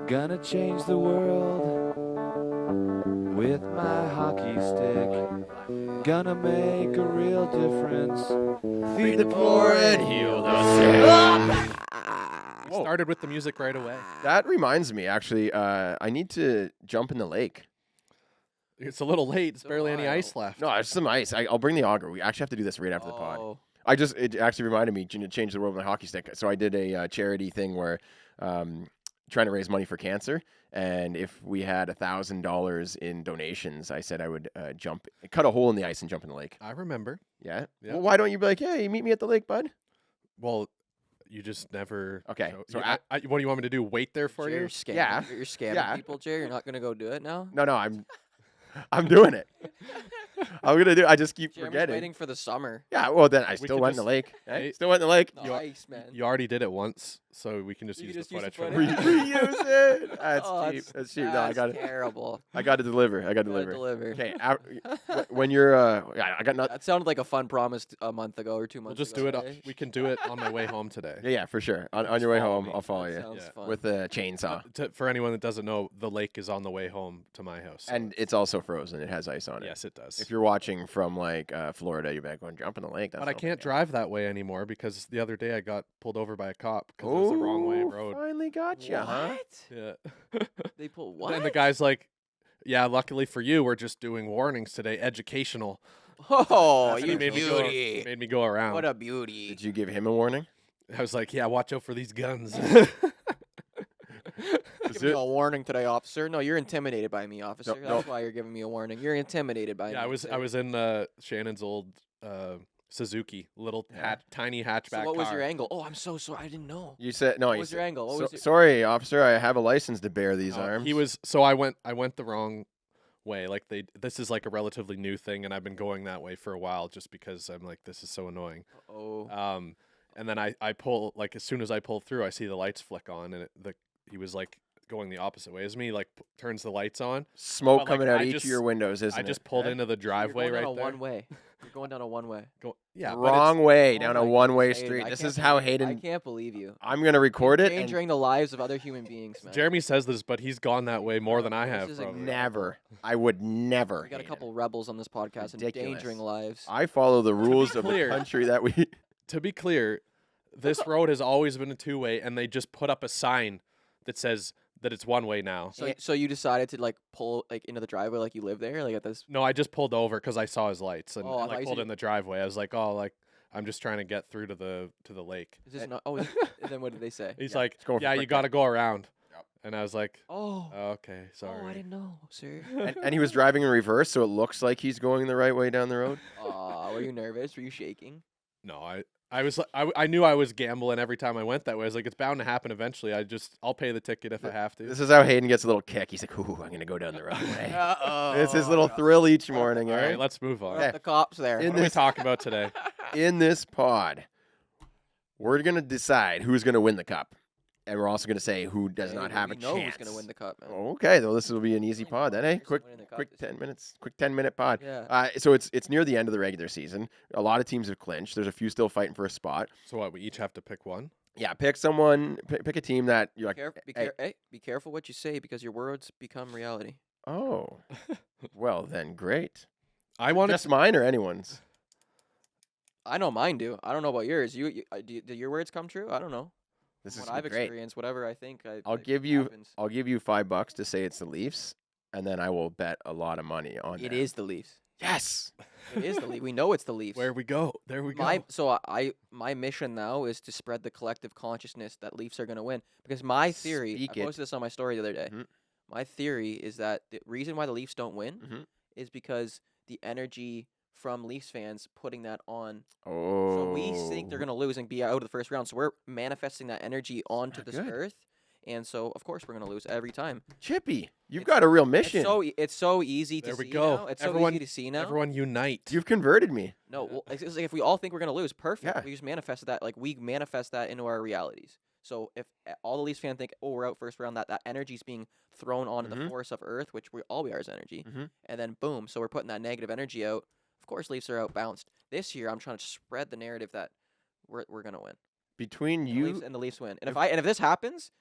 Gonna change the world with my hockey stick. Gonna make a real difference. Feed the poor and heal the sick. We started with the music right away. That reminds me, actually, I need to jump in the lake. It's a little late. It's barely any ice left. No, there's some ice. I'll bring the auger. We actually have to do this right after the pod. Oh. It actually reminded me to change the world with my hockey stick. So I did a charity thing where trying to raise money for cancer. And if we had $1,000 in donations, I said I would cut a hole in the ice and jump in the lake. I remember. Yeah? Yeah. Well, why don't you be like, hey, meet me at the lake, bud? Well, you just never. Okay, so what do you want me to do? Wait there for Jay, you? You're scamming. Yeah. You're scamming Yeah. people, Jay. You're not gonna go do it now. No, I'm doing it. I'm gonna do. I just keep Jeremy's forgetting. waiting for the summer. Yeah. Well, then I We still could went in the just- lake. Hey, Still went in the lake. Nice, man. You already did it once, so we can just You use can the just use the footage. footage. from Reuse it. That's Oh, cheap. That's cheap. No, I got it. Terrible. I got to deliver. I got to Gotta deliver. deliver. Okay. When you're, I got nothing. That sounded like a fun promise a month ago or 2 We'll months just ago. do it. eh? We can do it on my way home today. Yeah, for sure. On your way follow home, me. I'll follow That you sounds fun. with a chainsaw. For anyone that doesn't know, the lake is on the way home to my house. so And it's also frozen. It has ice on it. yes, it does. If you're watching from like Florida, you're back going jump in the lake. That's But I okay. can't drive that way anymore because the other day I got pulled over by a cop because it was the wrong way Oh, road. Finally got you, huh? What? Yeah. They put what? And the guy's like, "Yeah, luckily for you, we're just doing warnings today, educational." Oh, And he you made beauty. me go around. What a beauty. Did you give him a warning? I was like, "Yeah, watch out for these guns." Give me a warning today, officer. No, you're intimidated by me, officer. No. That's why you're giving me a warning. You're intimidated by me. Yeah, I was sir. in Shannon's old Suzuki, little tiny hatchback So what was your car. angle? Oh, I'm so sorry. I didn't know. You said no. What you was said, your angle? What "So- was your... Sorry, officer. I have a license to bear these arms. He was so I went the wrong way. Like this is like a relatively new thing, and I've been going that way for a while just because I'm like, this is so annoying. Oh. And then I pull, like, as soon as I pull through, I see the lights flick on, and he was like going the opposite way as me, like turns the lights on. Smoke But, like, coming out I of each just- of your windows, isn't I it? just pulled Yeah? into the driveway you're going right down a there. one-way. You're going down a one-way. Yeah, but Wrong way Oh down my a one-way goodness, Hayden, street. I This can't is how believe- I Hayden. can't believe you. I'm gonna record it. And Endangering the lives of other human beings, man. Jeremy says this, but he's gone that way more than I This have. is Probably. never. I would never. We got a Hayden. couple rebels on this podcast Ridiculous. endangering lives. I follow the rules of the clear. country that we. To be clear, this road has always been a two-way, and they just put up a sign that says that it's one way now. So you decided to like pull like into the driveway like you live there like at this. No, I just pulled over because I saw his lights and, Oh, I and thought like you pulled said- in the driveway. I was like, oh, like I'm just trying to get through to the lake. Is this not? Oh, and then what did they say? He's Yeah, like, it's going for yeah, you quick got to go around. Yep. And I was like, Oh. okay, sorry. Oh, I didn't know, sir. and he was driving in reverse, so it looks like he's going the right way down the road. Were you nervous? Were you shaking? No, I was I knew I was gambling every time I went that way. I was like, it's bound to happen eventually. I'll pay the ticket if I have to. This is how Hayden gets a little kick. He's like, "Ooh, I'm gonna go down the right way." Uh-oh. It's his little thrill each morning, All eh? right, let's move on. What up the cops there. In What are we this- talking about today? In this pod, we're gonna decide who's gonna win the cup, and we're also gonna say who does not have we a know chance. who's gonna win the cup, man. Okay, well, this will be an easy I pod know. then, eh? Who's winning the cup Quick this year? 10 minutes. Quick 10-minute pod. Yeah. So it's near the end of the regular season. A lot of teams have clinched. There's a few still fighting for a spot. So what? We each have to pick one. Yeah, pick someone. Pick a team that you're like. Be careful what you say because your words become reality. Oh, well then, great. I want Just mine or anyone's. I know mine do. I don't know about yours. Do your words come true? I don't know. This is What I've great. experienced, whatever I think. I'll like, give you. happens. I'll give you $5 to say it's the Leafs, and then I will bet a lot of money on It that. is the Leafs. Yes. It is the Leafs. We know it's the Leafs. Where we go. There we go. My mission now is to spread the collective consciousness that Leafs are going to win because my theory. Speak I it. posted this on my story the other day. Mhm. My theory is that the reason why the Leafs don't win Mhm. is because the energy from Leafs fans putting that on. Oh. So we think they're going to lose and be out of the first round. So we're manifesting that energy onto this good. earth. And so, of course, we're going to lose every time. Chippy, you've It's- got a real mission. It's so easy to There we see go. now. It's Everyone- so easy to see now. Everyone unite. You've converted me. No, well, it's like if we all think we're gonna lose, perfect. Yeah. We just manifested that. Like we manifest that into our realities. So if all the Leafs fans think, oh, we're out first round, that energy is being thrown onto the Mhm. force of Earth, which all we are is energy, Mhm. and then boom, so we're putting that negative energy out. Of course, Leafs are out bounced. This year, I'm trying to spread the narrative that we're gonna win. Between And you, the Leafs win. And if this happens,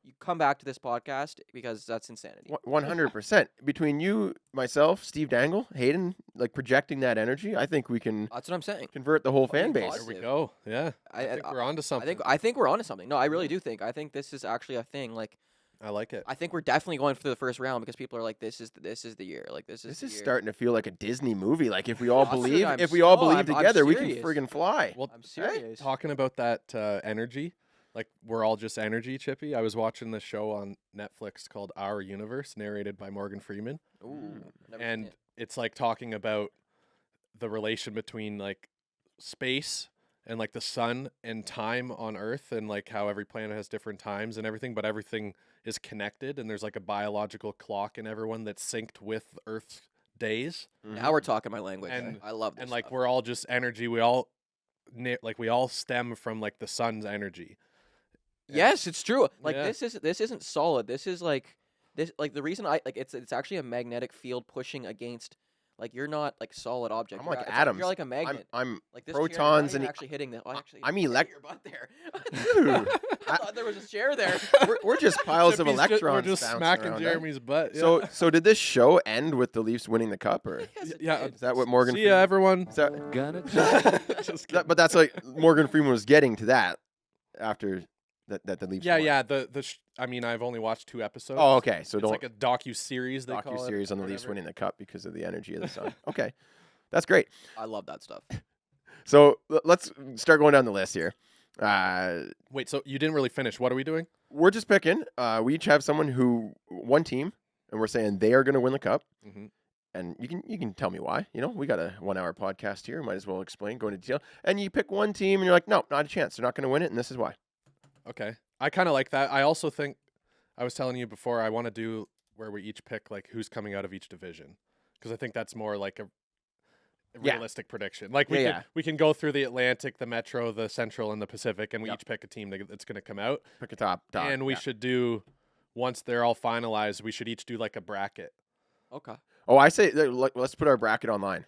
you come back to this podcast because that's insanity. 100%. Between you, myself, Steve Dangle, Hayden, like projecting that energy, I think we can That's what I'm saying. convert the whole fan Playing base. There we positive. go. Yeah. I think we're onto something. I think we're onto something. No, I really do think. I think this is actually a thing. Like, I like it. I think we're definitely going through the first round because people are like, this is the year. Like, this is This the is year. starting to feel like a Disney movie. Like if we all That's what believe, I'm- if we all no, believe I'm together, we can serious. friggin' fly. Well, I'm serious. talking about that energy, like we're all just energy, Chippy. I was watching this show on Netflix called Our Universe, narrated by Morgan Freeman, Ooh, never seen and it. it's like talking about the relation between like space and like the sun and time on Earth, and like how every planet has different times and everything, but everything is connected, and there's like a biological clock in everyone that's synced with Earth's days, Now we're talking my language. And- I love this. and like stuff. we're all just energy. We all we all stem from like the sun's energy. Yes, it's true. Like Yeah. this isn't solid. This is like this like the reason I like it's actually a magnetic field pushing against like you're not like solid object. I'm You're like it's atoms. You're like a magnet. I'm like this chair, you're not protons even and actually hitting the. Oh, actually, I'm you hit elect- your butt there. Dude, I thought there was a chair there. we're just piles of Chippy's electrons. We're just bouncing smacking around, eh? Jeremy's butt. Yeah. So did this show end with the Leafs winning the cup, or Yes, it yeah, did. is that what Morgan? see ya, everyone. Is that, Gonna Just but that's like Morgan Freeman was getting to that after that the Leafs. yeah, won. yeah. I mean, I've only watched 2 episodes. Oh, okay. So It's don't like a docu-series. They call it, docu-series on the or Leafs whatever. winning the cup because of the energy of the sun. Okay, that's great. I love that stuff. So let's start going down the list here. Wait, so you didn't really finish. What are we doing? We're just picking. We each have one team, and we're saying they are going to win the cup. Mm-hmm. And you can tell me why. You know, we got a 1 hour podcast here. Might as well explain, go into detail. And you pick one team, and you're like, no, not a chance. They're not going to win it, and this is why. Okay. I kind of like that. I also think I was telling you before I want to do where we each pick like who's coming out of each division, because I think that's more like a Yeah. realistic prediction. Like Yeah, we can go through the Atlantic, the Metro, the Central, and the Pacific, and we Yep. each pick a team that's going to come out. Pick a top. And we yeah. should do once they're all finalized. We should each do like a bracket. Okay. Oh, I say let's put our bracket online.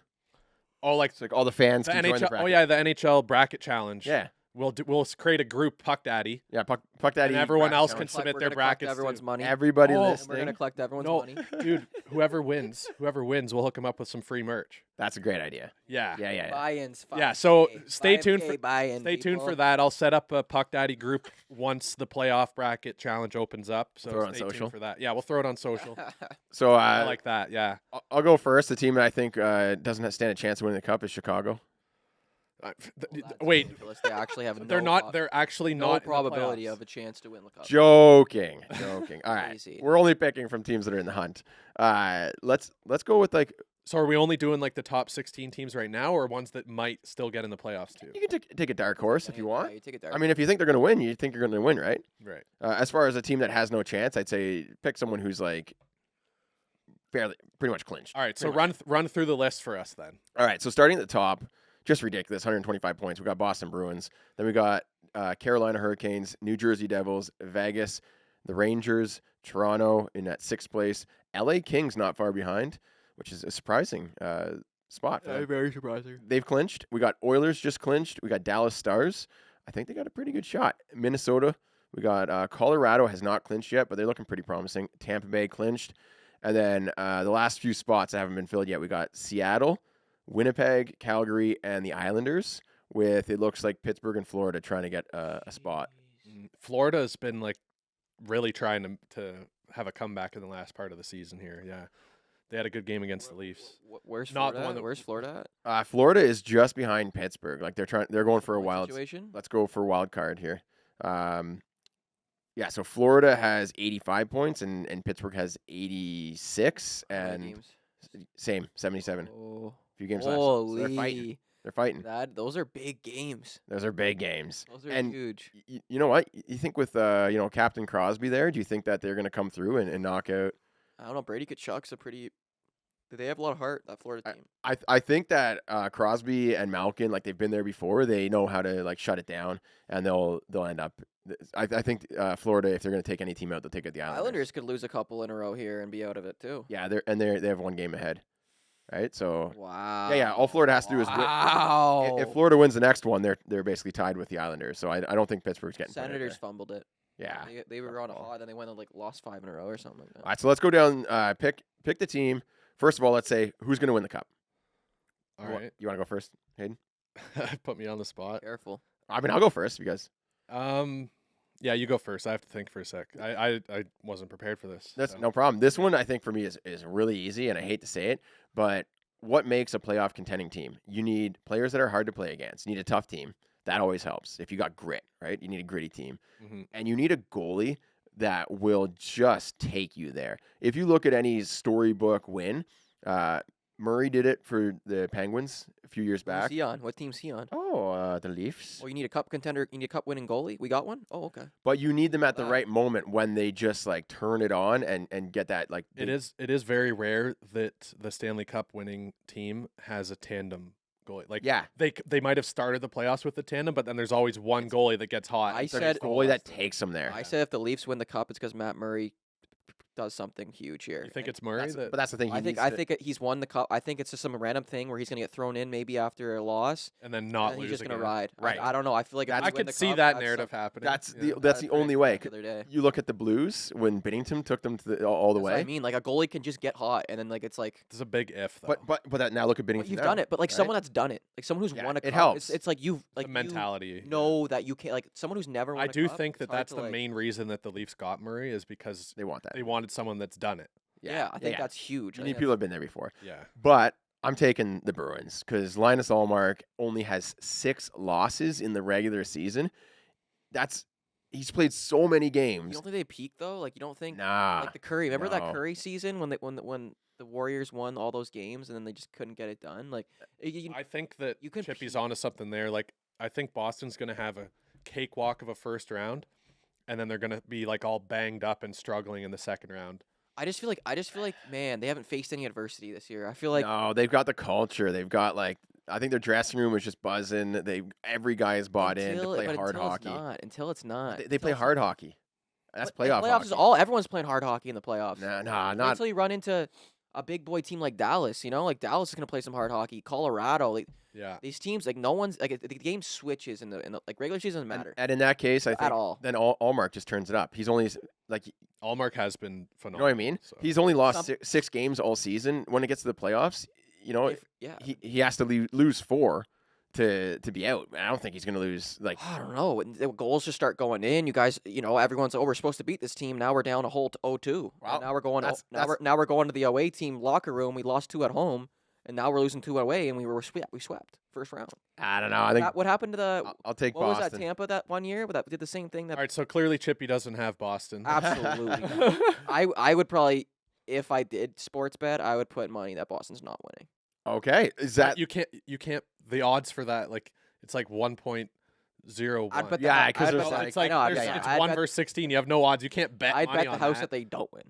Oh, like So like all the fans the can join the NHL. bracket. Oh yeah, the NHL bracket challenge. Yeah. We'll create a group, Puck Daddy. Yeah. Puck Daddy. And everyone bracket else challenge. can submit We're their gonna collect brackets. everyone's too. money. Everybody Oh, and and we're listening. gonna collect everyone's No, money. dude, whoever wins, we'll hook them up with some free merch. That's a great idea. Yeah. Yeah. Buy-ins. Yeah, so 5K, stay tuned 5K for- buy-in, Stay tuned for people. that. I'll set up a Puck Daddy group once the playoff bracket challenge opens up. So Throw it on stay tuned social. for that. Yeah, we'll throw it on social. So I like that. Yeah. I'll go first. The team that I think doesn't stand a chance of winning the cup is Chicago. Wait, Ridiculous. They actually have they're no not. prob- They're actually no not in the probability playoffs. of a chance to win the cup. Joking. All right. Crazy. We're only picking from teams that are in the hunt. Let's go with like So are we only doing like the top 16 teams right now, or ones that might still get in the playoffs too? you can take a dark horse if you Yeah, want. you take it there. I mean, if you think they're going to win, you think you're going to win, right? Right. As far as a team that has no chance, I'd say pick someone who's like pretty much clinched. All right. So Pretty run through the list for us then. All right, so starting at the top, just ridiculous, 125 points. We got Boston Bruins. Then we got Carolina Hurricanes, New Jersey Devils, Vegas, the Rangers, Toronto in that 6th place. LA Kings not far behind, which is a surprising spot for them. very surprising. They've clinched. We got Oilers just clinched. We got Dallas Stars. I think they got a pretty good shot. Minnesota. We got Colorado has not clinched yet, but they're looking pretty promising. Tampa Bay clinched. And then the last few spots that haven't been filled yet, we got Seattle, Winnipeg, Calgary, and the Islanders, with it looks like Pittsburgh and Florida trying to get a spot. Florida's been like really trying to have a comeback in the last part of the season here. Yeah. They had a good game against the Leafs. Where's Not Florida? the one that- Where's Florida at? Florida is just behind Pittsburgh. Like they're going for a Point wild. situation. Let's go for a wild card here. Yeah, so Florida has 85 points and Pittsburgh has 86 How many and games? same 77. Oh, A few games left. So holy! they're fighting. They're fighting. Those are big games. Those are big games. Those are And huge. You know what? You think with Captain Crosby there, do you think that they're going to come through and knock out? I don't know. Brady Kachuk's a pretty. They have a lot of heart. That Florida team. I think that Crosby and Malkin, like they've been there before, they know how to like shut it down, and they'll end up. I think Florida, if they're going to take any team out, they'll take out the Islanders. Islanders could lose a couple in a row here and be out of it too. Yeah, they have one game ahead, right? So Wow. yeah. All Florida has to do is win. Wow. If Florida wins the next one, they're basically tied with the Islanders. So I don't think Pittsburgh's getting put out Senators there. fumbled it. Yeah. They were on a Oh. hot, then they went and lost 5 in a row or something like that. All right, so let's go down. Pick the team. First of all, let's say who's going to win the cup. All right. You want to go first, Hayden? Put me on the spot. Careful. I mean, I'll go first because Yeah, you go first. I have to think for a sec. I wasn't prepared for this. that's so. no problem. This one I think for me is really easy, and I hate to say it, but what makes a playoff contending team? You need players that are hard to play against. You need a tough team. That always helps. If you got grit, right? You need a gritty team, and you need a goalie that will just take you there. If you look at any storybook win, Murray did it for the Penguins a few years Who's back. he on? What team's he on? Oh, the Leafs. Well, you need a cup contender. You need a cup winning goalie. We got one. Oh, okay. But you need them at the That. right moment when they just turn it on and get that It is very rare that the Stanley Cup winning team has a tandem goalie. Yeah. They might have started the playoffs with the tandem, but then there's always one goalie that gets hot. I and There's said- a goalie that takes them there. I said if the Leafs win the cup, it's because Matt Murray does something huge here. You think And it's Murray? But that's the thing. I think he's won the cup. I think it's just some random thing where he's gonna get thrown in maybe after a loss, and then not and lose he's just again. gonna ride. Right. I don't know. I feel like if That's- we I win could the see cup, that that's narrative some- happening. that's yeah. the only way. The other day. You look at the Blues when Binnington took them to all the That's what I way. mean, a goalie can just get hot, and then it's like. It's a big if, though. But that, now look at Binnington. But you've now, done it, but right? someone that's done it, someone who's Yeah, won a it cup. helps. It's like you've It's a mentality. You know that you can't someone who's never won I a do cup, think it's that hard that's to, the main reason that the Leafs got Murray is because They want that. they wanted someone that's done it. Yeah, I think that's huge. You I need think people that have been there before. Yeah. But I'm taking the Bruins because Linus Ullmark only has 6 losses in the regular season. He's played so many You games. don't think they peaked though? You don't think Nah. like the Curry? Remember that no. Curry season when the Warriors won all those games and then they just couldn't get it done? I think that you can Chippy's peak. onto something there. I think Boston's going to have a cakewalk of a first round, and then they're going to be all banged up and struggling in the second round. I just feel like man, they haven't faced any adversity this year. I feel like No, they've got the culture. They've got I think their dressing room is just buzzing. Every guy is bought in to play hard hockey. Until it's not. They play hard hockey. That's playoff Playoffs is hockey. everyone's playing hard hockey in the playoffs. Nah, Wait not. until you run into a big boy team like Dallas. Dallas is gonna play some hard hockey. Colorado, Yeah. these teams no one's the game switches in the regular season doesn't matter And in that case, I at think all. then Allmark just turns it up. He's only you Allmark has been know phenomenal. what I mean? so. He's only lost Some- 6 games all season. When it gets to the playoffs, Yeah. he has to lose 4 to be out. I don't think he's going to lose I don't know. The goals just start going in. You guys, everyone's we're supposed to beat this team. Now we're down a whole 0-2. Wow. And now we're going. That's- Now we're going to the away team locker room. We lost 2 at home, and now we're losing 2 away, and we swept first round. I don't know. I think What happened to the? I'll take What was Boston. that Tampa that one year? That did the same thing. That All right, so clearly Chippy doesn't have Boston. absolutely. I would probably, if I did sports bet, I would put money that Boston's not winning. Okay, is that you can't. The odds for that, it's 1.01. I'd bet Yeah, the, 'cause I'd there's bet- It's I know, I'd there's- bet- it's I'd 1 bet- versus 16. You have no odds. You can't bet. I'd money bet the on house that. that they don't win.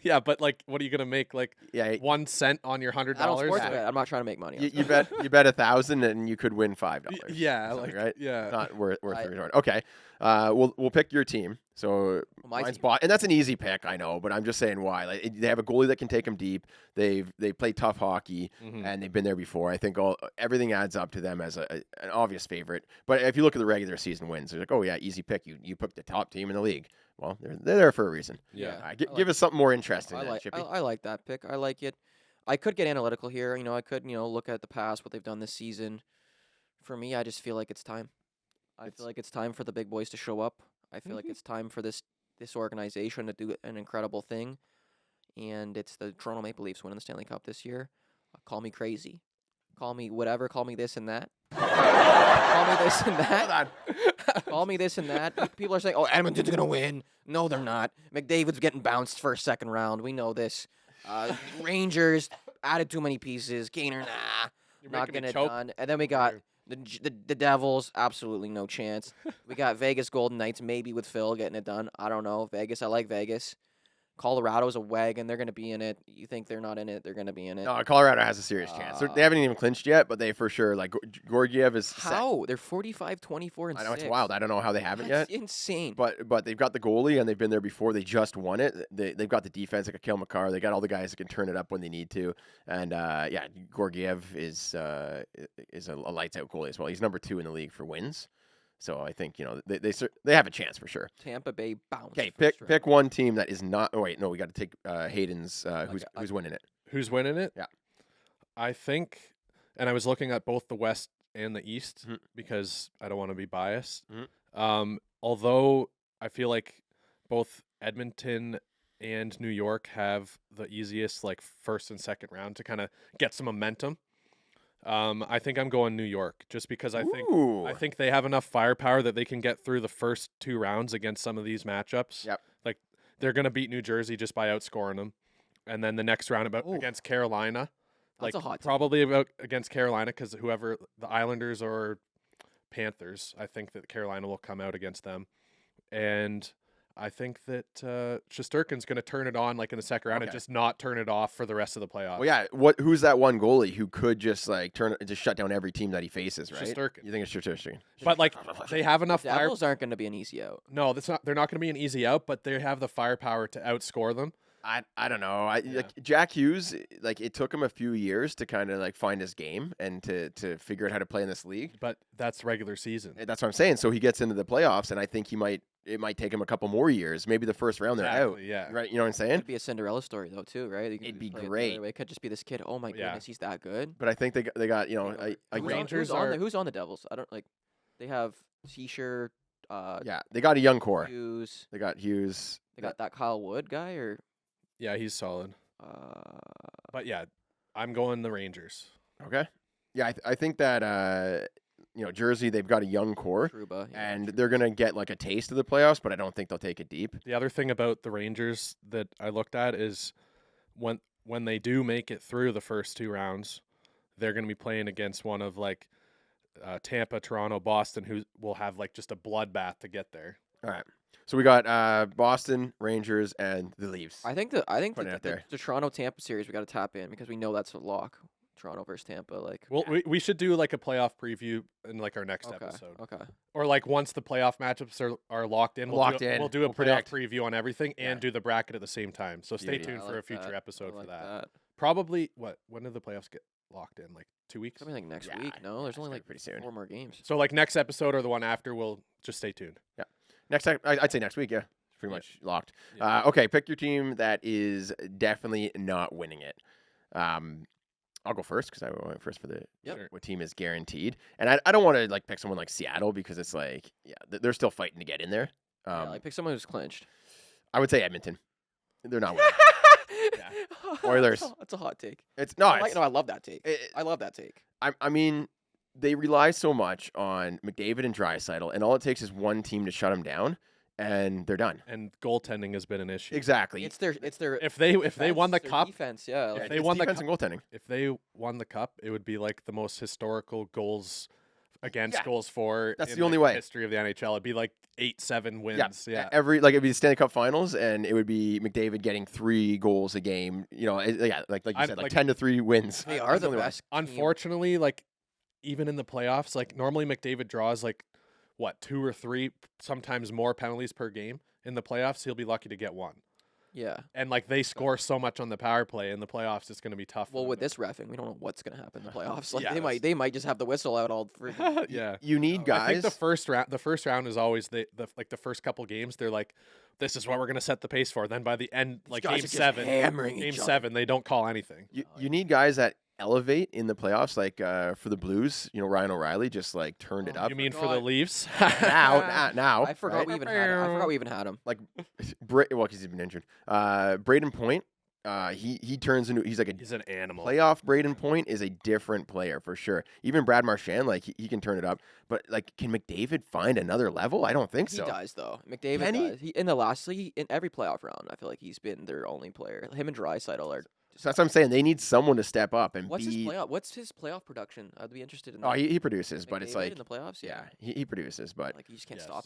Yeah, but what are you gonna make? yeah? 1 cent on your $100? I don't sports Yeah. bet. I'm not trying to make money. on You sports. bet 1,000 and you could win $5. Yeah, Something, right? yeah. Not worth I- the resort. Okay, we'll pick your team. So My mine's team. and that's an easy pick, I know, but I'm just saying why. They have a goalie that can take them deep. They play tough hockey, Mhm. and they've been there before. I think everything adds up to them as an obvious favorite. But if you look at the regular season wins, they're oh yeah, easy pick. You picked the top team in the league. Well, they're there for a reason. Yeah. I Give like us something more interesting, I then, like Chippy. I like that pick. I like it. I could get analytical here. I could look at the past, what they've done this season. For me, I just feel like it's time. I feel like it's time for the big boys to show up. I feel like it's time for this organization to do an incredible thing, and it's the Toronto Maple Leafs winning the Stanley Cup this year. Call me crazy, call me whatever, call me this and that. Call me this and that. Call me this and that. People are saying, "Oh, Edmonton's gonna win." No, they're not. McDavid's getting bounced for a second round. We know this. Rangers added too many pieces. Gainer, nah, You're not making me getting it choke done. And then we got the Devils, absolutely no chance. We got Vegas Golden Knights, maybe with Phil getting it done. I don't know. Vegas, I like Vegas. Colorado's a wagon. They're going to be in it. You think they're not in it? They're going to be in it. No, Colorado has a serious chance. They haven't even clinched yet, but they for sure Georgiev is set. How? They're 45-24 and I know 6. it's wild. I don't know how they haven't That's yet. insane. But they've got the goalie and they've been there before. They just won it. They've got the defense like a Kale McCarr. They got all the guys that can turn it up when they need to. And Georgiev is a lights out goalie as well. He's number 2 in the league for wins. So I think they have a chance for sure. Tampa Bay bounce. Okay, first round. pick one team that is not. Oh wait, no, we got to take Hayden's. Who's winning it? Who's winning it? Yeah. I think, and I was looking at both the West and the East Mhm. because I don't want to be biased. Mhm. Although I feel like both Edmonton and New York have the easiest like first and second round to kind of get some momentum. I think I'm going New York just because I think they have enough firepower that they can get through the first 2 rounds against some of these matchups. Yep. Like they're going to beat New Jersey just by outscoring them. And then the next round against Carolina, That's a hot take. probably against Carolina because whoever the Islanders or Panthers, I think that Carolina will come out against them. And I think that Shesterkin's going to turn it on like in the second round and just not turn it off for the rest of the playoffs. Well, yeah. Who's that one goalie who could just like just shut down every team that he faces? Right. Shesterkin. You think it's Shesterkin? But like they have enough fire. Devils aren't going to be an easy out. No, they're not going to be an easy out, but they have the firepower to outscore them. I don't know. Like Jack Hughes, like it took him a few years to kind of like find his game and to figure out how to play in this league. But that's regular season. That's what I'm saying. So he gets into the playoffs, and I think it might take him a couple more years. Maybe the first round they're out. Yeah. Right. You know what I'm It saying? could be a Cinderella story though too, right? It'd be play the great. other way. It could just be this kid. Oh my Yeah. goodness, he's that good. But I think they got a Rangers Who's on the Devils? I don't like. They have Seisher. yeah, they got a young core. Hughes. They got Hughes. They got that Kyle Wood guy or. Yeah, he's solid. Uh, But yeah, I'm going the Rangers. Okay. Yeah, I think that Jersey, they've got a young core, Trouba, yeah, and Trouba. they're gonna get like a taste of the playoffs, but I don't think they'll take it deep. The other thing about the Rangers that I looked at is when they do make it through the first 2 rounds, they're going to be playing against one of like Tampa, Toronto, Boston, who will have like just a bloodbath to get there. All right. So we got Boston, Rangers, and the Leafs. I think Putting it out there. the Toronto Tampa series we got to tap in because we know that's a lock. Toronto versus Tampa, like. Well, we should do like a playoff preview in like our next Okay. episode, Okay. or like once the playoff matchups are locked in, Locked in, we'll do a we'll playoff predict. preview on everything and do the bracket at the same time. So stay Beauty. tuned I for a like future that. episode I for like that. Probably when do the playoffs get locked in? Like 2 weeks. Something like next Yeah, week. No, there's it's only gonna be like pretty soon. 4 more games. So like next episode or the one after, we'll just stay tuned. Next time, I'd say next week. Yeah, pretty Yeah. much locked. Yeah. Okay, pick your team that is definitely not winning it. I'll go first because I went first for the Yep. Sure. what team is guaranteed, and I don't want to like pick someone like Seattle because it's like they're still fighting to get in there. Yeah, like pick someone who's clinched. I would say Edmonton. They're not winning. Oilers. That's a hot take. It's no, it's, I love that take. it- I love that take. I mean, they rely so much on McDavid and Draisaitl, and all it takes is one team to shut them down, and they're done. And goaltending has been an issue. Exactly. It's their If they won the their cup, defense, yeah. Yeah, Like, they it's won the defense and goaltending. if they won the cup, it would be like the most historical goals against Yeah. goals for. That's in, the only like, way. history of the NHL. It'd be like 8-7 wins. Yeah. Every it'd be the Stanley Cup Finals, and it would be McDavid getting 3 goals a game. You know, like you I- said, like- 10-3 wins. they That's are the only way. best. team. Unfortunately, like even in the playoffs, like normally McDavid draws like 2 or 3, sometimes more penalties per game. In the playoffs, he'll be lucky to get 1. Yeah. And like they score so much on the power play in the playoffs, it's going to be tough. for Well, them with to- this reffing, we don't know what's gonna happen in the playoffs. Like Yeah, they might just have the whistle out all freaking. yeah. You need I guys. think the first round is always the first couple games. They're like, this is what we're going to set the pace for. Then by the end, like guys are game just 7, hammering game each other. 7, they don't call anything. You need guys that elevate in the playoffs, like for the Blues. Ryan O'Reilly just like turned it Oh, up. You mean for the forgot. Leafs? now? I forgot right? we even had. I forgot we even had him. Well, because he's been injured. Braden Point. He turns into he's like a He's an animal. playoff. Braden Point is a different player for sure. Even Brad Marchand, like he can turn it up. But like, can McDavid find another level? I don't think He so. does though. McDavid Can he? does. He in the last league in every playoff round. I feel like he's been their only player. Him and Draisaitl are. So that's what I'm saying. They need someone to step up and What's be. his playoff production? I'd be interested in. Oh, That. he produces, but it's McDavid like in the playoffs. yeah, he produces, but Like you just can't Yes. stop.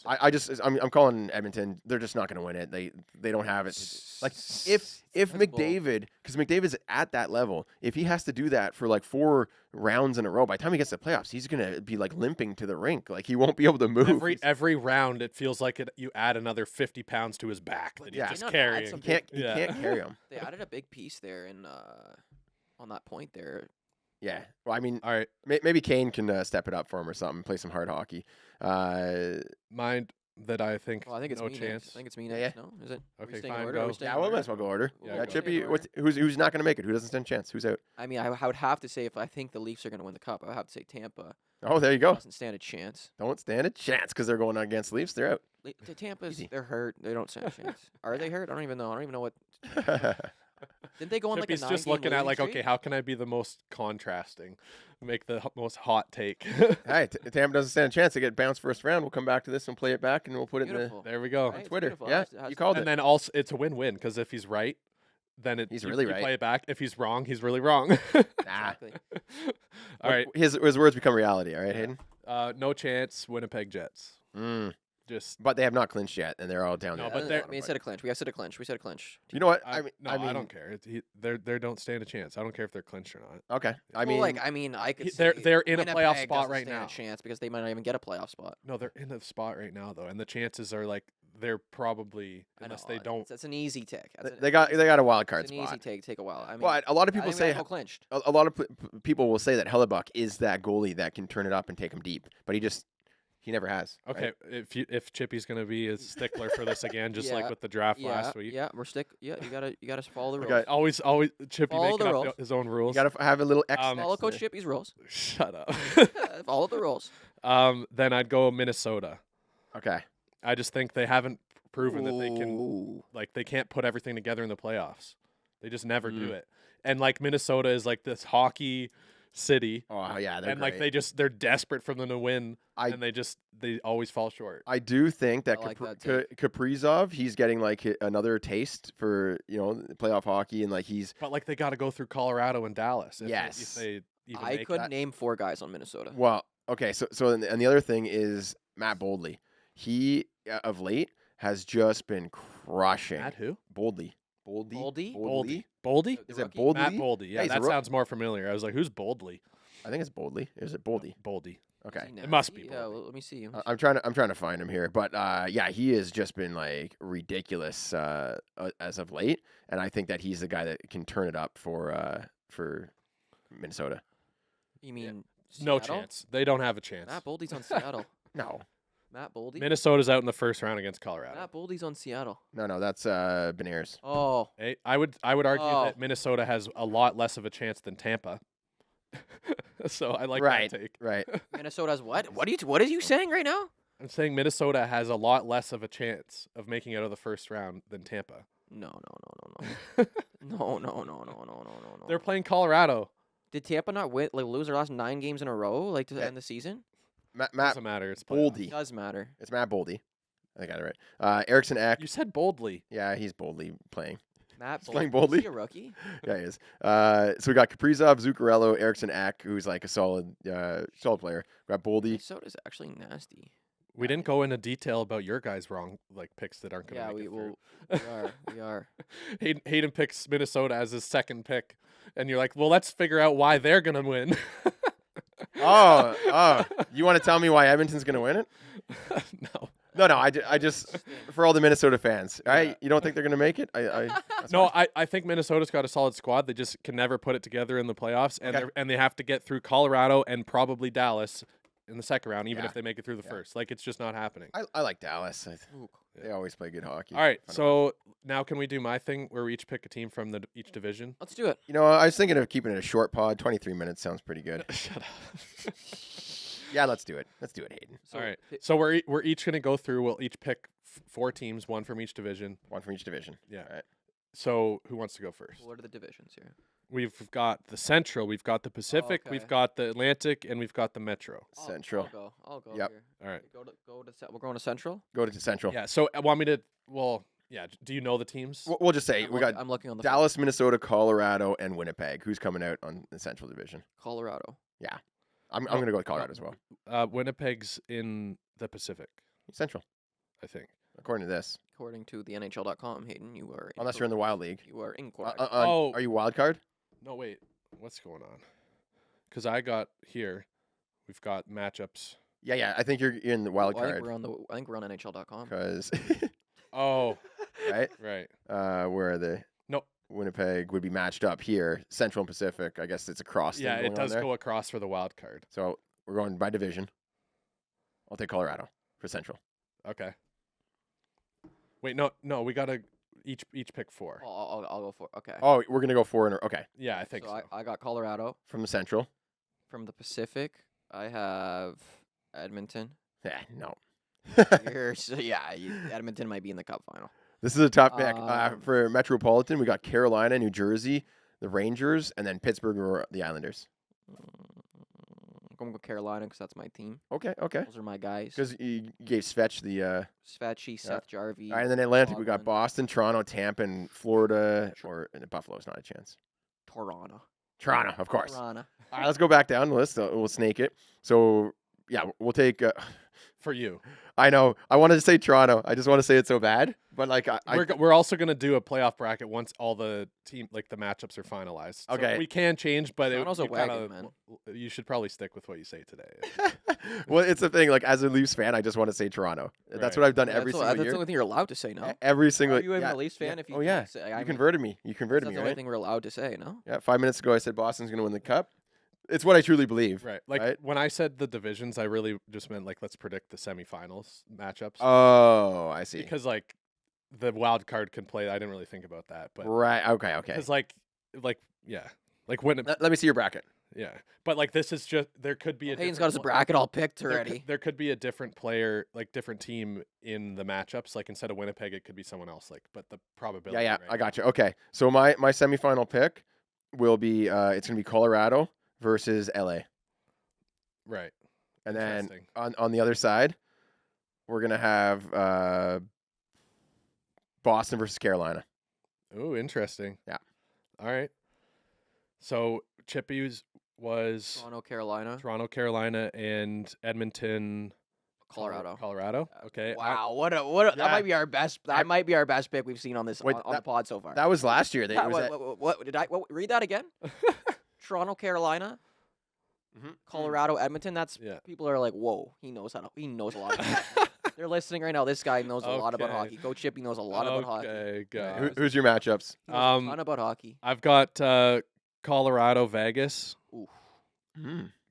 I'm calling Edmonton. They're just not going to win it. They don't have it. Like if That's bold. McDavid, because McDavid's at that level, if he has to do that for like 4 rounds in a row, by the time he gets to the playoffs, he's gonna be like limping to the rink. Like he won't be able to move. Every round, it feels like you add another 50 pounds to his back that he's Yeah. just Why not add carrying. some he can't Yeah. carry him. They added a big piece there in on that point there. Yeah. Well, I mean, All right, maybe Kane can step it up for him or something. Play some hard hockey. mind that I think Well, I think it's no me chance. next. I think it's me Yeah, next. No, is it? Are we Okay, staying in fine, order? Are go. we staying Yeah, in well, order? might as well go order. We'll Yeah, go stay in Chippy. order. Who's not going to make it? Who doesn't stand a chance? Who's out? I mean, I would have to say if I think the Leafs are going to win the cup, I would have to say Tampa Oh, there you go. doesn't stand a chance. Don't stand a chance because they're going against Leafs. They're out. Tampa's Easy. they're hurt. They don't stand a chance. Are they hurt? I don't even know. I don't even know what. Didn't they go on like a Chippy's 9-game just looking at losing like, streak? okay, how can I be the most contrasting, make the most hot take? Hey, Tampa doesn't stand a chance. They get bounced first round. We'll come back to this and play it back, and we'll put it in Beautiful. There we go. Right? It's Twitter. beautiful. Yeah, Has you to called And it. then also it's a win-win because if he's right, then He's you, really you right. play it back. If he's wrong, he's really wrong. Nah. Exactly. All right, His words become reality. All right, Hayden. no chance. Winnipeg Jets. Just But they have not clinched yet, and they're all down No, there. but I they're- mean, it said a clinch. We said a clinch. We said a clinch. You know what? I, I mean, don't care. They don't stand a chance. I don't care if they're clinched or not. Okay. I Well, mean, I could. they're say in a playoff Winnipeg spot doesn't right stand now. A chance because they might not even get a playoff spot. No, they're in a spot right now though, and the chances are like they're probably unless they don't. That's an easy take. they got a wild card It's an easy spot. take. Take a while. I mean, But a lot of I people think we say have no clinched. a lot of people will say that Hellebuck is that goalie that can turn it up and take them deep, but he never has. right? Okay, if Chippy's gonna be a stickler for this again, just like Yeah, with the draft Yeah, last week. yeah, Yeah, you gotta follow the rules. Okay. Always Chippy Follow making the up rules. his own rules. You got to have a little X. Follow next to Coach it. Chippy's rules. Shut up. Follow the rules. Then I'd go Minnesota. Okay. I just think they haven't proven that they can. Ooh. Like they can't put everything together in the playoffs. They just never do Mm. it. And like Minnesota is like this hockey city, Oh yeah, they're and like great. they're desperate for them to win, I- and they always fall short. I do think that, I like that Kaprizov, he's getting like another taste for playoff hockey, and like he's But like they got to go through Colorado and Dallas. If Yes. they even I make could that. name 4 guys on Minnesota. well, okay. So and the other thing is Matt Boldley. He of late has just been crushing. Matt who? Boldley. Boldy? Boldy? Is it rookie? Matt Boldley? Boldy. Yeah, he's a that ro- sounds more familiar. I was like, who's Boldly? I think it's Boldley. Is it Boldy? Boldy. Okay. Is he It must be nasty? Yeah, Boldy. well, let me see. I'm trying to find him here, but yeah, he has just been like ridiculous as of late, and I think that he's the guy that can turn it up for Minnesota. You mean No Seattle? chance. They don't have a chance. Matt Boldy's on Seattle. No, Matt Boldy? Minnesota's out in the first round against Colorado. Matt Boldy's on Seattle. no, that's Beniers. Oh. Hey, I would argue Oh. that Minnesota has a lot less of a chance than Tampa. So I like Right. that take. Right. Minnesota has what? What are you saying right now? I'm saying Minnesota has a lot less of a chance of making it out of the first round than Tampa. No. No. They're playing Colorado. Did Tampa not lose their last 9 games in a row to Yeah. end the season? Matt Doesn't matter. It's playoffs. Boldy. Does matter. It's Matt Boldy. I got it right. Erickson Eck. You said boldly. Yeah, he's boldly playing. Matt He's playing Boldy. Is boldly? he a rookie? Yeah, he is. So we got Kaprizov, Zuccarello, Erickson Eck, who's like a solid player. We got Boldy. Minnesota's actually nasty. We didn't go into detail about your guys' wrong picks that aren't going to Yeah, make we it will. We are. Hayden picks Minnesota as his second pick, and you're like, well, let's figure out why they're going to win. Oh, you want to tell me why Edmonton's going to win it? No. No, I just for all the Minnesota fans. All right, Yeah. you don't think they're going to make it? That's No, fine. I think Minnesota's got a solid squad. They just can never put it together in the playoffs, and Okay. and they have to get through Colorado and probably Dallas in the second round, even Yeah. if they make it through the first. Like, it's just not happening. I like Dallas. Ooh. They always play good hockey. All right, Fun to watch. so now can we do my thing where we each pick a team from each division? Let's do it. I was thinking of keeping it a short pod. 23 minutes sounds pretty good. Shut up. Yeah, let's do it. Let's do it, Hayden. So All right, pi- so we're each gonna go through. We'll each pick 4 teams, one from each division. One from each division. Yeah. All right. So who wants to go first? What are the divisions here? We've got the Central, we've got the Pacific, we've okay. got the Atlantic, and we've got the Metro. Central. I'll go Yep. here. All right. We're going to Central. Go to Central. Yeah. So want me to? Well, yeah. Do you know the teams? We'll just say we got I'm looking on the Dallas, Minnesota, Colorado, and Winnipeg. Who's coming out on the Central Division? Colorado. I'm going to go with Colorado as well. Winnipeg's in the Pacific, Central, I think. according to this. According to the NHL.com, Hayden, you are. Unless you're in the Wild League. You are incorrect. Oh. Are you wild card? No, wait. What's going on? Because I got here. We've got matchups. Yeah. I think you're in the wild I think card. we're on NHL.com. Because, Oh, right? right. Where are they? No, Winnipeg would be matched up here. Central and Pacific, I guess it's a cross. Yeah, thing it going does on there. go across for the wild card. So we're going by division. I'll take Colorado for Central. Okay. Wait, no, we gotta each pick 4. I'll go for it. Okay. Oh, we're gonna go 4 in. Okay, Yeah, I think so. I got Colorado. from the Central. From the Pacific, I have Edmonton. Yeah, no. Edmonton might be in the Cup final. This is a tough pick. Um, For Metropolitan, we got Carolina, New Jersey, the Rangers, and then Pittsburgh or the Islanders. I'm going to go Carolina because that's my team. Okay. Those are my guys. Because you gave Svetch the. Svechny, Seth Jarvie. All right, and then Atlantic, we got Bogdan, Boston, Toronto, Tampa, and Florida, and Buffalo's not a chance. Toronto. Toronto, of course. Toronto. All right, let's go back down the list. We'll snake it. So, yeah, we'll take. For you. I know. I wanted to say Toronto. I just want to say it so bad. But, like, We're also going to do a playoff bracket once all the the matchups are finalized. So Okay. we can change, but Toronto's a wagon, man. You should probably stick with what you say today. well, it's the thing. Like, as a Leafs fan, I just want to say Toronto. That's what I've done every single That's year. the only thing you're allowed to say, no? Every single Are you even yeah, a Leafs fan? yeah. If you Oh, yeah. say, You converted me. You converted that's me, the only right? thing we're allowed to say, no? Yeah, 5 minutes ago, I said Boston's going to win the Cup. It's what I truly believe. Right. Like, right? when I said the divisions, I really just meant, like, let's predict the semifinals matchups. Oh, I see. Because, like, the wild card can play. I didn't really think about that. But Right. Okay. because, like, yeah. Like, when Let me see your bracket. yeah. But, like, this is just, there could be a Hayden's different got his pl- bracket all picked there already. there could be a different player, like, different team in the matchups. Like, instead of Winnipeg, it could be someone else. Like, but the probability. Yeah, right I got now- you. Okay. So my semifinal pick will be it's going to be Colorado versus LA. Right. And then Interesting. on the other side, we're going to have Boston versus Carolina. Ooh, interesting. Yeah. All right. So Chippy's was Toronto, Carolina, and Edmonton, Colorado. Colorado. Okay. Wow, what a Yeah. that might be our best. That might be our best pick we've seen on this Wait, on the pod so far. That was last year. Yeah, what did I read that again? Toronto, Carolina, Mhm. Colorado, Edmonton. That's Yeah. people are like, whoa, he knows a lot. About hockey. They're listening right now. This guy knows a lot about Okay. hockey. Coach Chippy knows a lot about hockey. Okay, Yeah. good. Who's your matchups? He knows a ton about hockey. I've got Colorado, Vegas, Oof.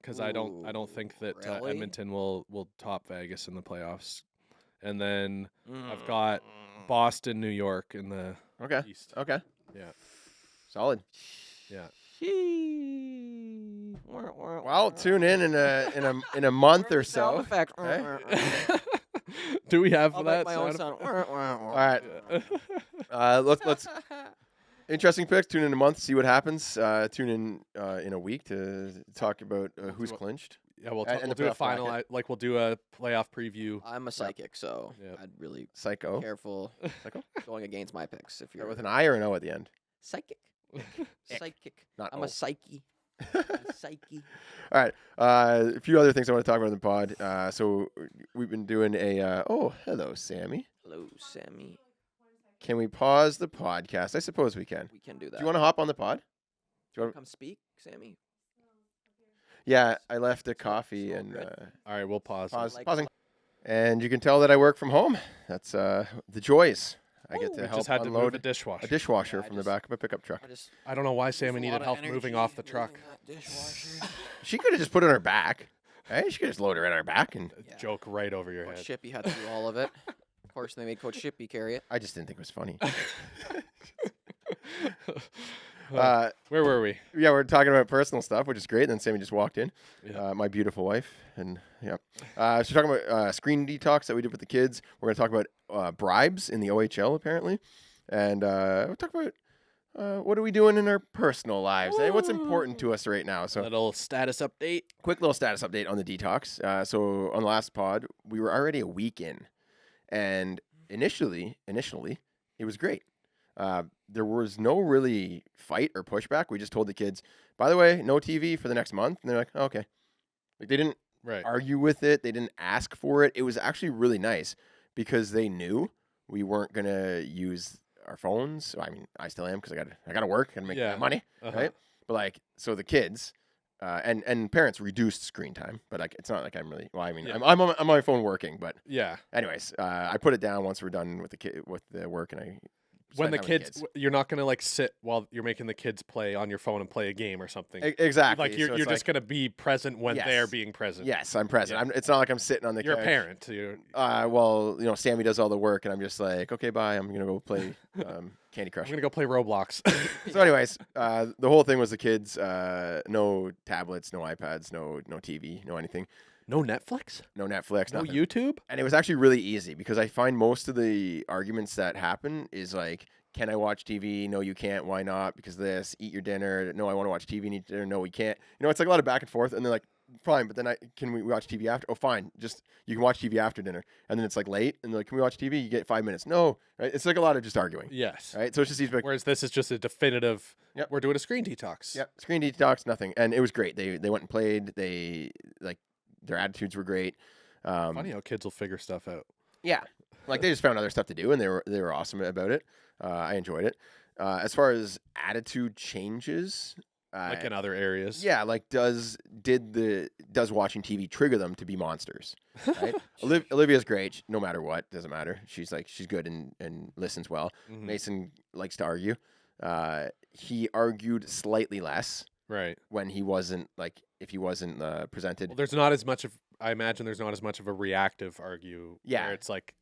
because I don't think that Really? Edmonton will top Vegas in the playoffs, and then I've Mm. got Boston, New York in the Okay. East. Okay. Yeah. Solid. Yeah. Well, tune in a month or so. Sound effect. Do we have I'll that make my own sound sound. All right. effect? Let's interesting picks. Tune in a month, see what happens. Tune in a week to talk about who's do a- clinched. Yeah, we'll And we'll the do a playoff final. bracket. We'll do a playoff preview. I'm a psychic, so Yep. I'd really be Psycho. careful Psycho. going against my picks. If Start you're with an I or an O at the end. psychic, psychic. Not I'm O. a psyche. A psyche. All right. A few other things I want to talk about in the pod. So we've been doing a. Oh, hello, Sammy. Hello, Sammy. Can we pause the podcast? I suppose we can. We can do that. Do you want to hop on the pod? to come speak, Sammy? Yeah, I left a coffee smell and good. All right, we'll pause. pause. Like- Pausing. And you can tell that I work from home. That's the joys. I get to We help just had to move unload a dishwasher. a dishwasher Yeah, I from the just- back of a pickup truck. I just I don't know why Sammy used a needed lot of help moving energy off the moving truck. that dishwasher. She could have just put it on her back. Hey, she could just load her in her back, and Yeah. Joke right over your Coach head. Shippy had to do all of it. Of course, they made Coach Shippy carry it. I just didn't think it was funny. Where were we? Yeah, we're talking about personal stuff, which is great. And then Sammy just walked in, Yeah. my beautiful wife, and yeah. So talking about screen detox that we did with the kids. We're going to talk about bribes in the OHL apparently, and we'll talk about what are we doing in our personal lives. Hey, what's important to us right now? So Little status update. quick little status update on the detox. So on the last pod, we were already a week in, and initially, it was great. There was no really fight or pushback. We just told the kids, by the way, no TV for the next month, and they're like, oh, okay. Like they didn't Right. argue with it. They didn't ask for it. It was actually really nice because they knew we weren't gonna use our phones. I mean, I still am because I gotta work and make Yeah. money, Uh-huh. right? But like, so the kids and parents reduced screen time, but like, it's not like I'm really. Well, I mean, Yeah. I'm on my phone working, but Yeah. anyways, I put it down once we're done with the work, and I when spend the time with kids, you're not gonna like sit while you're making the kids play on your phone and play a game or something. Exactly. Like you're So it's just gonna be present when Yes. they're being present. Yes, I'm present. Yeah. It's not like I'm sitting on the You're couch. a parent. You're, Well, Sammy does all the work, and I'm just like, okay, bye. I'm gonna go play Candy Crush. I'm gonna go play Roblox. So, anyways, the whole thing was the kids, no tablets, no iPads, no TV, no anything, No Netflix. no Netflix, No nothing. YouTube. And it was actually really easy because I find most of the arguments that happen is like, can I watch TV? No, you can't. Why not? Because this. Eat your dinner. No, I want to watch TV. Eat dinner. No, we can't. It's like a lot of back and forth, and they're like, fine, but then can we watch TV after? Oh, fine. Just you can watch TV after dinner, and then it's like late, and they're like, can we watch TV? You get 5 minutes. No, right? It's like a lot of just arguing, Yes. right? So it's just these like, Whereas this is just a definitive. Yep. We're doing a screen detox. yep, screen detox, nothing, and it was great. They went and played. They like their attitudes were great. Funny how kids will figure stuff out. Yeah, like they just found other stuff to do, and they were awesome about it. I enjoyed it. As far as attitude changes, Like in other areas. yeah, like does watching TV trigger them to be monsters? Right. Olivia's great, no matter what, doesn't matter. She's good and listens well. Mhm. Mason likes to argue. He argued slightly less Right. when he wasn't if he wasn't presented. Well, there's not as much of. I imagine there's not as much of a reactive argue. Yeah. Where it's like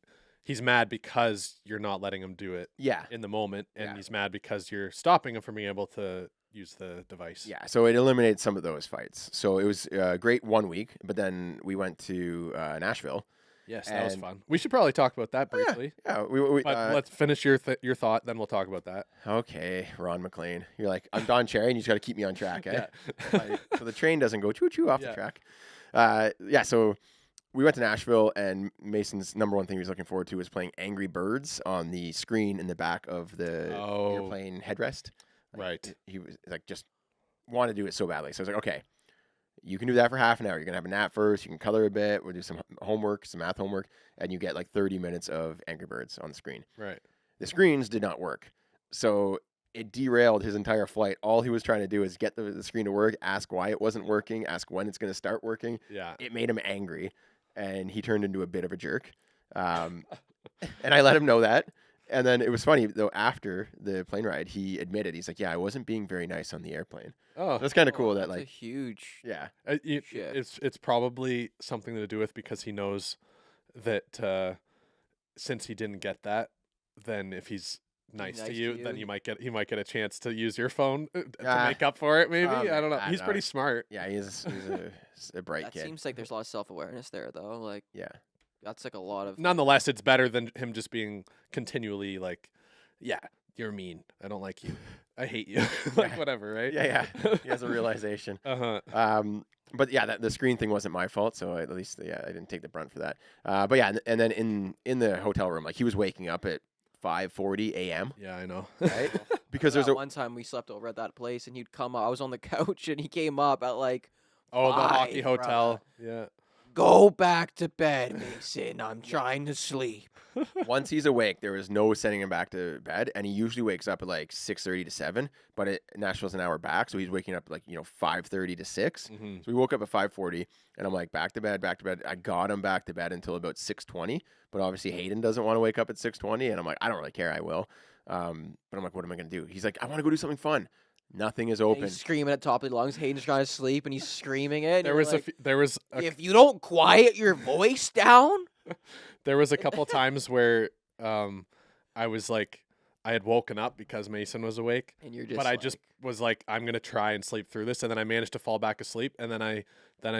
he's mad because you're not letting him do it Yeah. in the moment, and Yeah. he's mad because you're stopping him from being able to use the device. Yeah, so it eliminated some of those fights. So it was great 1 week, but then we went to Nashville. Yes, that was And- fun. We should probably talk about that Oh, yeah. briefly. Yeah, we But let's finish your thought, then we'll talk about that. okay, Ron McLean. You're like, I'm Don Cherry, and you just got to keep me on track, eh? Yeah. So the train doesn't go choo-choo off Yeah. the track. Yeah, so we went to Nashville, and Mason's number one thing he was looking forward to was playing Angry Birds on the screen in the back of the Oh. airplane headrest. Right. He was like, just wanted to do it so badly. So I was like, okay, you can do that for half an hour. You're going to have a nap first. You can color a bit. We'll do some homework, some math homework, and you get like 30 minutes of Angry Birds on the screen. Right. The screens did not work. So it derailed his entire flight. All he was trying to do is get the screen to work, ask why it wasn't working, ask when it's going to start working. Yeah. It made him angry, and he turned into a bit of a jerk. And I let him know that. And then it was funny, though, after the plane ride, he admitted, he's like, yeah, I wasn't being very nice on the airplane. Oh, That's kind of cool that, That's a like, huge. yeah. Shift. it's probably something to do with because he knows that since he didn't get that, then if he's nice to you, then he might get a chance to use your phone to make up for it. Maybe I don't know. He's pretty smart. Yeah, he's a bright That kid. seems like there's a lot of self-awareness there, though. Like Yeah. that's like a lot of. Nonetheless, it's better than him just being continually like, yeah, you're mean. I don't like you. I hate you. Like Yeah. whatever, right? Yeah. He has a realization. Uh-huh. But yeah, the screen thing wasn't my fault, so at least I didn't take the brunt for that. But yeah, and then in the hotel room, like he was waking up at 5:40 a.m. Yeah, I know. Right? Because That there's a one time we slept over at that place, and he'd come up. I was on the couch, and he came up at like, Oh, the hockey Fine, hotel. Yeah. "Go back to bed, Mason. I'm trying to sleep." once he's awake, there was no sending him back to bed, and he usually wakes up at like 6:30 to 7. But Nashville's an hour back, so he's waking up like 5:30 to 6. Mm-hmm. So we woke up at 5:40, and I'm like, back to bed, back to bed. I got him back to bed until about 6:20, but obviously Hayden doesn't want to wake up at 6:20, and I'm like, I don't really care, I will. But I'm like, what am I gonna do? He's like, I want to go do something fun. Nothing is And open. he's screaming at top of the lungs. Hayden's trying to sleep, and he's screaming it. and There you're was like, there was a if you don't quiet your voice down. there was a couple times where I was like I had woken up because Mason was awake, And you're just. but I just was like I'm gonna try and sleep through this, and then I managed to fall back asleep, and then I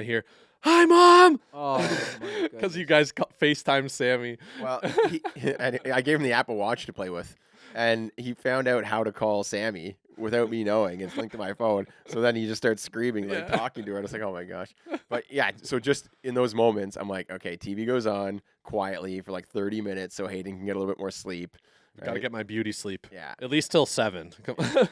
hear, "Hi, Mom," Oh my because you goodness. guys FaceTime Sammy. Well, and I gave him the Apple Watch to play with, and he found out how to call Sammy without me knowing. It's linked to my phone. So then he just starts screaming, like Yeah. talking to her. And I was like, oh my gosh. But yeah, so just in those moments, I'm like, okay, TV goes on quietly for like 30 minutes so Hayden can get a little bit more sleep. Gotta right? get my beauty sleep Yeah, at least till 7.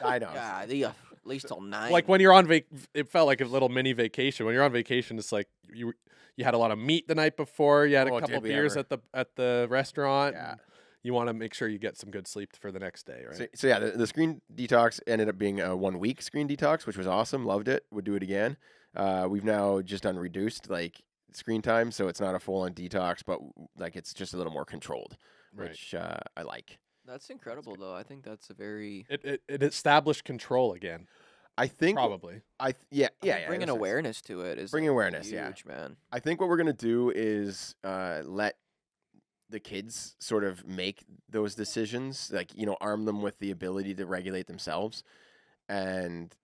I know. Yeah, at least till 9. Like when you're on it felt like a little mini vacation. When you're on vacation, it's like you had a lot of meat the night before. You had Oh, a couple did we beers ever. at the restaurant. Yeah. and You want to make sure you get some good sleep for the next day, right? So yeah, the screen detox ended up being a 1 week screen detox, which was awesome. Loved it. Would do it again. We've now just done reduced like screen time, so it's not a full on detox, but like it's just a little more controlled, Right. which I like. That's incredible, though. I think that's a very It established control again. I think Probably. bringing awareness to it is Bringing like, awareness, yeah. huge, man. I think what we're gonna do is let the kids sort of make those decisions, like, arm them with the ability to regulate themselves, and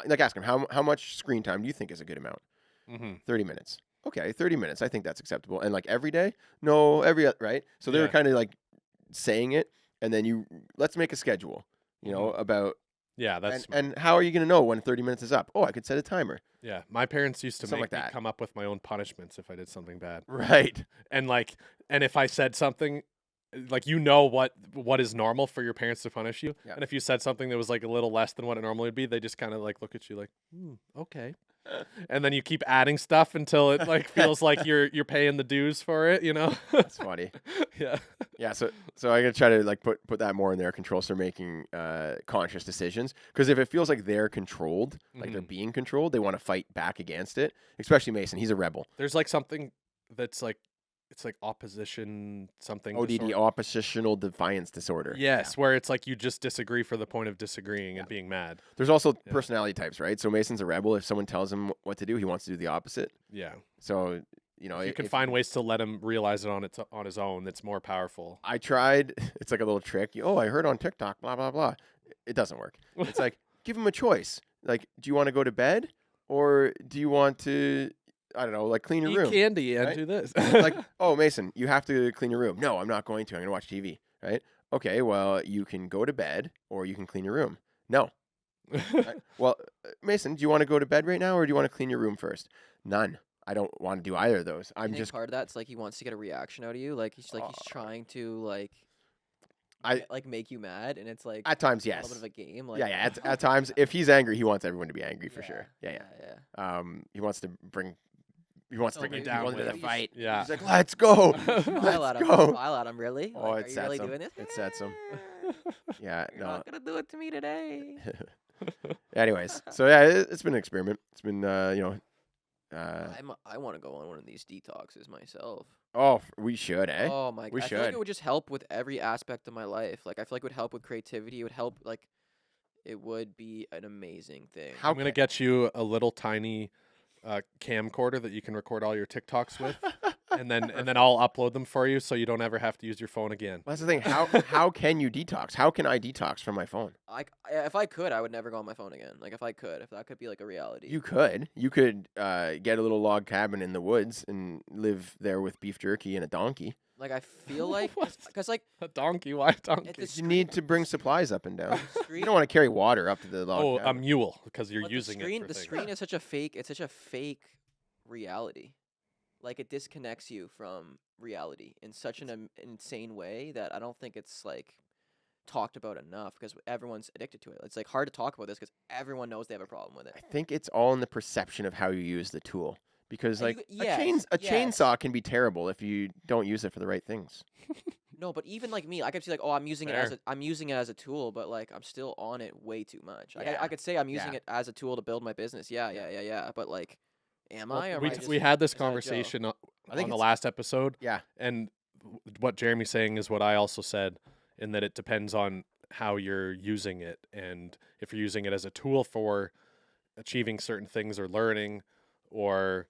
like ask them how much screen time do you think is a good amount? 30 minutes. Okay, 30 minutes. I think that's acceptable. And like every day? No, right? So they were Yeah. kind of like saying it, and then let's make a schedule, about. Yeah, that's And how are you going to know when 30 minutes is up? Oh, I could set a timer. yeah. My parents used to Something make like me that. come up with my own punishments if I did something bad. Right. And if I said something, like what is normal for your parents to punish you, Yeah. and if you said something that was like a little less than what it normally would be, they just kind of like look at you like, okay, and then you keep adding stuff until it like feels like you're paying the dues for it, That's funny. Yeah. Yeah, so I gotta try to like put that more in their control, so they're making conscious decisions. Because if it feels like they're controlled, like they're being controlled, they want to fight back against it. Especially Mason, he's a rebel. There's like something that's like it's like opposition something. ODD, disorder. oppositional defiance disorder. Yes, where it's like you just disagree for the point of disagreeing and being mad. There's also personality types, right? So Mason's a rebel. If someone tells him what to do, he wants to do the opposite. Yeah. So You can find ways to let him realize it on his own. That's more powerful. I tried. It's like a little trick. Oh, I heard on TikTok, blah blah blah. It doesn't work. It's like give him a choice. Like, do you want to go to bed or do you want to, I don't know, like clean your Eat room? candy and right? do this. Like, oh, Mason, you have to clean your room. No, I'm not going to. I'm going to watch TV. Right? Okay, well, you can go to bed or you can clean your room. No. Right? Well, Mason, do you want to go to bed right now or do you want to clean your room first? None. I don't want to do either of those. I I'm think just part of that's like he wants to get a reaction out of you. Like he's trying to I- make you mad, and it's like at times, a yes. little bit of a game. Like, Yeah. At times, if he's angry, he wants everyone to be angry for yeah, sure. Yeah. yeah. He wants to bring. He wants to So bring maybe people you into the just- fight. Yeah. He's like, let's go. Smile at Let's him. go. Smile at him. Really? Oh, Like, it are you sets really him. doing this? It sets him. Yeah. You're No. not gonna do it to me today. Anyways, so yeah, it's been an experiment. It's been I want to go on one of these detoxes myself. we should, eh? Oh my! We I feel like should. it would just help with every aspect of my life. Like I feel like it would help with creativity. It would help. Like it would be an amazing thing. How I'm gonna get you a little tiny camcorder that you can record all your TikToks with, and then I'll upload them for you, so you don't ever have to use your phone again. Well, that's the thing. How can you detox? How can I detox from my phone? If I could, I would never go on my phone again. Like if that could be like a reality. You could get a little log cabin in the woods and live there with beef jerky and a donkey. Like I feel like What? because like A donkey? Why a donkey? at the You need to bring supplies up and down. You screen, don't want to carry water up to the log Oh, a cabin. mule, because you're but using the screen, it for the things. screen is such a fake. It's such a fake reality. Like it disconnects you from reality in such an insane way that I don't think it's like talked about enough because everyone's addicted to it. It's like hard to talk about this because everyone knows they have a problem with it. I think it's all in the perception of how you use the tool. Because You like g- a yes, chainsaw can be terrible if you don't use it for the right things. No, but even like me, I could see like, oh, I'm using it as Fair. I'm using it as a tool, but like I'm still on it way too much. Like, Yeah. I could say I'm using Yeah. it as a tool to build my business. Yeah. But like, am I? Or am we I just, we had this is that a joke? conversation I on think the it's- last episode, Yeah. and what Jeremy's saying is what I also said, in that it depends on how you're using it, and if you're using it as a tool for achieving certain things or learning or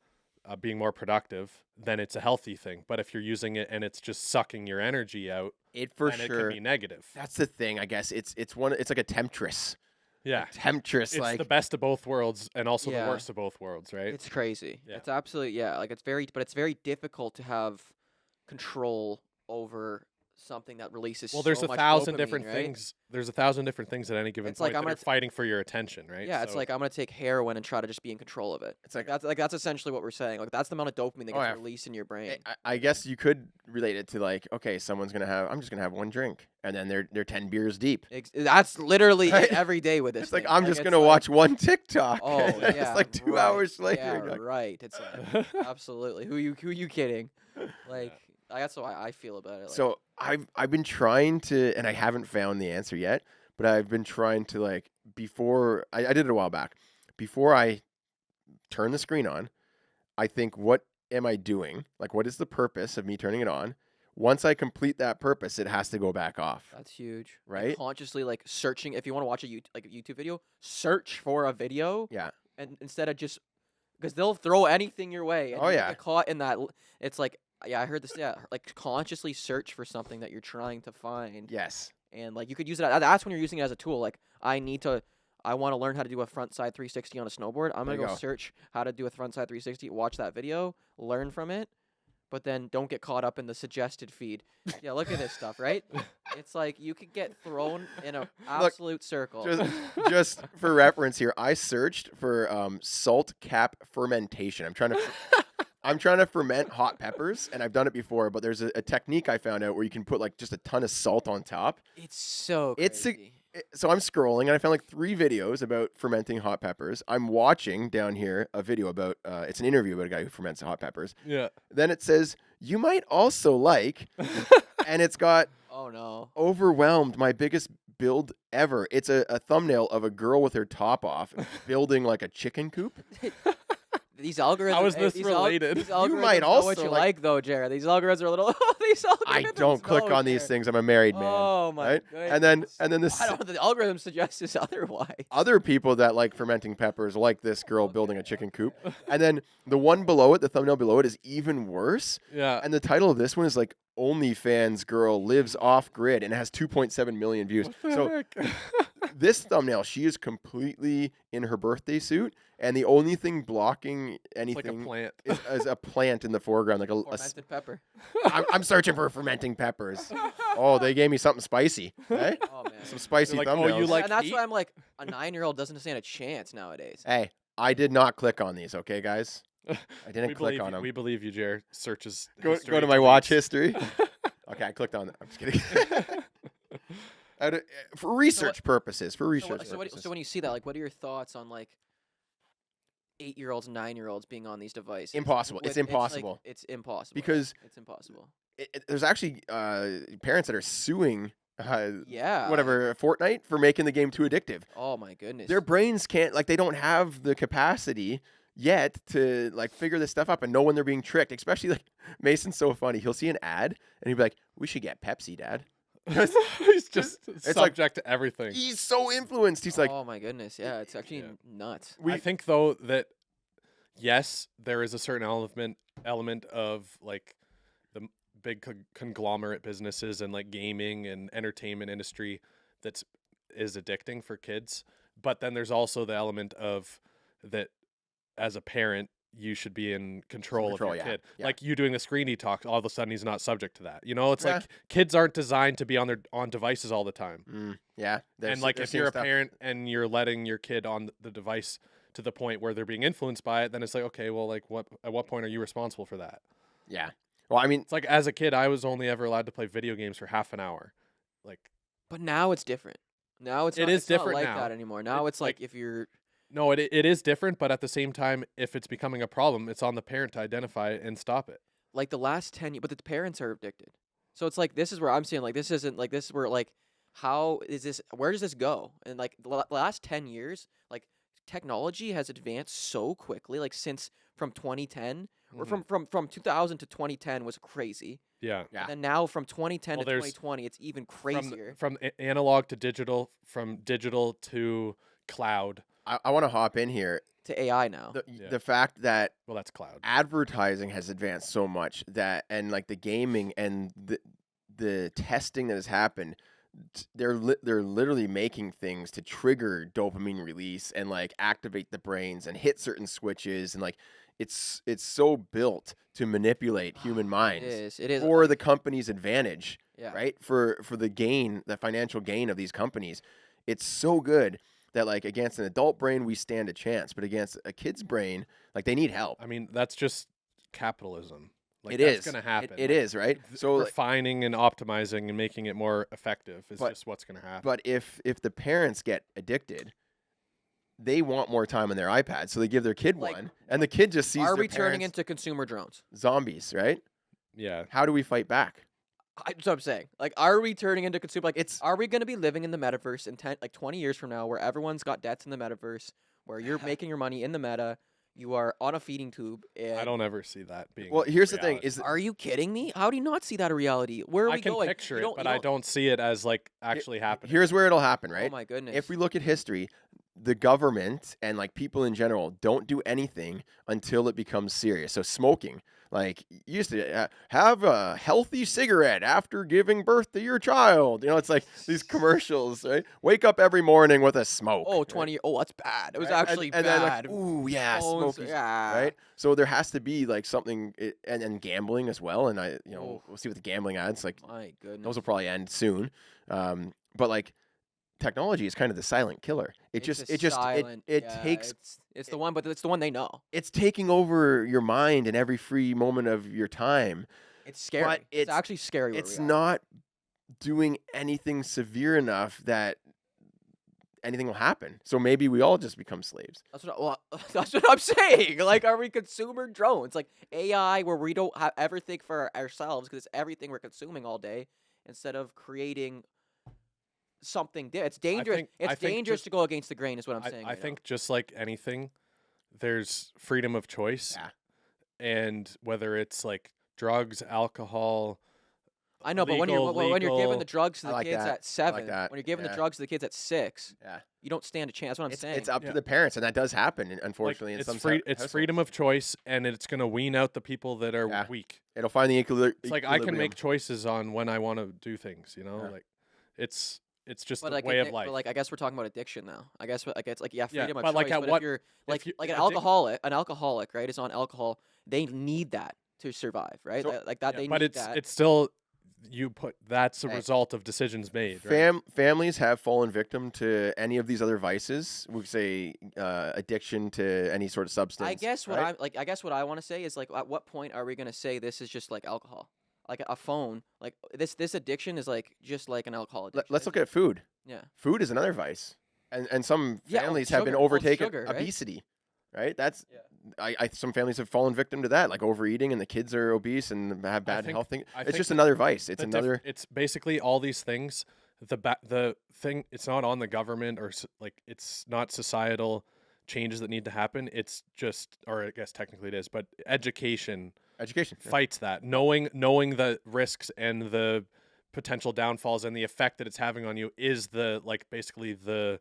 being more productive, then it's a healthy thing. But if you're using it and it's just sucking your energy out, It for then it sure. can be negative. That's the thing, I guess. It's like a temptress. Yeah, Temptress, it's like the best of both worlds and also Yeah. the worst of both worlds, right? It's crazy. Yeah. It's absolutely Like it's very difficult to have control over something that releases. Well, there's so a much thousand dopamine, different right? things. There's a thousand different things at any given It's like point I'm that gonna are t- fighting for your attention, right? Yeah, it's So- like I'm gonna take heroin and try to just be in control of it. It's like- That's essentially what we're saying. Like that's the amount of dopamine that Oh, gets yeah. released in your brain. I guess you could relate it to like, okay, I'm just gonna have one drink, and then they're 10 beers deep. That's literally Right? it every day with this. It's like thing. I'm just it's gonna like, watch one TikTok. Oh and then yeah, it's like 2 right. hours later. Yeah, and you're like, right. It's like absolutely. Who you kidding? Like that's what I feel about it. Like, So I've been trying to, and I haven't found the answer yet, but I've been trying to like before I did it a while back. Before I turn the screen on, I think, what am I doing? Like, what is the purpose of me turning it on? Once I complete that purpose, it has to go back off. That's huge. And Right? consciously like searching. If you want to watch a YouTube video, search for a video, Yeah. and instead of just because they'll throw anything your way. And Oh, you yeah. get caught in that. It's like I heard this. Yeah, like consciously search for something that you're trying to find. Yes. And like you could use it. That's when you're using it as a tool. Like I want to learn how to do a front side 360 on a snowboard. I'm There gonna you go go. search how to do a front side 360. Watch that video, learn from it, but then don't get caught up in the suggested feed. Yeah, look at this stuff, right? It's like you could get thrown in an absolute circle. Just for reference here, I searched for salt cap fermentation. I'm trying to ferment hot peppers, and I've done it before, but there's a technique I found out where you can put like just a ton of salt on top. It's so It's crazy. So I'm scrolling, and I found like 3 videos about fermenting hot peppers. I'm watching down here a video about it's an interview about a guy who ferments hot peppers. Yeah. Then it says you might also like, and it's got Oh no. overwhelmed my biggest build ever. It's a thumbnail of a girl with her top off building like a chicken coop. These algorithms. How is this these related? These You algorithms might know what also you like- like though, Jared. These algorithms are a little. These algorithms. I don't click know, on these Jared. things. I'm a married man. Oh my right? goodness. And then I don't. The algorithm suggests this otherwise. other people that like fermenting peppers like this girl building a chicken coop. And then the one below it, the thumbnail below it, is even worse. Yeah. And the title of this one is like OnlyFans girl lives off grid, and it has 2.7 million views. What the So heck? this thumbnail, she is completely in her birthday suit, and the only thing blocking It's like a anything plant. is a plant in the foreground, like Fermented pepper. I'm searching for fermenting peppers. Oh, they gave me something spicy. Eh? Oh man. Some spicy They're like, oh, thumbnails. you like and that's heat? why I'm like a 9-year-old doesn't stand a chance nowadays. Hey, I did not click on these, okay, guys? I didn't we click believe on you, them. we believe you, Jared. Searches. Go history to my watch deletes. history. Okay, I clicked on it. I'm just kidding. For research purposes. For research purposes. So when you see that, like, what are your thoughts on like 8-year-olds, 9-year-olds being on these devices? Impossible. It's impossible. It's impossible. Because it's impossible. There's actually parents that are suing Yeah. whatever Fortnite for making the game too addictive. Oh my goodness. Their brains can't, like, they don't have the capacity yet to like figure this stuff up and know when they're being tricked. Especially like Mason's so funny. He'll see an ad and he'll be like, "We should get Pepsi, Dad." He's just like- subject to everything. He's so influenced. He's like, oh my goodness. Yeah, it's actually nuts. I think though that yes, there is a certain element of like the big conglomerate businesses and like gaming and entertainment industry that's is addicting for kids. But then there's also the element of that as a parent you should be in control of your yeah, kid. yeah. Like you doing the screen detox, all of a sudden he's not subject to that. You know, it's Yeah. like kids aren't designed to be on devices all the time. yeah. And like if you're a parent and you're letting your kid on the device to the point where they're being influenced by it, then it's like, okay, well, like at what point are you responsible for that? Yeah. Well, I mean, It's like as a kid, I was only ever allowed to play video games for half an hour. Like But now it's different. Now it's It not, is it's not different like now. that anymore. Now It's it's like like- if you're no, it is different, but at the same time, if it's becoming a problem, it's on the parent to identify it and stop it. like the last 10 years, but the parents are addicted. So it's like this is where I'm saying like this isn't like this is where like how is this where does this go? And like the last 10 years, like technology has advanced so quickly like since from 2010 or Mhm. from 2000 to 2010 was crazy. Yeah. Yeah. And now from 2010 Well, to there's- 2020 it's even From crazier. analog to digital, from digital to cloud. I want to hop in here. To AI now. The fact that Well, that's cloud. advertising has advanced so much that, and like the gaming and the testing that has happened, they're literally making things to trigger dopamine release and like activate the brains and hit certain switches, and like it's so built to manipulate human minds It is. for the company's advantage, Yeah. right? For the gain, the financial gain of these companies. It's so good that like against an adult brain we stand a chance, but against a kid's brain, like they need help. I mean, that's just capitalism. Like It that's is going to happen. It Like, is, right? So like, refining and optimizing and making it more effective is But- just what's going to happen. but if the parents get addicted, they want more time on their iPad, so they give their kid Like, one, and the kid just sees Are their we turning parents into consumer drones? zombies, right? Yeah. How do we fight back? That's what I'm saying. Like, are we turning into consumer? Like, It's- are we going to be living in the metaverse in 20 years from now, where everyone's got debts in the metaverse, where you're making your money in the meta, You are on a feeding tube. And I don't ever see that being. Well, here's the thing: reality. is that Are you kidding me? How do you not see that a reality? Where are I we can going? picture You it, but I don't see it as like actually happening. here's where it'll happen, Oh right? my goodness. If we look at history, the government and like people in general don't do anything until it becomes serious. So smoking, like you used to have a healthy cigarette after giving birth to your child. You know, it's like these commercials, right? Wake up every morning with a smoke. Oh, right? 20 Oh, that's bad. It was Right? actually and bad. then like, ooh, yeah, Phones, smoking, yeah. right? So there has to be like something, and gambling as well. And Oh. we'll see what the gambling ads like. My goodness. Those will probably end soon. But like technology is kind of the silent killer. It takes It's the one, but it's the one they know. it's taking over your mind and every free moment of your time. It's scary. But It's actually scary. where It's we are. not doing anything severe enough that anything will happen. So maybe we all just become slaves. That's what I'm saying. Like, are we consumer drones? Like AI, where we don't ever think for ourselves because it's everything we're consuming all day, instead of creating something. It's dangerous. I It's think dangerous just- to go against the grain. Is what I'm saying. I right think just like anything, there's freedom of choice, Yeah. and whether it's like drugs, alcohol. I know, but when you're giving the drugs to I the like kids that. at I like 7, that. when you're giving the Yeah. drugs to the kids at 6, Yeah. you don't stand a chance. That's what I'm saying. It's up Yeah. to the parents, and that does happen, unfortunately, in it's some it's freedom of choice, and it's gonna wean out the people that are Yeah. weak. It'll find the It's like I can make choices on when I want to do things. You know, Yeah. like it's just But the like, way of life. but like, I guess we're talking about addiction now. I guess it's like, yeah, Yeah, freedom of but choice. like at but what- if you're like you- an addic- alcoholic, right, is on alcohol. They need that to survive, right? So- Like that, Yeah, they but need it's that. it's still that's a Hey. result of decisions made. Right? Families have fallen victim to any of these other vices. We say addiction to any sort of substance. I guess what right? I guess what I want to say is like, at what point are we gonna say this is just like alcohol, like a phone, like this addiction is like just like an alcohol addiction. Let's look at food. Yeah. Food is another vice, and some Yeah, families have been sugar. Well, overtaken sugar, right? obesity. Right. That's Yeah. some families have fallen victim to that, like overeating, and the kids are obese and have bad think- health things. I It's think just another vice. It's the another. it's basically all these things. The thing, it's not on the government or like it's not societal changes that need to happen. It's just, or I guess technically it is, but education Education. Yeah. fights that. Knowing the risks and the potential downfalls and the effect that it's having on you is the basically the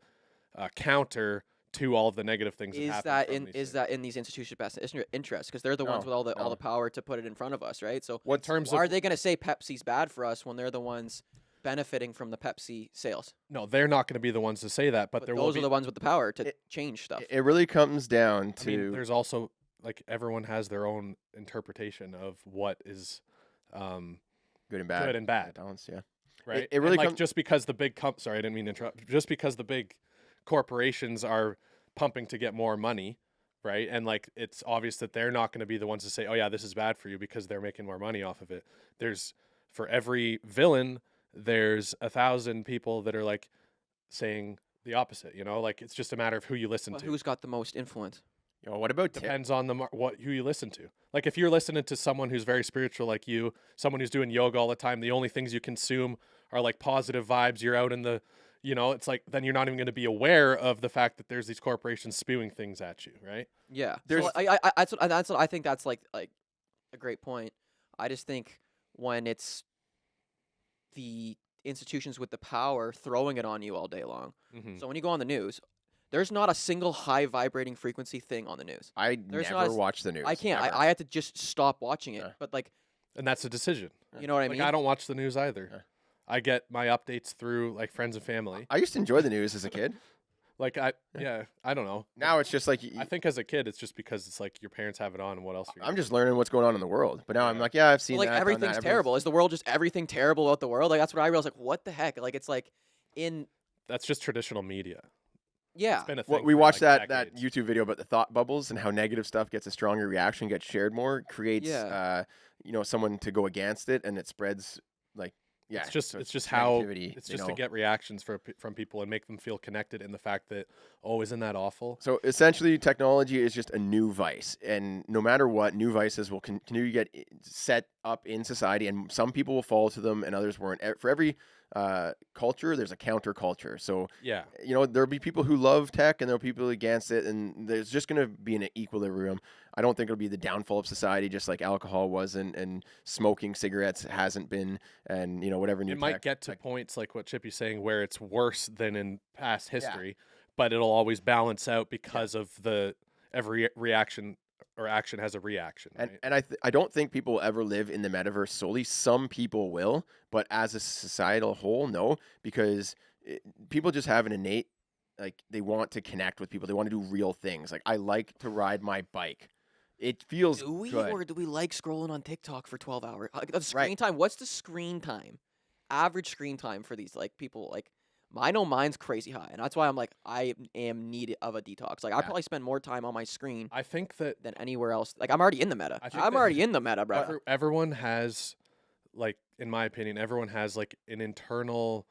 counter to all of the negative things. That in these institutions' best interest, because they're the ones No, with all no. the power to put it in front of us, right? So What terms are of they going to say Pepsi's bad for us when they're the ones benefiting from the Pepsi sales? no, they're not going to be the ones to say that, but there will those be. are the ones with the power to change stuff. It really comes down I to. mean, there's also everyone has their own interpretation of what is good and bad. good and bad. Balance, yeah. right? it really and comes- just because the big sorry, I didn't mean to interrupt. Just because the big corporations are pumping to get more money, right? And it's obvious that they're not going to be the ones to say, "Oh yeah, this is bad for you," because they're making more money off of it. There's for every villain, there's 1,000 people that are saying the opposite. You know, it's just a matter of who you listen Well, to. who's got the most influence? What about Depends on who you listen to. If you're listening to someone who's very spiritual like you, someone who's doing yoga all the time, the only things you consume are positive vibes. You're out in the, it's then you're not even going to be aware of the fact that there's these corporations spewing things at you, right? Yeah. There's- So that's what I think. That's like a great point. I just think when it's the institutions with the power throwing it on you all day long. Mm-hmm. So when you go on the news, there's not a single high vibrating frequency thing on the news. I There's not never a- watch the news. I can't. ever. I had to just stop watching it. Yeah. But And that's a decision. you know what I mean? I don't watch the news either. Yeah. I get my updates through friends and family. I used to enjoy the news as a kid. I don't know. Now it's just like I think as a kid, it's just because it's your parents have it on, and what else? Are you I'm just learning what's going on in the world. But now I'm Yeah. like, yeah, I've seen Well, that. done that, everything's everything's- terrible. Is the world just everything terrible about the world? That's what I realized. What the heck? It's in That's just traditional media. yeah. It's been a Well, thing we for, watched that decades. YouTube video about the thought bubbles and how negative stuff gets a stronger reaction, gets shared more, creates Yeah. someone to go against it, and it spreads yeah. It's just so it's just how negativity, it's you just to know. get reactions from people and make them feel connected in the fact that, oh, isn't that awful? So essentially, technology is just a new vice, and no matter what, new vices will continue to get set up in society, and some people will fall to them, and others won't. For every culture, there's a counterculture. So Yeah. you know, there'll be people who love tech and there'll be people against it, and there's just going to be an equilibrium. I don't think it'll be the downfall of society, just like alcohol wasn't, and smoking cigarettes hasn't been, and you know, whatever new It might tech, get to like, points like what Chippy's saying where it's worse than in past history, but it'll always balance out because of the every reaction or action has a reaction. and Right? I don't think people will ever live in the metaverse solely. Some people will, but as a societal whole, no, because people just have an innate, like, they want to connect with people. They want to do real things. Like, I like to ride my bike. It feels Do we good. or do we like scrolling on TikTok for 12 hours? The screen Right. time. What's the screen time? Average screen time for these like people like. I know mine's crazy high, and that's why I'm like I am needed of a detox. Like I Yeah. probably spend more time on my screen I think that than anywhere else. Like I'm already in the meta. I think I'm that already in the meta, bro. everyone has, like, in my opinion, everyone has like an internal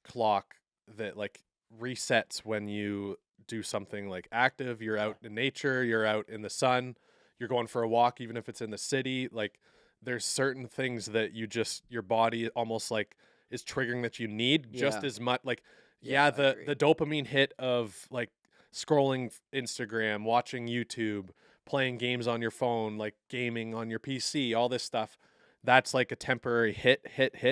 clock that like resets when you do something like active. You're out in nature, you're out in the sun, you're going for a walk, even if it's in the city. Like, there's certain things that you just, your body almost like is triggering that you need just Yeah. as much. Like, Yeah, I the agree. dopamine hit of like scrolling Instagram, watching YouTube, playing games on your phone, like gaming on your PC, all this stuff. That's like a temporary hit,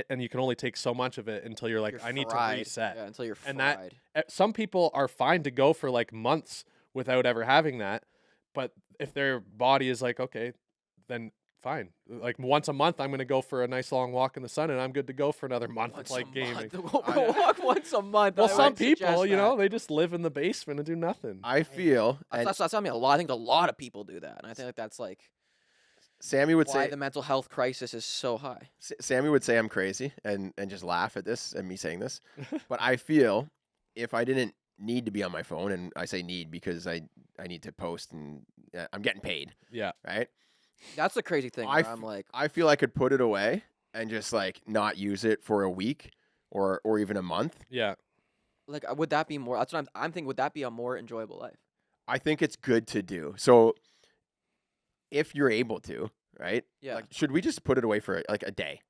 and you can only take so much of it until you're like, You're I need to fried. reset. Yeah, until you're And fried. Some people are fine to go for like months without ever having that, but if their body is like, okay, then fine. Like once a month, I'm going to go for a nice long walk in the sun, and I'm good to go for another month Once of like a gaming. month. Go walk once a month. Well, I some would suggest people, you that. know, they just live in the basement and do nothing. I feel, and That's I mean a lot. I think a lot of people do that, and I think like that's like Sammy would why say the mental health crisis is so high. Sammy would say I'm crazy and just laugh at this and me saying this. But I feel if I didn't need to be on my phone, and I say need because I need to post and I'm getting paid, Yeah. right? That's the crazy thing. I Where f- I'm like, I feel I could put it away and just like not use it for a week or even a month. Yeah. would that be more? That's what I'm thinking. Would that be a more enjoyable life? I think it's good to do. So if you're able to, right? Yeah. Like, should we just put it away for like a day?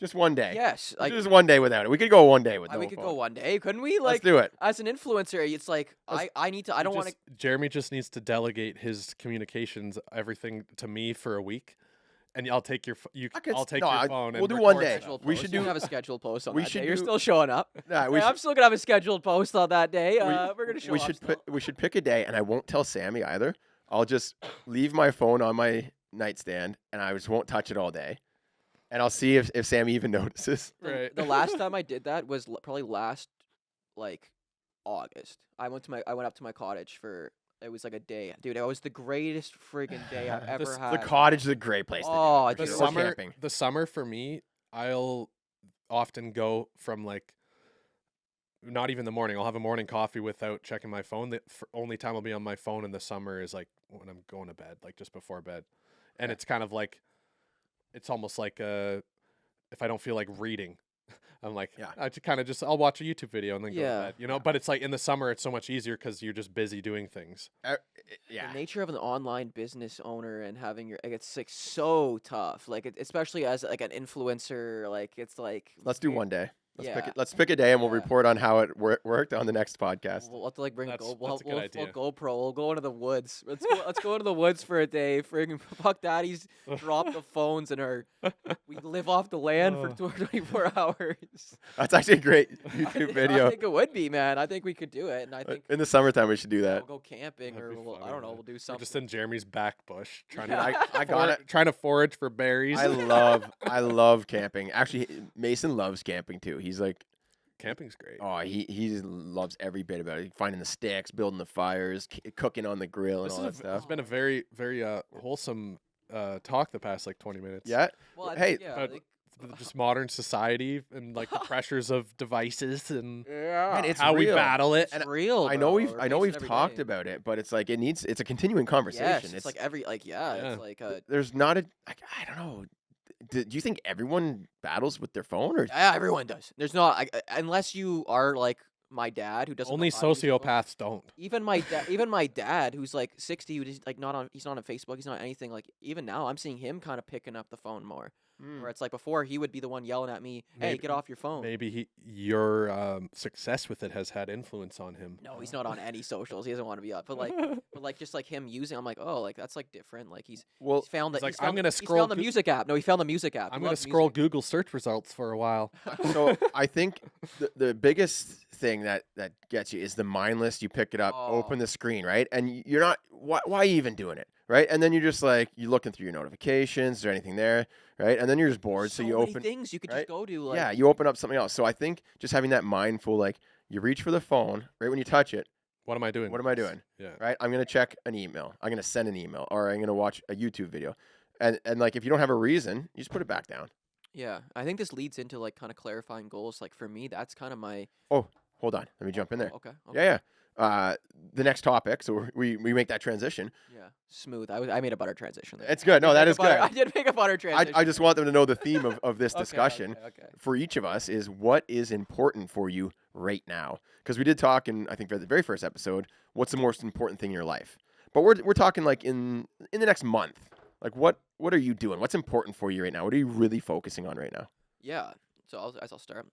Just one day. Yes. Like Just one day without it. We could go one day with no we could phone. go one day, couldn't we? Let's Like do it. as an influencer, it's like Let's- I need to. I don't want to. Jeremy just needs to delegate his communications, everything to me for a week, and I'll take your I'll take your phone. we'll and do one record day. stuff. We should You do- have a scheduled post on we that should day. You're do- still showing up. Nah, Hey, I'm still gonna have a scheduled post on that day. We're gonna show we up. should still. we should pick a day, and I won't tell Sammy either. I'll just leave my phone on my nightstand, and I just won't touch it all day. And I'll see if Sammy even notices. Right. The last time I did that was probably last like August. I went up to my cottage for it was like a day, dude. It was the greatest friggin' day I've ever This- had. The cottage is a great place. Oh, to do it, The for dude. sure. Or camping. the summer for me, I'll often go from like not even the morning. I'll have a morning coffee without checking my phone. The only time I'll be on my phone in the summer is like when I'm going to bed, like just before bed. And it's kind of like it's almost like if I don't feel like reading, I'm like, Yeah. I kind of just I'll watch a YouTube video and then go Yeah. to bed, you know. But it's like in the summer, it's so much easier because you're just busy doing things. Yeah. The nature of an online business owner and having your like, it's like so tough. Like especially as like an influencer, like it's like Let's do one day. Yeah. Let's pick a day, and we'll Yeah. report on how it worked on the next podcast. We'll have to like bring a That's- We'll that's a good we'll idea. GoPro. We'll go into the woods. Let's go into the woods for a day. Friggin' Puck Daddies drop the phones and we live off the land for Oh. 24 hours. That's actually a great I YouTube video. think it would be, man. I think we could do it, and I think In the summertime, we should do that. we'll go camping That'd or be we'll, I funny, don't know. man. We'll do We're something. just in Jeremy's back bush trying Yeah. to I got it. trying to forage for berries. I love camping. Actually, Mason loves camping too. He's like, Camping's great. oh, he loves every bit about it. Finding the sticks, building the fires, cooking on the grill, and This all that is stuff. it's been a very wholesome talk the past like 20 minutes. Yeah. Well, I Hey, think, yeah, but- like- Just modern society and like the pressures of devices and Man, it's how we real. battle it. it's real. I know bro. we've We're we've facing every talked day. about it, but it's like it's a continuing conversation. Yes, it's like every Yeah. it's like there's not a I don't know. Do you think everyone battles with their phone, or yeah, everyone does. There's not unless you are like my dad who doesn't Only know how to use his phone. sociopaths don't. Even my dad who's like 60, who's like he's not on Facebook, he's not on anything. Like even now, I'm seeing him kind of picking up the phone more. Where it's like before he would be the one yelling at me, "Hey, get off your phone." Maybe your success with it has had influence on him. No, he's not on any socials. He doesn't want to be up. But like just like him using, I'm like, oh, like that's like different. Like he's found he's that. like, He's found, I'm gonna he's scroll found the music app. No, he found the music app. I'm He gonna loves scroll music. Google search results for a while. So I think the biggest thing that gets you is the mindless. You pick it up, open the screen, right? And you're not, why are you even doing it, right? And then you're just like, you're looking through your notifications. Is there anything there, right? And then you're just bored, so you many open things you could right? just go to. Like, Yeah, you open up something else. So I think just having that mindful, like you reach for the phone, right when you touch it. What am I doing? What am I doing? Yeah. Right? I'm gonna check an email. I'm gonna send an email, or I'm gonna watch a YouTube video. And like if you don't have a reason, you just put it back down. yeah, I think this leads into like kind of clarifying goals. Like for me, that's kind of my. Oh, hold on. Let me jump in there. Okay. Yeah. The next topic. So we make that transition. Yeah, smooth. I made a butter transition there. It's good. No, that is good. I did make a butter transition. I just want them to know the theme of this Okay, discussion okay. for each of us is what is important for you right now. Because we did talk in, I think, the very first episode, what's the most important thing in your life? But we're talking like in the next month. Like what are you doing? What's important for you right now? What are you really focusing on right now? Yeah. So I'll start.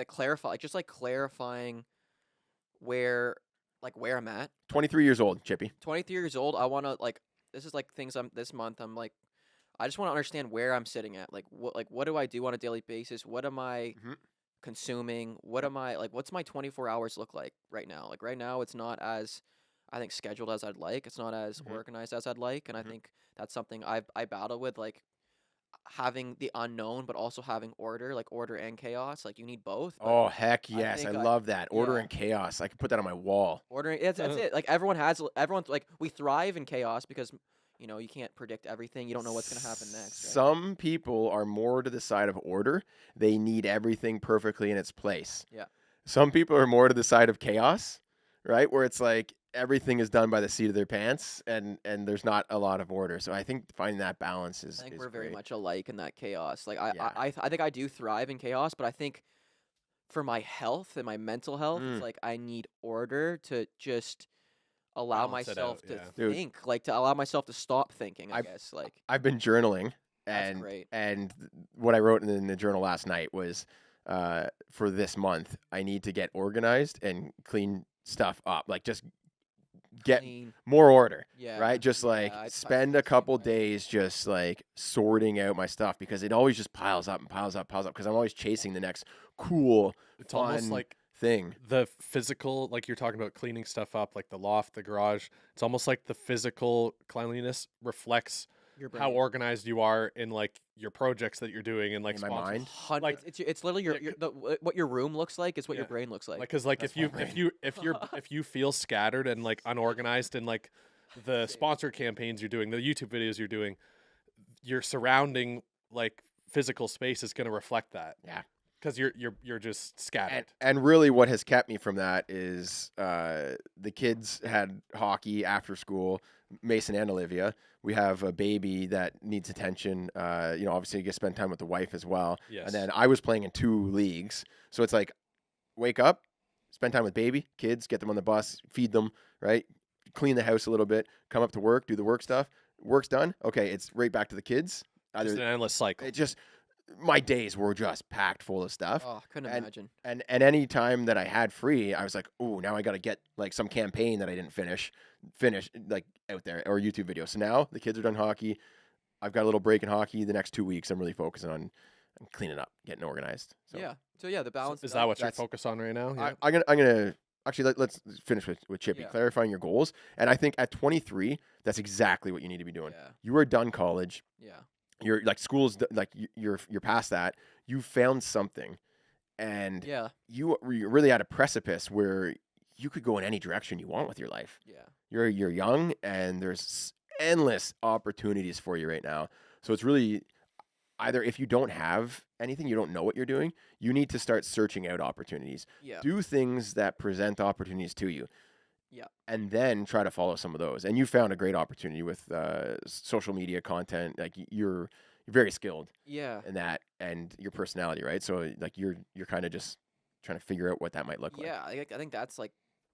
Clarify, like just like clarifying where I'm at. 23 years old, Chippy. 23 years old. I want to like. This is like things this month. I'm like, I just want to understand where I'm sitting at. Like what do I do on a daily basis? What am I consuming? What am I like? What's my 24 hours look like right now? Like right now, it's not as I think scheduled as I'd like. It's not as organized as I'd like, and I think that's something I battle with. Like having the unknown, but also having order, like order and chaos. Like you need both. Oh heck yes, I think love that. Order yeah. and chaos. I could put that on my wall. Ordering, that's it. Like everyone's like we thrive in chaos because you can't predict everything. You don't know what's gonna happen next. Right? Some people are more to the side of order. They need everything perfectly in its place. Yeah. Some people are more to the side of chaos, right? Where it's like everything is done by the seat of their pants and there's not a lot of order. So I think finding that balance is I think is we're very great. much alike in that chaos. Like Yeah. I think I do thrive in chaos, but I think for my health and my mental health, it's like I need order to just allow Balance it myself out, to yeah. Dude. think, like to allow myself to stop thinking. I guess like I've been journaling That's great. and what I wrote in the journal last night was for this month, I need to get organized and clean stuff up. Like just get clean. more order, Yeah. right? Just like I spend feel a the same couple way. days just like sorting out my stuff because it always just piles up and piles up, piles up because I'm always chasing the next cool, It's almost fun like thing. the physical, like you're talking about cleaning stuff up, like the loft, the garage. It's almost like the physical cleanliness reflects Your how brain. organized you are in like your projects that you're doing and like In my sponsors- mind? Like- It's literally what your room looks like is what your Yeah. brain looks like. Like, cause like That's if you my brain. if you feel scattered and like unorganized and like the sponsor campaigns you're doing, the YouTube videos you're doing, your surrounding like physical space is going to reflect that. Yeah. Cause you're just scattered. And really what has kept me from that is the kids had hockey after school, Mason and Olivia. We have a baby that needs attention. Obviously you get to spend time with the wife as well. Yes. And then I was playing in 2 leagues. So it's like, wake up, spend time with baby, kids, get them on the bus, feed them, right? Clean the house a little bit, come up to work, do the work stuff. Work's done. Okay, it's right back to the kids. Just an endless cycle. It just, my days were just packed full of stuff. Oh, couldn't and- imagine. And any time that I had free, I was like, oh, now I got to get like some campaign that I didn't finish like out there or YouTube video. So now the kids are done hockey. I've got a little break in hockey. The next 2 weeks, I'm really focusing on cleaning up, getting organized. So Yeah. So yeah, the balance. Is that what you're that's- focused on right now? Yeah. I'm gonna actually let's finish with Chippy, Yeah. clarifying your goals. And I think at 23, that's exactly what you need to be doing. Yeah. You are done college. Yeah. You're like school's like you're past that. You found something, and Yeah. you're really at a precipice where you could go in any direction you want with your life. Yeah. You're young, and there's endless opportunities for you right now. So it's really either if you don't have anything, you don't know what you're doing, you need to start searching out opportunities. Yeah. Do things that present opportunities to you. Yeah. And then try to follow some of those. And you found a great opportunity with social media content. Like you're very skilled Yeah. in that, and your personality, right? So like you're kind of just trying to figure out what that might look like. Yeah, I think that's like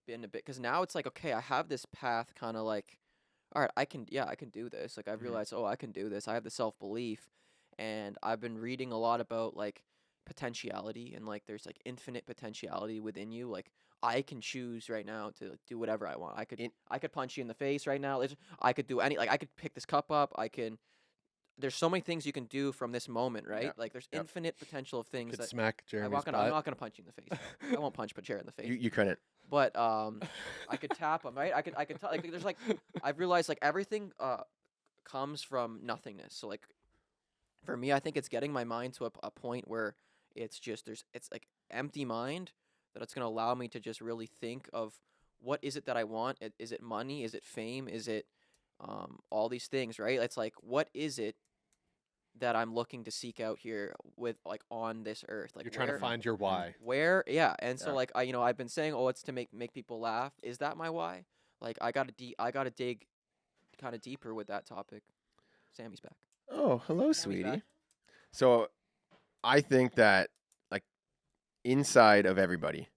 been a bit because now it's like okay, I have this path, kind of like, all right, I can do this. Like I've realized, oh, I can do this. I have the self belief, and I've been reading a lot about like potentiality and like there's like infinite potentiality within you. Like I can choose right now to do whatever I want. I could punch you in the face right now. I could do any like I could pick this cup up. I can. There's so many things you can do from this moment, right? Yeah. Like there's Yep. infinite potential of things Could that smack Jeremy's I'm butt. not gonna punch you in the face. I won't punch Chair in the face. You couldn't. But I could tap him, right? I could like there's like I've realized like everything comes from nothingness. So like for me, I think it's getting my mind to a point where it's just it's like empty mind that it's gonna allow me to just really think of what is it that I want. Is it money? Is it fame? Is it all these things, right? It's like what is it that I'm looking to seek out here with like on this earth? Like You're trying to find your why. where yeah, and so Yeah. like I've been saying, oh, it's to make people laugh. Is that my why? Like I gotta dig kind of deeper with that topic. Sammy's back. Oh, hello, Sammy's sweetie. back. So I think that like inside of everybody,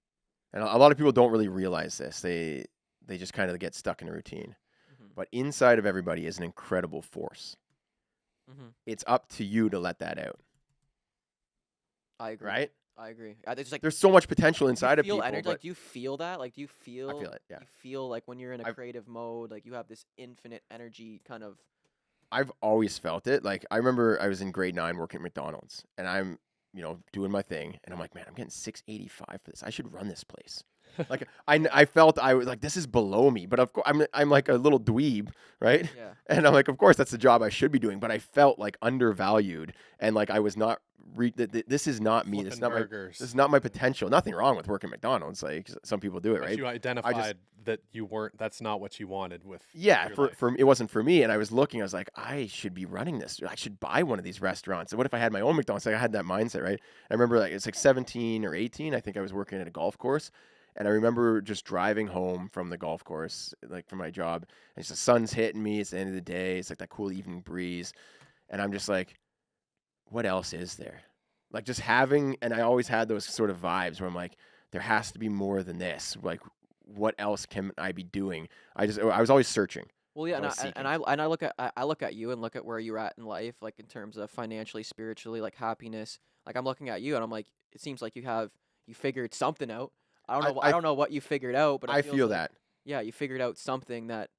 and a lot of people don't really realize this. They just kind of get stuck in a routine. Mhm. But inside of everybody is an incredible force. Mhm. It's up to you to let that out, I agree. right? I agree. It's like There's so much potential do you inside of feel people. energy. But Like, do you feel that? Like, do you feel? I feel it. Yeah. You feel like when you're in a I've- creative mode, like you have this infinite energy kind of. I've always felt it. Like I remember I was in grade 9 working at McDonald's, and I'm, doing my thing, and I'm like, man, I'm getting $6.85 for this. I should run this place. Like I felt I was like, this is below me, but of course I'm like a little dweeb, right? Yeah. And I'm like, of course that's the job I should be doing, but I felt like undervalued, and like I was not. This is not me. This is Flipping not burgers. this is not my potential. Nothing wrong with working at McDonald's. Like some people do it, But right? you identified that you weren't. That's not what you wanted with. Yeah, your for life. it wasn't for me, and I was looking. I was like, I should be running this. I should buy one of these restaurants. And what if I had my own McDonald's? Like I had that mindset, right? I remember like it's like 17 or 18. I think I was working at a golf course, and I remember just driving home from the golf course, like from my job, and the sun's hitting me. It's the end of the day. It's like that cool evening breeze, and I'm just like, what else is there? Like just having, and I always had those sort of vibes where I'm like, there has to be more than this. Like, what else can I be doing? I was always searching. Well, yeah, I was and I look at you and look at where you're at in life, like in terms of financially, spiritually, like happiness. Like I'm looking at you and I'm like, it seems like you figured something out. I don't know what you figured out, but it I feels feel like, that. yeah, you figured out something that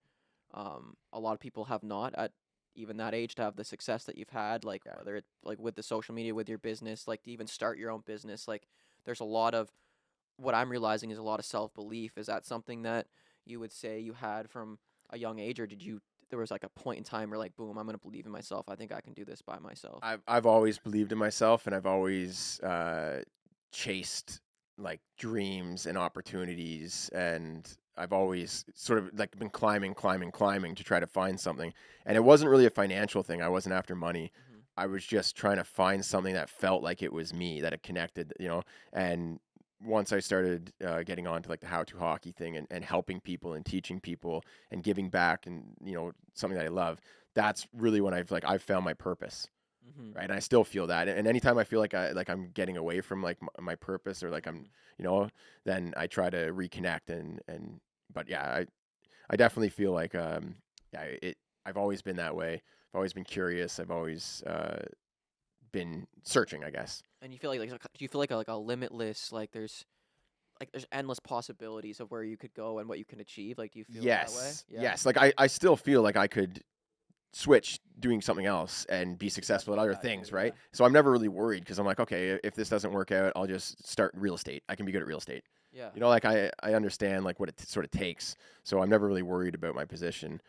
a lot of people have not at even that age to have the success that you've had, like Yeah. whether it's like with the social media, with your business, like to even start your own business. Like there's a lot of what I'm realizing is a lot of self-belief. Is that something that you would say you had from a young age, or there was like a point in time where like, boom, I'm going to believe in myself. I think I can do this by myself. I've always believed in myself, and I've always chased like dreams and opportunities, and I've always sort of like been climbing to try to find something. And it wasn't really a financial thing. I wasn't after money. Mhm. I was just trying to find something that felt like it was me, that it connected, and once I started getting onto like the how-to hockey thing and helping people and teaching people and giving back and, something that I love, that's really when I've found my purpose. Mhm. Right. And I still feel that. And anytime I feel like I'm getting away from like my purpose, or like I'm, then I try to reconnect but yeah, I definitely feel like, I've always been that way. I've always been curious. I've always been searching, I guess. And you feel like do you feel like a limitless, like there's endless possibilities of where you could go and what you can achieve? Like, do you feel that way? Yes. Yes. Like I still feel like I could switch doing something else and be successful at like other that things, too, right? yeah. So I'm never really worried, because I'm like, okay, if this doesn't work out, I'll just start real estate. I can be good at real estate. Yeah. Like I understand like what it sort of takes. So I'm never really worried about my position.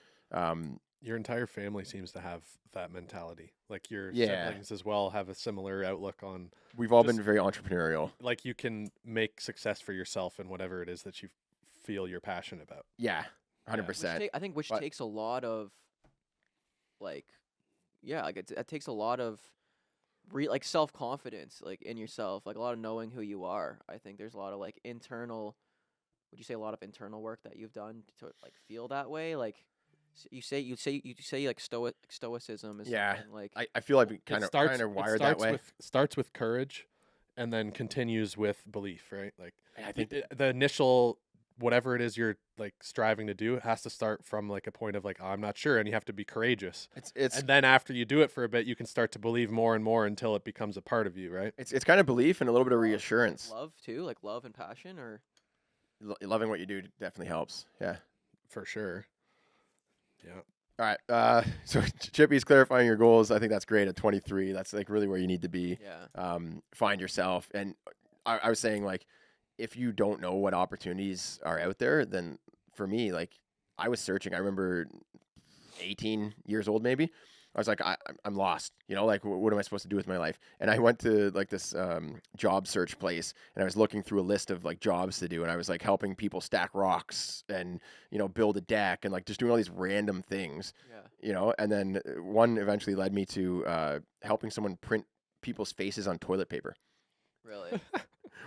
Your entire family seems to have that mentality. Like your Yeah. siblings as well have a similar outlook on, We've all Just- been very entrepreneurial. like, you can make success for yourself in whatever it is that you feel you're passionate about. Yeah, Yeah. 100%. I think which But- takes a lot of, like, yeah, like it takes a lot of, like self confidence, like in yourself, like a lot of knowing who you are. I think there's a lot of like internal. Would you say a lot of internal work that you've done to like feel that way? Like, you say like stoicism is Yeah. something, like I feel like we It kind of starts- wired it that starts way. starts with courage, and then continues with belief. Right? Like I think the initial whatever it is you're like striving to do, it has to start from like a point of like, oh, I'm not sure, and you have to be courageous. It's And then after you do it for a bit, you can start to believe more and more until it becomes a part of you, right? it's kind of belief and a little bit of Like reassurance. love too, like love and passion, or Loving what you do definitely helps. Yeah. For sure. Yeah. All right. So Chippy's clarifying your goals. I think that's great at 23. That's like really where you need to be. yeah. Find yourself. And I was saying, like, if you don't know what opportunities are out there, then for me, like, I was searching. I remember 18 years old, maybe. I was like, I'm lost, you know, like, what am I supposed to do with my life? And I went to like this job search place, and I was looking through a list of like jobs to do. And I was like helping people stack rocks and, you know, build a deck and like just doing all these random things, Yeah. you know. And then one eventually led me to helping someone print people's faces on toilet paper, Really.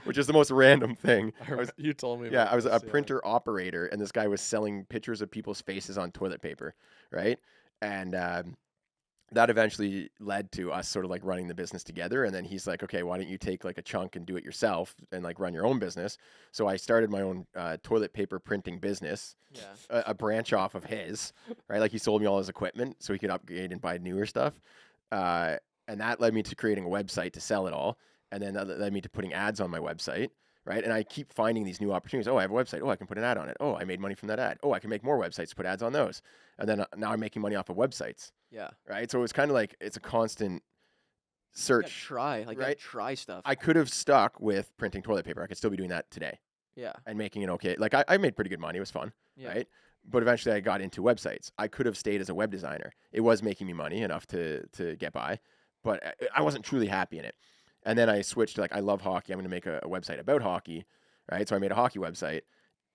which is the most random thing. You told me. Yeah, about I was this, a printer operator, and this guy was selling pictures of people's faces on toilet paper, right? And that eventually led to us sort of like running the business together. And then he's like, okay, why don't you take like a chunk and do it yourself and like run your own business? So I started my own toilet paper printing business, Yeah. a branch off of his, right? Like he sold me all his equipment so he could upgrade and buy newer stuff. And that led me to creating a website to sell it all. And then that led me to putting ads on my website. Right. And I keep finding these new opportunities. Oh, I have a website. Oh, I can put an ad on it. Oh, I made money from that ad. Oh, I can make more websites, put ads on those. And then now I'm making money off of websites. Yeah. Right. So it's kind of like it's a constant search. Try, like, right? try stuff. I could have stuck with printing toilet paper. I could still be doing that today yeah. and making it okay. Like I made pretty good money. It was fun. Yeah. Right. But eventually I got into websites. I could have stayed as a web designer. It was making me money enough to get by, but I wasn't truly happy in it. And then I switched to like, I love hockey. I'm going to make a website about hockey. Right. So I made a hockey website,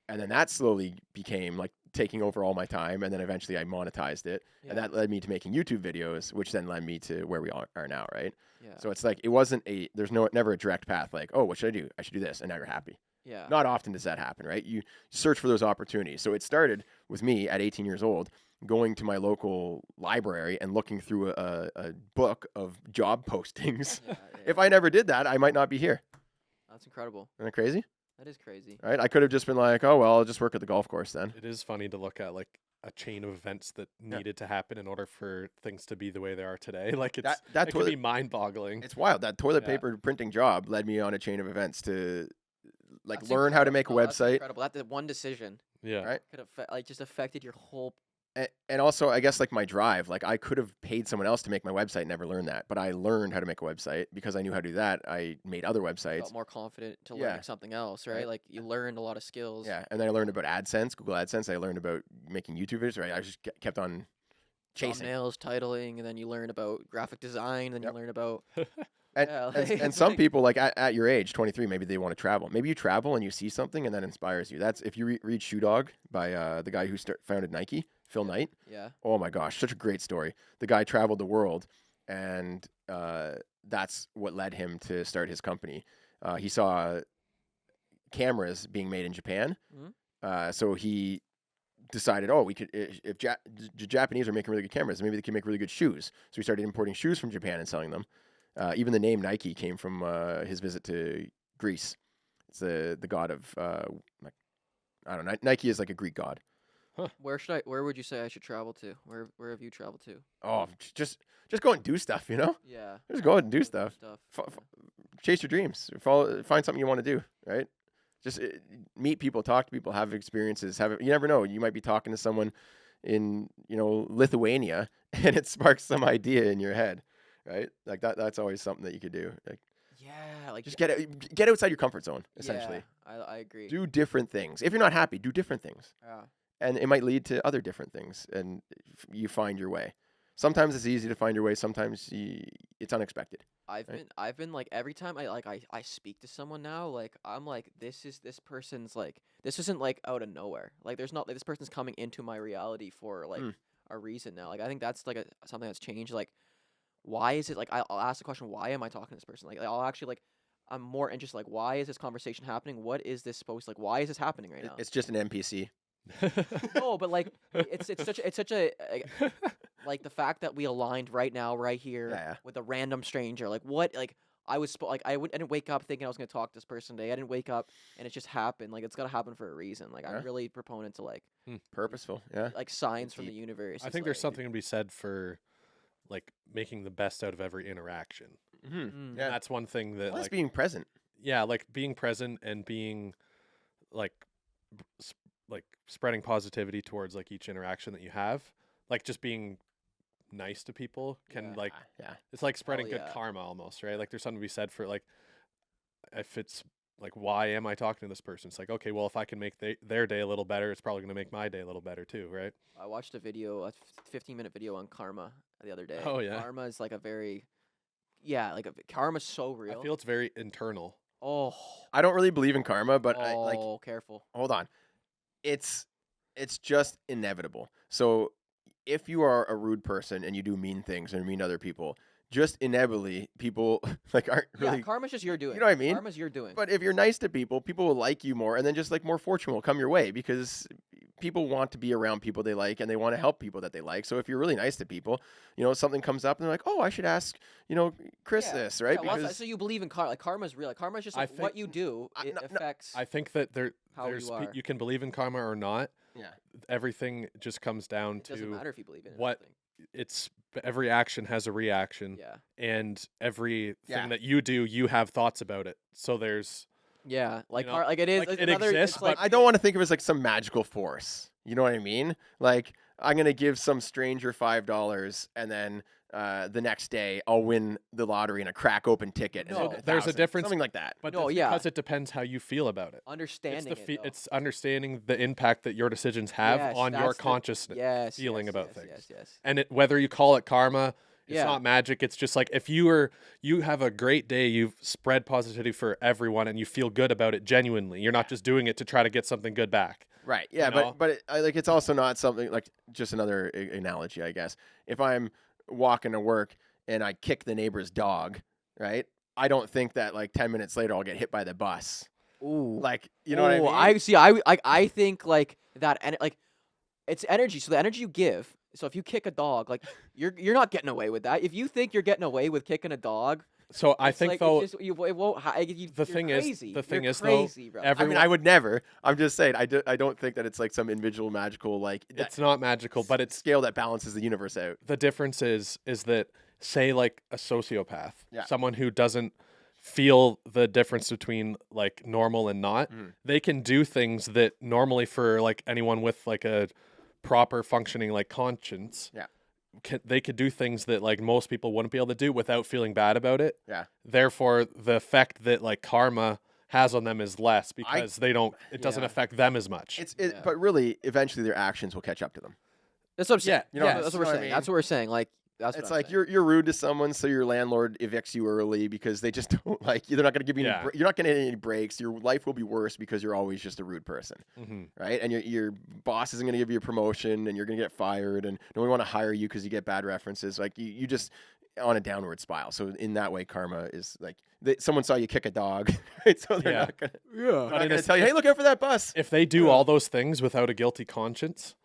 and then that slowly became like taking over all my time. And then eventually I monetized it, and that led me to making YouTube videos, which then led me to where we are now. Right. Yeah. So it's like, it wasn't there's never a direct path. Like, oh, what should I do? I should do this. And now you're happy. Yeah. Not often does that happen, right? You search for those opportunities. So it started with me at 18 years old, going to my local library and looking through a book of job postings. Yeah, If I never did that, I might not be here. That's incredible. Isn't that crazy? That is crazy. Right? I could have just been like, oh, well, I'll just work at the golf course then. It is funny to look at like a chain of events that needed to happen in order for things to be the way they are today. Like it could be mind-boggling. It's wild. That toilet Yeah. paper printing job led me on a chain of events to like That's learn how to make a incredible. That's website. incredible. That one decision Yeah. Right. could have just affected your whole. And also, I guess, like my drive, like I could have paid someone else to make my website and never learned that. But I learned how to make a website because I knew how to do that. I made other websites. Felt more confident to Yeah. learn something else, right? Right. Like you learned a lot of skills. Yeah. And then I learned about AdSense, Google AdSense. I learned about making YouTube videos, right? I just kept on chasing. Thumbnails, titling, and then you learn about graphic design, and then Yep. you learn about. And, Yeah, and, like, and it's some like- people, like at your age, 23, maybe they want to travel. Maybe you travel and you see something and that inspires you. That's if you read Shoe Dog by the guy who founded Nike, Phil Knight. Yeah. Oh my gosh, such a great story. The guy traveled the world, and that's what led him to start his company. He saw cameras being made in Japan, so he decided, oh, we could if Japanese are making really good cameras, maybe they can make really good shoes. So he started importing shoes from Japan and selling them. Even the name Nike came from his visit to Greece. It's the god of I don't know. Nike is like a Greek god. Where would you say I should travel to? Where have you traveled to? Oh, just go and do stuff, you know? Yeah. Just go and do stuff. Stuff. Chase your dreams. Find something you want to do, right? Just meet people, talk to people, have experiences. You never know. You might be talking to someone in, Lithuania, and it sparks some idea in your head, right? Like that's always something that you could do. Like, Yeah. Like just get outside your comfort zone, essentially. Yeah, I agree. Do different things. If you're not happy, do different things. Yeah. And it might lead to other different things, and you find your way. Sometimes it's easy to find your way. Sometimes it's unexpected. I've been like every time I speak to someone now, like I'm like this person's like this isn't like out of nowhere. Like there's not like this person's coming into my reality for like a reason now. Like I think that's like something that's changed. Like why is it like I'll ask the question, why am I talking to this person? Like I'll actually like I'm more interested like why is this conversation happening? What is this supposed like why is this happening right now? It's just an NPC. No, but like it's such a like the fact that we aligned right now right here Yeah. with a random stranger. Like what like I was like I didn't wake up thinking I was gonna talk to this person today. I didn't wake up and it just happened. Like it's gotta happen for a reason. Like Yeah. I'm really proponent to like Purposeful. Yeah. signs from the Deep. universe. I It's think there's like- something to be said for like making the best out of every interaction. Mm-hmm. Mm. Yeah. That's one thing that Plus like being present. yeah, like being present and being like like spreading positivity towards like each interaction that you have. Like just being nice to people can Yeah. like Yeah. it's like spreading good yeah. karma almost, right? Like there's something to be said for like if it's like why am I talking to this person? It's like okay, well if I can make their day a little better, it's probably going to make my day a little better too, right? I watched a 15-minute video on karma the other day. Oh, yeah? Karma is like a very karma's so real. I feel it's very internal. oh, I don't really believe in karma, but I like. careful. Hold on. It's just inevitable. So if you are a rude person and you do mean things and mean other people, just inevitably people like aren't really. Yeah, karma's just your doing. You know what I mean? Karma's your doing. But if you're nice to people, people will like you more, and then just like more fortune will come your way because people want to be around people they like and they want to help people that they like. So if you're really nice to people, something comes up and they're like, oh, I should ask, Chris this, right? Yeah, well, because so you believe in karma. Like karma's real. Like karma's just I like what think- you do. I- It no, no, affects. I think that How there's you are. you can believe in karma or not. yeah, Everything just comes down It doesn't to matter if you believe in it. what- it's every action has a reaction, Yeah. and everything Yeah. that you do, you have thoughts about it. So there's Yeah. Like know, like it is. like, it's it another, exists, it's but like, I don't want to think of it as like some magical force. You know what I mean? Like I'm gonna give some stranger $5 and then the next day I'll win the lottery in a crack open ticket. and No. then There's a 1,000, difference- something like that. but No, that's yeah. because it depends how you feel about it. understanding It's it. Though. it's understanding the impact that your decisions have Yes, on your that's the- consciousness. yes, feeling yes, about yes, things. Yes. And whether you call it karma, it's Yeah. not magic. It's just like if you have a great day, you've spread positivity for everyone, and you feel good about it genuinely. You're not just doing it to try to get something good back. Right. Yeah, know? but it's also not something like just another analogy, I guess. If I'm walking to work and I kick the neighbor's dog, right? I don't think that like 10 minutes later I'll get hit by the bus. Ooh. Like, you know what I mean? I see. I think like that, and like it's energy. So the energy you give. So if you kick a dog, like you're not getting away with that. If you think you're getting away with kicking a dog, So I it's think like, though, it won't. the You're thing crazy. is, the thing You're is crazy, though, bro. I mean, everyone, I would never. I'm just saying, I don't think that it's like some individual magical like it's not magical, but it's scale that balances the universe out. the difference is that say like a sociopath, Yeah. someone who doesn't feel the difference between like normal and not, Mhm. they can do things that normally for like anyone with like a proper functioning like conscience, Yeah. they could do things that like most people wouldn't be able to do without feeling bad about it. Yeah. Therefore, the effect that like karma has on them is less because it doesn't Yeah. affect them as much. Yeah. But really, eventually their actions will catch up to them. That's what I'm saying. Yeah, you know, that's what you we're know what I saying. That's what we're saying. Like that's. It's what I'm like saying. you're rude to someone, so your landlord evicts you early because they just don't like you. They're not going to give you Yeah. you're not going to get any breaks. Your life will be worse because you're always just a rude person, Mhm. right? And your boss isn't going to give you a promotion, and you're going to get fired, and no one want to hire you because you get bad references. Like you just on a downward spiral. So in that way, karma is like someone saw you kick a dog, right? So they're Yeah. not going But in to a- tell you, hey, look out for that bus. If they do all those things without a guilty conscience,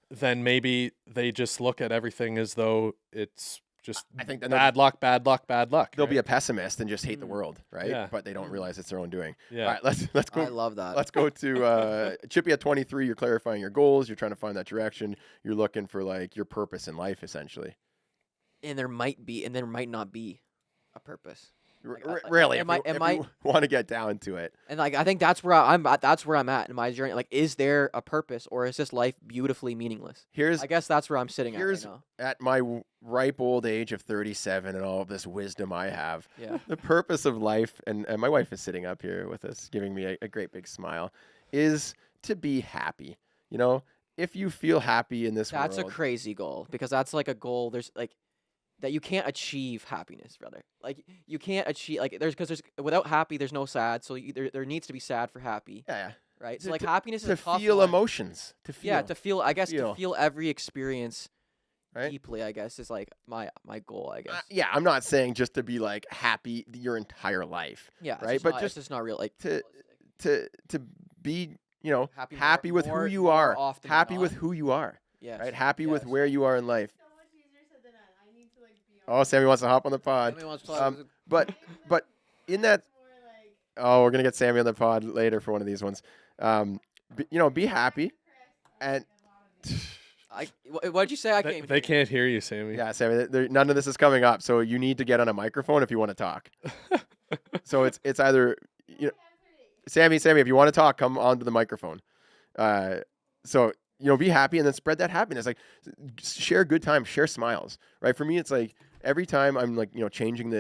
then maybe they just look at everything as though it's just I think then bad luck, bad luck, bad luck. they'll right? be a pessimist and just hate the Mm. world, right? Yeah. But they don't realize it's their own doing. yeah. All right, let's go. I love that. Let's go to Chippy at 23. You're clarifying your goals. You're trying to find that direction. You're looking for like your purpose in life, essentially. And there might be, and there might not be, a purpose. Like, Really, am I- if am you want to get down to it. And like I think that's where I'm at. That's where I'm at in my journey. Like, is there a purpose, or is this life beautifully meaningless? Here's I guess that's where I'm sitting at here's- right at my ripe old age of 37 and all of this wisdom I have. now. Yeah. The purpose of life, and my wife is sitting up here with us, giving me a great big smile, is to be happy. You know, if you feel happy in this That's a world, crazy goal because that's like a goal. There's like that you can't achieve happiness, brother. Like you can't achieve like there's without happy there's no sad. So there needs to be sad for happy, yeah, right? So To- like happiness is to a tough feel one. emotions, to feel, Yeah, to feel. I guess feel. to feel every experience right? deeply. I guess is like my goal. I guess. Yeah, I'm not saying just to be like happy your entire life. Yeah, right, It's but not, just it's just not real. Like to be, Happy happy more- with who more- you more are, often than happy with not. who you are, yes, right? Happy with yes. where you are in life. So much easier said than done. I need to like be Oh, Sammy wants to hop on the pod. Somebody wants to talk- But in that. Oh, we're gonna get Sammy on the pod later for one of these ones. Be happy, and What'd you say? I can't. Even They can't hear you, Sammy. yeah, Sammy. None of this is coming up, so you need to get on a microphone if you want to talk. So it's either Sammy, if you want to talk, come onto the microphone. So be happy and then spread that happiness. Like share good times, share smiles. Right? For me, it's like every time I'm like changing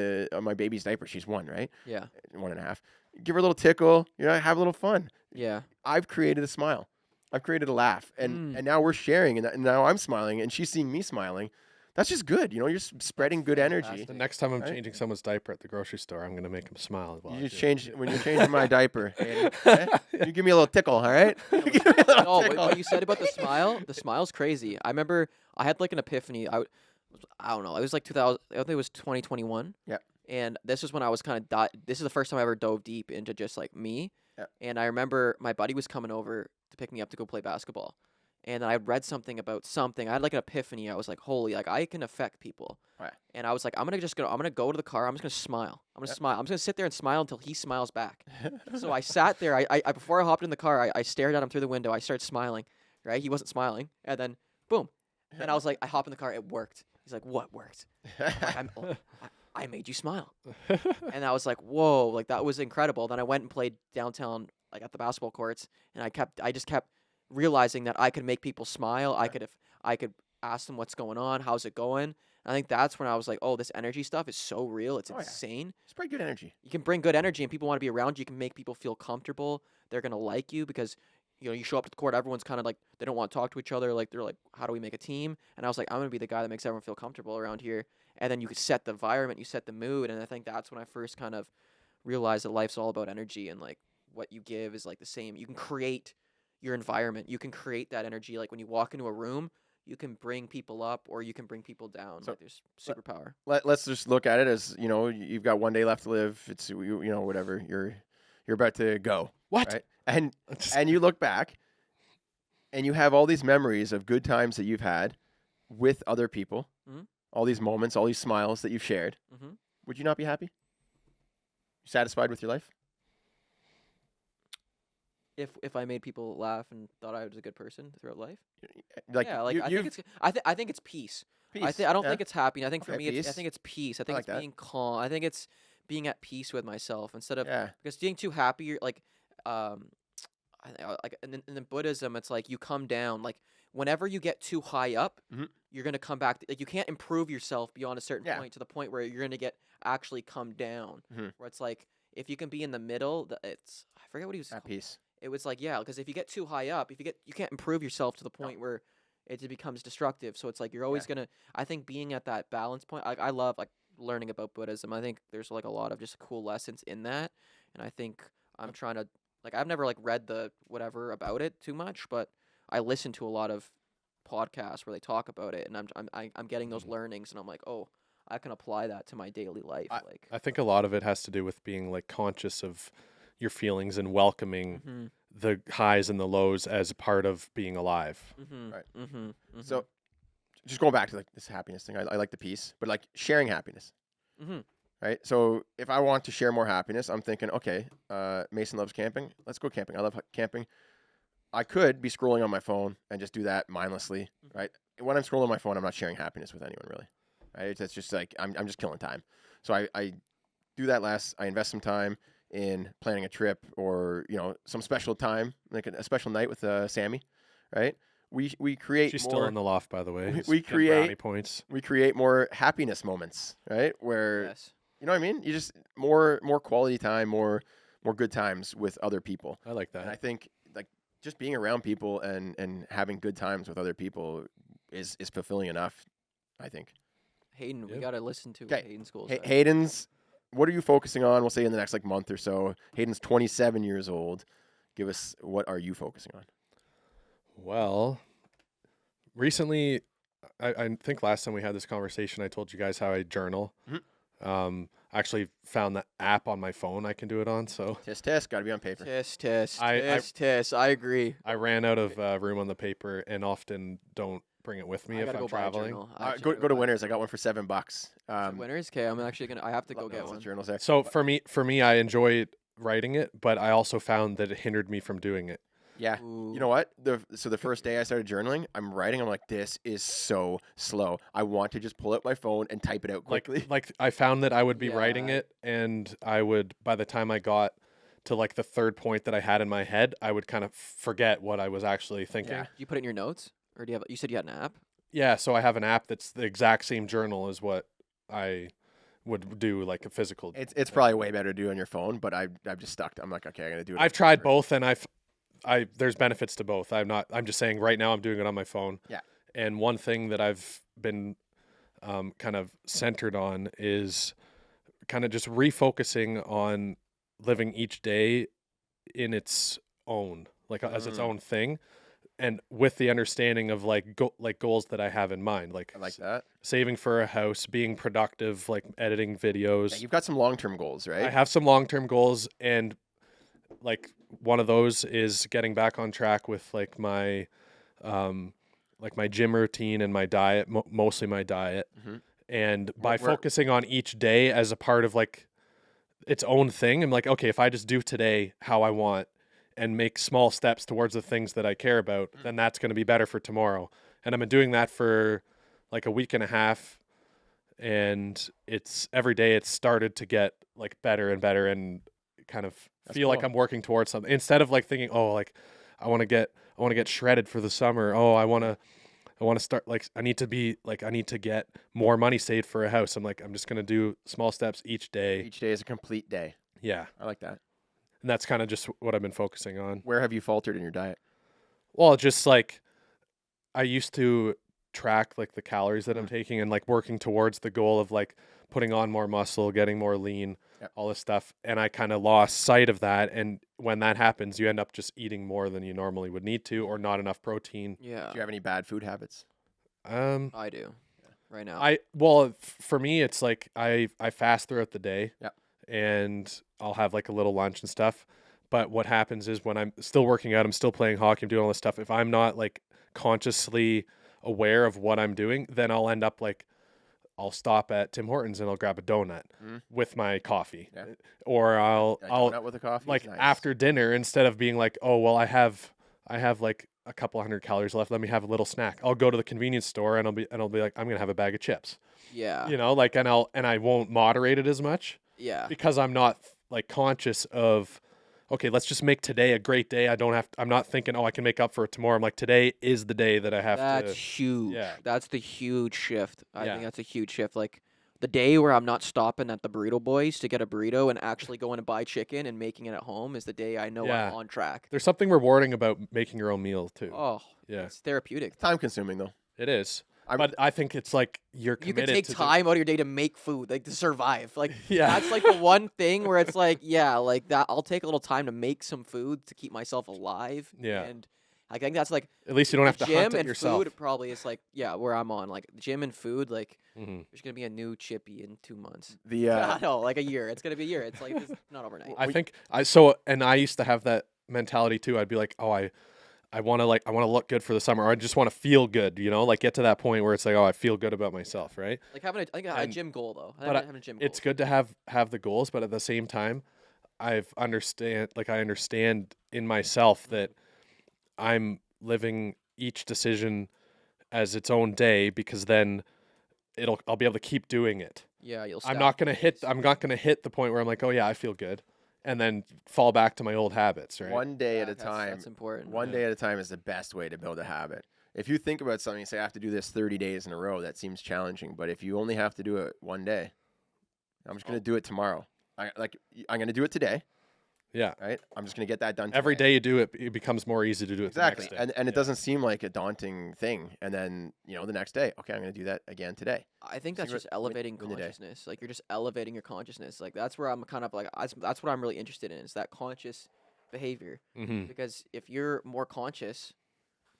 my baby's diaper. She's 1, right? Yeah. 1.5. Give her a little tickle. Have a little fun. Yeah. I've created a smile. I've created a laugh, and now we're sharing, and now I'm smiling, and she's seeing me smiling. That's just good. You're spreading good energy. The next time I'm changing someone's diaper at the grocery store, I'm gonna make them smile. When you're changing my diaper. Hayden, okay? You give me a little tickle, all right? No, what you said about the smile's crazy. I remember I had like an epiphany. I don't know. It was like 2000. I think it was 2021. Yeah. And this is when I was kind of this is the first time I ever dove deep into just like me. Yeah. And I remember my buddy was coming over to pick me up to go play basketball. And I read something about something. I had like an epiphany. I was like, holy, like I can affect people. Right. And I was like, I'm gonna go to the car. I'm just gonna smile. I'm gonna smile. I'm just gonna sit there and smile until he smiles back. So I sat there. I before I hopped in the car, I stared at him through the window. I started smiling. Right. He wasn't smiling. And then boom. And I was like, I hop in the car. It worked. He's like, what worked? Like, I made you smile. And I was like, whoa, like that was incredible. Then I went and played downtown, like at the basketball courts, and I just kept realizing that I could make people smile. I could ask them what's going on, how's it going. And I think that's when I was like, oh, this energy stuff is so real. It's insane. It's pretty good energy. You can bring good energy, and people want to be around you. You can make people feel comfortable. They're gonna like you because you show up to the court. Everyone's kind of like they don't want to talk to each other. Like they're like, how do we make a team? And I was like, I'm gonna be the guy that makes everyone feel comfortable around here. And then you could set the environment, you set the mood, and I think that's when I first kind of realized that life's all about energy, and like what you give is like the same. You can create your environment. You can create that energy. Like when you walk into a room, you can bring people up or you can bring people down. So like there's superpower. Let's just look at it as you've got one day left to live. It's whatever you're about to go. What? Right? And you look back, and you have all these memories of good times that you've had with other people. Mm-hmm. All these moments, all these smiles that you've shared. Mm-hmm. Would you not be happy? Satisfied with your life? If I made people laugh and thought I was a good person throughout life, Like yeah, like I think it's peace. peace. I don't think it's happy. I think for Okay, me, I peace. think it's peace. I think like it's that. being calm. I think it's being at peace with myself instead of Yeah. because being too happy. You're like, like in Buddhism, it's like you come down. Like whenever you get too high up, Mhm. you're gonna come back. Like you can't improve yourself beyond a certain Yeah. point to the point where you're gonna get actually come down. Mhm. Where it's like if you can be in the middle, it's I forget what he was. At peace. It was like because if you get too high up, you can't improve yourself to the point where it just becomes destructive. So it's like you're always gonna. I think being at that balance point. I love like learning about Buddhism. I think there's like a lot of just cool lessons in that, and I think I'm trying to like I've never like read the whatever about it too much, but I listen to a lot of podcasts where they talk about it, and I'm getting those learnings, and I'm like, oh, I can apply that to my daily life. I think a lot of it has to do with being like conscious of your feelings and welcoming Mhm. the highs and the lows as part of being alive. Mhm. Right. Mhm. So, just going back to like this happiness thing, I like the peace, but like sharing happiness, Mhm. right? So if I want to share more happiness, I'm thinking, okay, Mason loves camping. Let's go camping. I love camping. I could be scrolling on my phone and just do that mindlessly, right? When I'm scrolling on my phone, I'm not sharing happiness with anyone really, right? It's just like I'm just killing time. So I do that less. I invest some time in planning a trip or some special time, like a special night with Sammy, right? We create. She's more, still in the loft, by the way. we Getting brownie create- points. We create more happiness moments, right? Where Yes. you know what I mean. You just more quality time, more good times with other people. I like And I that. think like just being around people and having good times with other people is fulfilling enough. I think. Hayden, we Yeah. gotta listen to Okay. Hayden's goals. Hayden's. What are you focusing on? We'll say in the next like month or so. Hayden's 27 years old. Give us what are you focusing on? Well, recently, I think last time we had this conversation, I told you guys how I journal. Mhm. I actually found the app on my phone I can do it on. So Test. Got to be on paper. Test. I I agree. I ran out of room on the paper and often don't bring it with me I if gotta I'm go buy a traveling. journal. I actually Go gotta to buy a Winners. I got journal. one for $7. Is it Winners? Okay, I'm actually gonna. I have to go get Lots one. of journals there. So for me, I enjoyed writing it, but I also found that it hindered me from doing it. Yeah. You know what? So the first day I started journaling, I'm writing. I'm like, this is so slow. I want to just pull out my phone and type it out quickly. Like I found that I would be writing Yeah. it, and I would, by the time I got to like the third point that I had in my head, I would kind of forget what I was actually thinking. Yeah. Do you put it in your notes, or do you have? You said you had an app. Yeah, so I have an app that's the exact same journal as what I would do, like a physical. It's probably way better to do on your phone, but I've just stuck. I'm like, okay, I'm gonna do it. I've tried both, and there's benefits to both. I'm just saying right now I'm doing it on my phone. Yeah. And one thing that I've been kind of centered on is kind of just refocusing on living each day in its own, like as its own thing, and with the understanding of like goals that I have in mind, like I like that. saving for a house, being productive, like editing videos. Yeah, you've got some long-term goals, right? I have some long-term goals, and like one of those is getting back on track with like my gym routine and my diet, mostly my diet. Mhm. And by Where- focusing on each day as a part of like its own thing, I'm like, okay, if I just do today how I want and make small steps towards the things that I care about, then that's going to be better for tomorrow. And I've been doing that for like a week and a half, and it's every day it's started to get like better and better, and kind of feel like cool. I'm working towards something instead of like thinking, oh, like I want to get shredded for the summer. Oh, I want to start, like I need to get more money saved for a house. I'm like, I'm just going to do small steps each day. Each day is a complete day. Yeah. I like that. And that's kind of just what I've been focusing on. Where have you faltered in your diet? Well, just like I used to track like the calories that I'm taking and like working towards the goal of like putting on more muscle, getting more lean, all this stuff. And I kind of lost sight of that. And when that happens, you end up just eating more than you normally would need to, or not enough protein. Yeah. Do you have any bad food habits? I do. Right now. For me, it's like I fast throughout the day. Yeah. And I'll have like a little lunch and stuff. But what happens is when I'm still working out, I'm still playing hockey, I'm doing all this stuff. If I'm not like consciously aware of what I'm doing, then I'll end up like I'll stop at Tim Hortons and I'll grab a donut with my coffee. Yeah. Or A donut with a coffee is like nice. after dinner, instead of being like, oh well, I have like a couple hundred calories left, let me have a little snack. I'll go to the convenience store and I'll be like, I'm gonna have a bag of chips. Yeah. You know, like and I won't moderate it as much Yeah. because I'm not like conscious of, okay, let's just make today a great day. I'm not thinking, oh, I can make up for it tomorrow. I'm like, today is the day that I have That's to. huge. Yeah. That's the huge shift. I Yeah. think that's a huge shift. Like the day where I'm not stopping at the burrito boys to get a burrito and actually going to buy chicken and making it at home is the day I know Yeah. I'm on track. There's something rewarding about making your own meal too. Oh, Yeah. it's therapeutic. Time consuming though. It is. I'm- But I think it's like you're You committed can take to time out of your day to make food, like to survive. Like Yeah. that's like the one thing where it's like, yeah, like that. I'll take a little time to make some food to keep myself alive. Yeah. And I think that's like At least you don't have to gym hunt it and yourself. food probably is like, yeah, where I'm on like gym and food. Like Mhm. there's gonna be a new chippy in 2 months. The No, like a year. It's gonna be a year. It's like it's not overnight. I think I used to have that mentality too. I'd be like, oh, I want to look good for the summer, or I just want to feel good, you know, like get to that point where it's like, oh, I feel good about myself, right? Like having a And- gym goal though. but I- Having a gym It's goal. good to have the goals, but at the same time, I understand in myself that I'm living each decision as its own day, because then I'll be able to keep doing it. Yeah, you'll. I'm stack not gonna days. hit the point where I'm like, oh yeah, I feel good, and then fall back to my old habits, right? one day Yeah, at a that's- time. That's important. One day at a time is the best way to build a habit. If you think about something and say I have to do this 30 days in a row, that seems challenging. But if you only have to do it one day, I'm just going to do it tomorrow. I'm going to do it today, Yeah. right? I'm just going to get that done Every today. day you do it, it becomes more easy to do it Exactly. the next day. And it Yeah. doesn't seem like a daunting thing. And then, the next day, okay, I'm going to do that again today. I think See that's what- just elevating win the day. consciousness. Like you're just elevating your consciousness. Like that's where I'm kind of like that's what I'm really interested in is that conscious behavior. Mhm. Because if you're more conscious,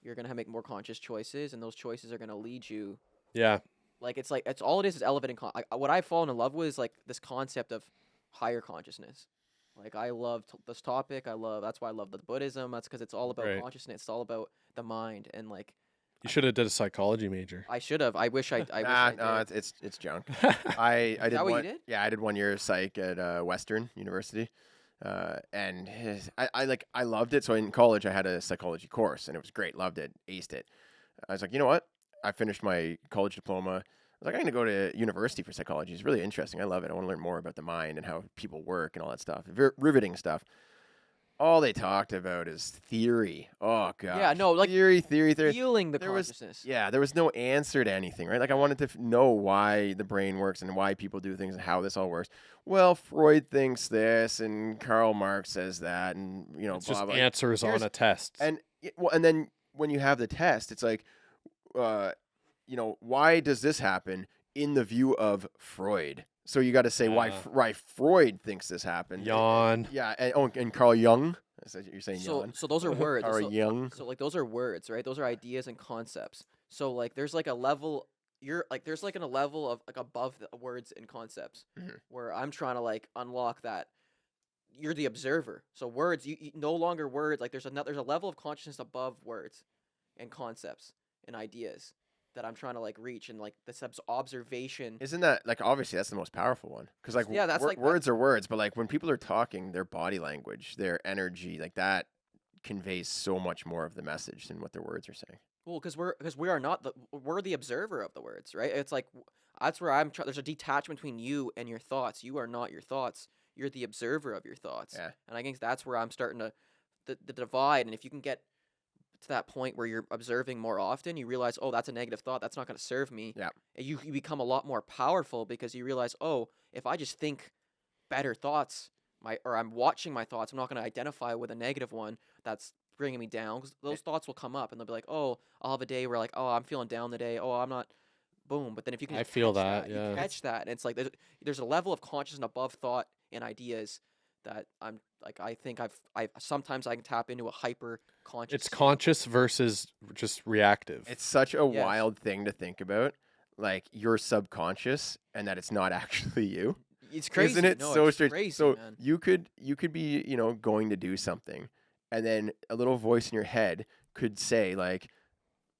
you're gonna make more conscious choices, and those choices are gonna lead you. Yeah. Like it's all it is elevating. What I've fallen in love with is like this concept of higher consciousness. Like I love this topic. That's why I love the Buddhism. That's because it's all about Right. consciousness. It's all about the mind and like You should have did a psychology major. I should have. I wish I. I wish Nah, I no, did. it's junk. I did that what you one. did? Yeah, I did 1 year psych at Western University, and I loved it. So in college, I had a psychology course, and it was great. Loved it, aced it. I was like, you know what? I finished my college diploma. I was like, I'm going to go to university for psychology. It's really interesting. I love it. I want to learn more about the mind and how people work and all that stuff. Riveting stuff. All they talked about is theory. Oh god. Yeah, no, like theory. feeling the There was- consciousness. Yeah, there was no answer to anything, right? Like I wanted to know why the brain works and why people do things and how this all works. Well, Freud thinks this and Karl Marx says that, and It's blah just blah. answers on Here's- a test. And and then when you have the test, it's like, why does this happen in the view of Freud? So you got to say why Freud thinks this happened. Yawn. Yeah, and Carl Jung. You're saying So yawn. so those are words. Or so, Jung. so like those are words, right? Those are ideas and concepts. So like there's like a level. There's like a level of like above the words and concepts Mhm. where I'm trying to like unlock that. You're the observer. So words, you no longer words. Like there's a level of consciousness above words, and concepts and ideas that I'm trying to like reach, and like this observation. Isn't that like obviously that's the most powerful one? Because like Yeah, that's like- words are words, but like when people are talking, their body language, their energy, like that conveys so much more of the message than what their words are saying. Well, because we are not we're the observer of the words, right? It's like that's where I'm trying. There's a detachment between you and your thoughts. You are not your thoughts. You're the observer of your thoughts. Yeah. And I think that's where I'm starting to the divide. And if you can get to that point where you're observing more often, you realize, oh, that's a negative thought. That's not going to serve me. Yeah. And you become a lot more powerful because you realize, oh, if I just think better thoughts, or I'm watching my thoughts, I'm not going to identify with a negative one that's bringing me down, because those thoughts will come up and they'll be like, oh, I'll have a day where like, oh, I'm feeling down today. Oh, I'm not. Boom. But then if you can I just feel catch that, you yeah. catch that, and it's like there's a level of consciousness above thought and ideas that I'm like, I think I sometimes I can tap into a hyper conscious. It's conscious versus just reactive. It's such a Yes. wild thing to think about, like your subconscious, and that it's not actually you. It's crazy. Isn't it No, so it's strange? crazy, So man. you could be going to do something, and then a little voice in your head could say like,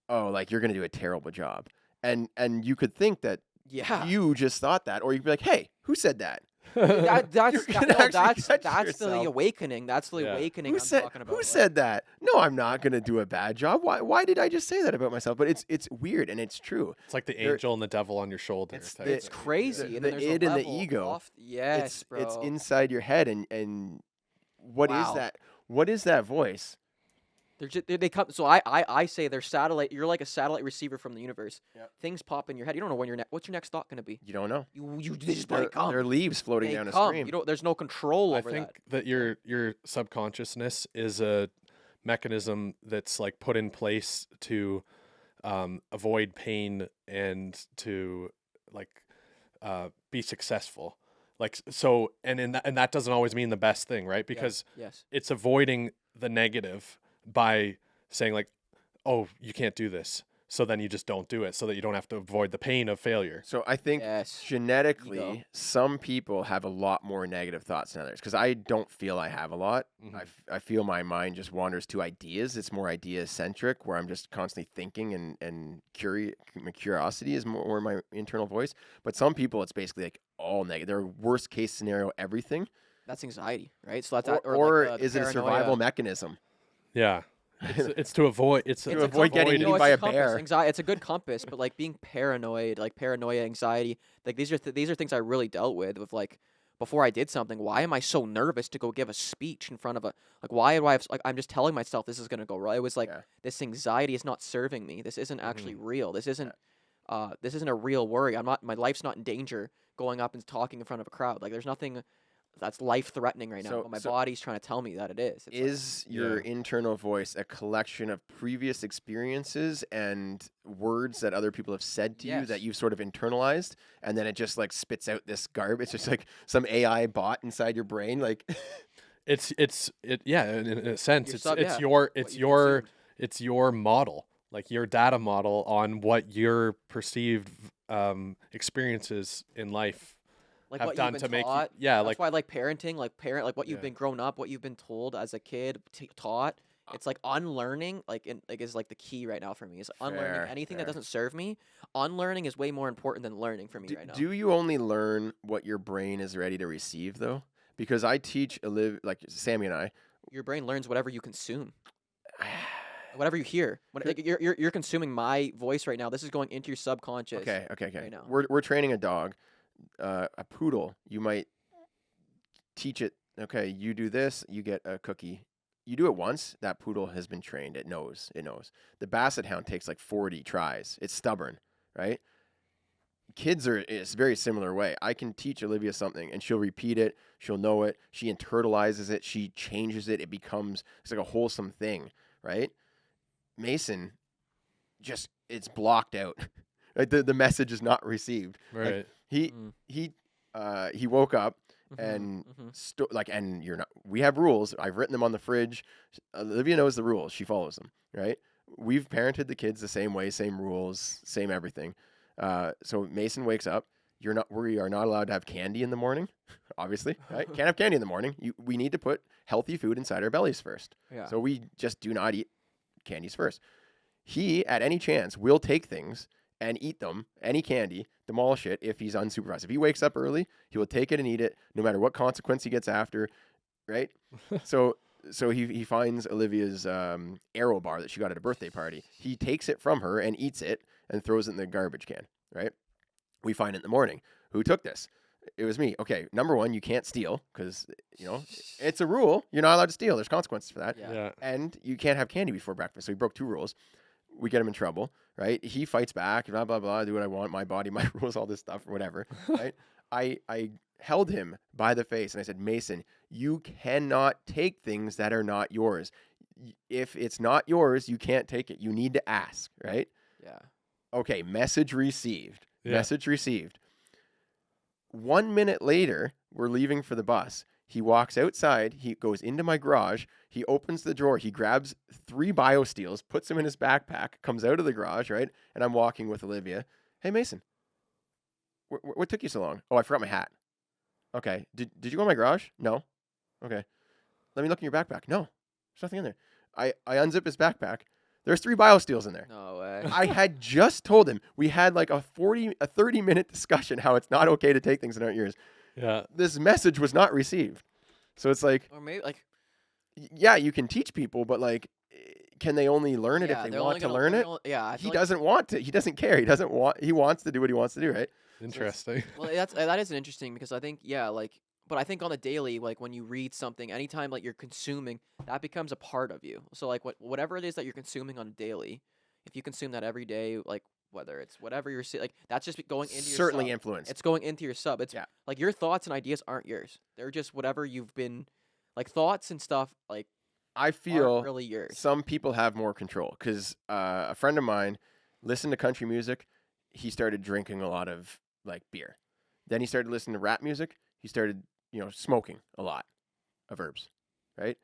oh, like you're gonna do a terrible job, and you could think that Yeah. you just thought that, or you'd be like, hey, who said that? That's You can actually catch that's the yourself. awakening. That's the Yeah. awakening Who I'm said talking about. who like- said that? No, I'm not gonna do a bad job. Why did I just say that about myself? But it's weird and it's true. It's like the There- angel and the devil on your shoulder. It's type the- It's thing. crazy. the and then there's a id and the level ego. yes, bro. It's inside your head, and what is Wow. that? What is that voice? They're just, they come. So I say they're satellite. You're like a satellite receiver from the universe. Yep. Things pop in your head. You don't know when what's your next thought going to be. You don't know. You they just There, they come. there are leaves floating They down a come. stream. You don't. There's no control I over think that. that your subconsciousness is a mechanism that's like put in place to avoid pain and to like be successful. Like so, and that doesn't always mean the best thing, right? Because Yes. it's avoiding the negative by saying like, oh, you can't do this. So then you just don't do it so that you don't have to avoid the pain of failure. So I think Yes. genetically, Ego. some people have a lot more negative thoughts than others. Because I don't feel I have a lot. Mhm. I feel my mind just wanders to ideas. It's more idea centric, where I'm just constantly thinking and my curiosity is more my internal voice. But some people, it's basically like all negative. They're worst case scenario everything. That's anxiety, right? So that's Or like the is it a paranoia. survival mechanism? Yeah, it's to avoid. It's To it's avoid getting avoiding- eaten it's by a compass. bear. Anxiety, it's a good compass, but like being paranoid, like paranoia, anxiety, like these are things I really dealt with like before I did something. Why am I so nervous to go give a speech in front of why do I have, like I'm just telling myself this is gonna go right? It was like Yeah. this anxiety is not serving me. This isn't actually Mm-hmm. real. This isn't a real worry. My life's not in danger going up and talking in front of a crowd. Like there's nothing that's life threatening right now. So- But my so- body's trying to tell me that it is. It's like- Is your Yeah. internal voice a collection of previous experiences and words that other people have said to you Yes. that you've sort of internalized, and then it just like spits out this garbage? It's just like some AI bot inside your brain, like yeah. In a sense, Your it's sub- it's yeah, your what it's you've your consumed. it's your model, like your data model on what your perceived experiences in life like have what done you've to been make taught. you, yeah, That's like why I like parenting, like what you've Yeah. been grown up, what you've been told as a kid, taught It's like unlearning, is like the key right now for me. Is unlearning Fair, anything fair. that doesn't serve me. Unlearning is way more important than learning for me right now. Do you only learn what your brain is ready to receive, though? Because I teach like Sammy and I. Your brain learns whatever you consume, whatever you hear. Like you're consuming my voice right now. This is going into your subconscious. Okay. right now. We're training a dog, a poodle. You might teach it. Okay, you do this, you get a cookie. You do it once, that poodle has been trained. It knows. The basset hound takes like 40 tries. It's stubborn, right? It's a very similar way. I can teach Olivia something and she'll repeat it. She'll know it. She internalizes it. She changes it. It's like a wholesome thing, right? Mason, it's blocked out. Like the message is not received. Right. Like he woke up and and you're not. We have rules. I've written them on the fridge. Olivia knows the rules. She follows them. Right. We've parented the kids the same way, same rules, same everything. So Mason wakes up. We are not allowed to have candy in the morning. Obviously, right? Can't have candy in the morning. We need to put healthy food inside our bellies first. Yeah. So we just do not eat candies first. He, at any chance, will take things and eat them, any candy, demolish it if he's unsupervised. If he wakes up early, he will take it and eat it, no matter what consequence he gets after, right? So he finds Olivia's Aero bar that she got at a birthday party. He takes it from her and eats it and throws it in the garbage can, right? We find it in the morning. Who took this? It was me. Okay, number one, you can't steal because, it's a rule. You're not allowed to steal. There's consequences for that. Yeah. And you can't have candy before breakfast. So he broke 2 rules. We get him in trouble, right? He fights back, blah, blah, blah, do what I want, my body, my rules, all this stuff, or whatever, right? I held him by the face and I said, Mason, you cannot take things that are not yours. If it's not yours, you can't take it. You need to ask, right? Yeah. Okay, message received. Yeah. Message received. 1 minute later, we're leaving for the bus. He walks outside. He goes into my garage. He opens the drawer. He grabs 3 BioSteels, puts them in his backpack, comes out of the garage, right? And I'm walking with Olivia. Hey, Mason, what took you so long? Oh, I forgot my hat. Okay. Did you go in my garage? No. Okay. Let me look in your backpack. No, there's nothing in there. I unzip his backpack. There's 3 BioSteels in there. No way. I had just told him. We had like a 30-minute discussion how it's not okay to take things that aren't yours. Yeah. This message was not received. So it's like, Or maybe like yeah, you can teach people, but like, can they only learn it yeah, if they they're want only to gonna- learn they're it? only- Yeah. I He feel like- doesn't want to. He doesn't care. He wants to do what he wants to do, right? Interesting. Well, that is interesting because I think but I think on the daily, like when you read something, anytime like you're consuming, that becomes a part of you. So like whatever it is that you're consuming on a daily, if you consume that every day, like whether it's whatever you're like that's just going into your Certainly sub. influenced. It's going into your sub. It's Yeah. like your thoughts and ideas aren't yours. They're just whatever you've been like thoughts and stuff like I aren't feel really yours. some people have more control because a friend of mine listened to country music. He started drinking a lot of like beer. Then he started listening to rap music. He started, smoking a lot of herbs, right?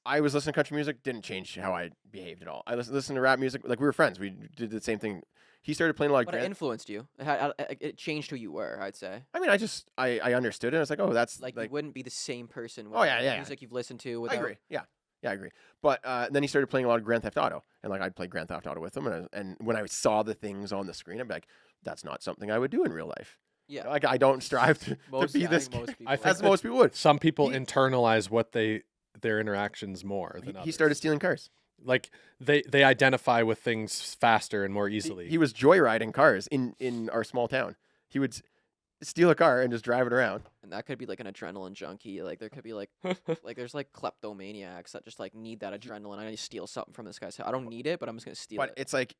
I was listening to country music, didn't change how I behaved at all. I listened to rap music, like we were friends. We did the same thing. He started playing a lot of But it influenced you. It changed who you were, I'd say. I mean, I understood it. I was like, oh, that's Like you wouldn't be the same person with Oh, yeah, the yeah. music you've listened to I without agree. Yeah, I agree. But then he started playing a lot of Grand Theft Auto, and like I'd play Grand Theft Auto with him, and when I saw the things on the screen, I'd be like, that's not something I would do in real life. Yeah. Like I don't strive to be I this. think most people. I think As most people would. Some people He- internalize their interactions more than He started others. stealing cars. Like they identify with things faster and more He- easily. He was joyriding cars in our small town. He would steal a car and just drive it around. And that could be like an adrenaline junkie. Like there could be like there's like kleptomaniacs that just like need that adrenaline. I need to steal something from this guy's house. I don't need it, but I'm just gonna steal But it. it's like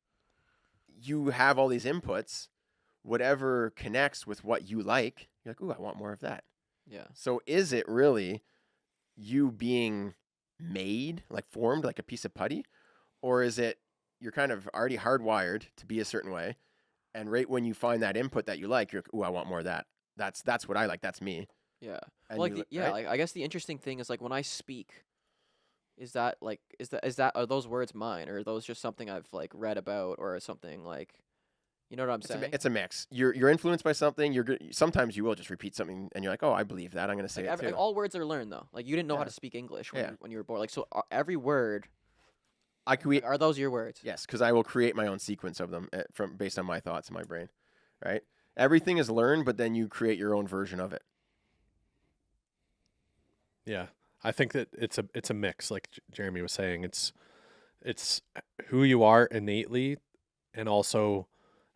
you have all these inputs. Whatever connects with what you like, you're like, ooh, I want more of that. Yeah. So is it really you being made, like formed like a piece of putty? Or is it you're kind of already hardwired to be a certain way? And right when you find that input that you like, you're like, ooh, I want more of that. That's what I like. That's me. Yeah. And Well, like you- yeah, right? like I guess the interesting thing is like when I speak, is that are those words mine or are those just something I've like read about or something like, you know what I'm It's saying? it's a mix. You're influenced by something. Sometimes you will just repeat something, and you're like, "Oh, I believe that. I'm going to say Like, it too." all words are learned though. Like you didn't know how Yeah. to speak English Yeah. when you were born. Like so, every word I create. Are those your words? Yes, because I will create my own sequence of them from based on my thoughts in my brain, right? Everything is learned, but then you create your own version of it. Yeah, I think that it's a mix, like Jeremy was saying. It's who you are innately, and also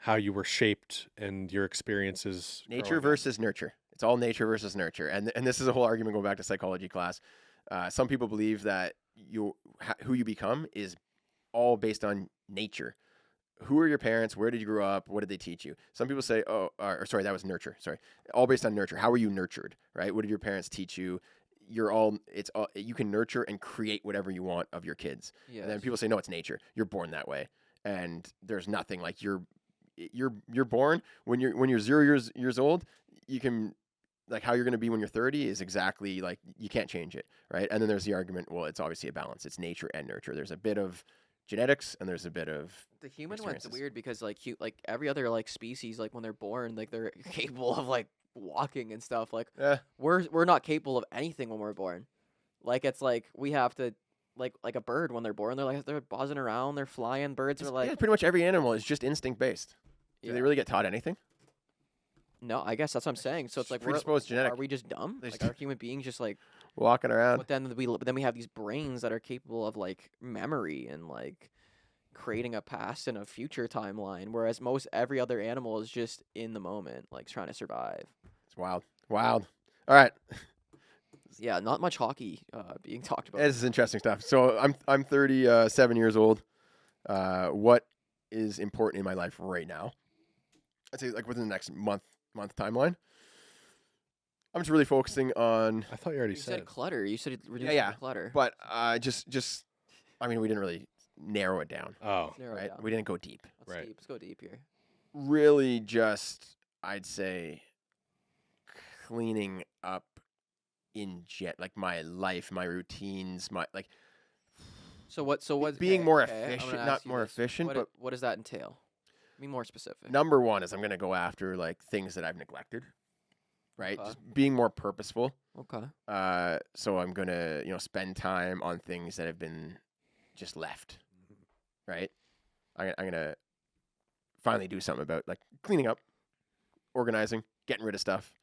how you were shaped and your experiences. Nature growing up. versus nurture. It's all nature versus nurture, and this is a whole argument going back to psychology class. Some people believe that who you become is all based on nature. Who are your parents? Where did you grow up? What did they teach you? Some people say, sorry, that was nurture. Sorry, all based on nurture. How were you nurtured? Right? What did your parents teach you? You can nurture and create whatever you want of your kids. Yes. And then people say, no, it's nature. You're born that way, and there's nothing like you're born when you're 0 years old. You can like how you're going to be when you're 30 is exactly like you can't change it, right? And then there's the argument, well, it's obviously a balance. It's nature and nurture. There's a bit of genetics and there's a bit of The human one's experiences. weird because like every other like species, like when they're born, like they're capable of like walking and stuff. Like we're not capable of anything when we're born. Like it's like we have to like a bird when they're born, they're buzzing around, they're flying. Birds are like pretty much every animal is just instinct based. Do Yeah. they really get taught anything? No, I guess that's what I'm saying. So it's like predisposed genetic. Are we just dumb? They're Like just- are human beings just like? Walking around. But then we have these brains that are capable of like memory and like creating a past and a future timeline, whereas most every other animal is just in the moment, like trying to survive. It's wild. All right. Yeah, not much hockey being talked about. This is interesting stuff. So I'm 37 years old. What is important in my life right now? I'd say like within the next month timeline. I'm just really focusing on, I thought you already You said said. clutter. You said reduce yeah. the clutter. but just I mean, we didn't really narrow it down, Oh, Let's narrow it right? down. We didn't go deep. Right. Let's go deep here. Really, just I'd say cleaning up like my life, my routines, my like So what? being okay, more okay, I'm gonna efficient, ask not you more this. efficient, What but what does that entail? Be more specific. number one is I'm gonna go after like things that I've neglected, right? Okay. Just being more purposeful. Okay. So I'm gonna spend time on things that have been just left, right? I'm gonna finally do something about like cleaning up, organizing, getting rid of stuff.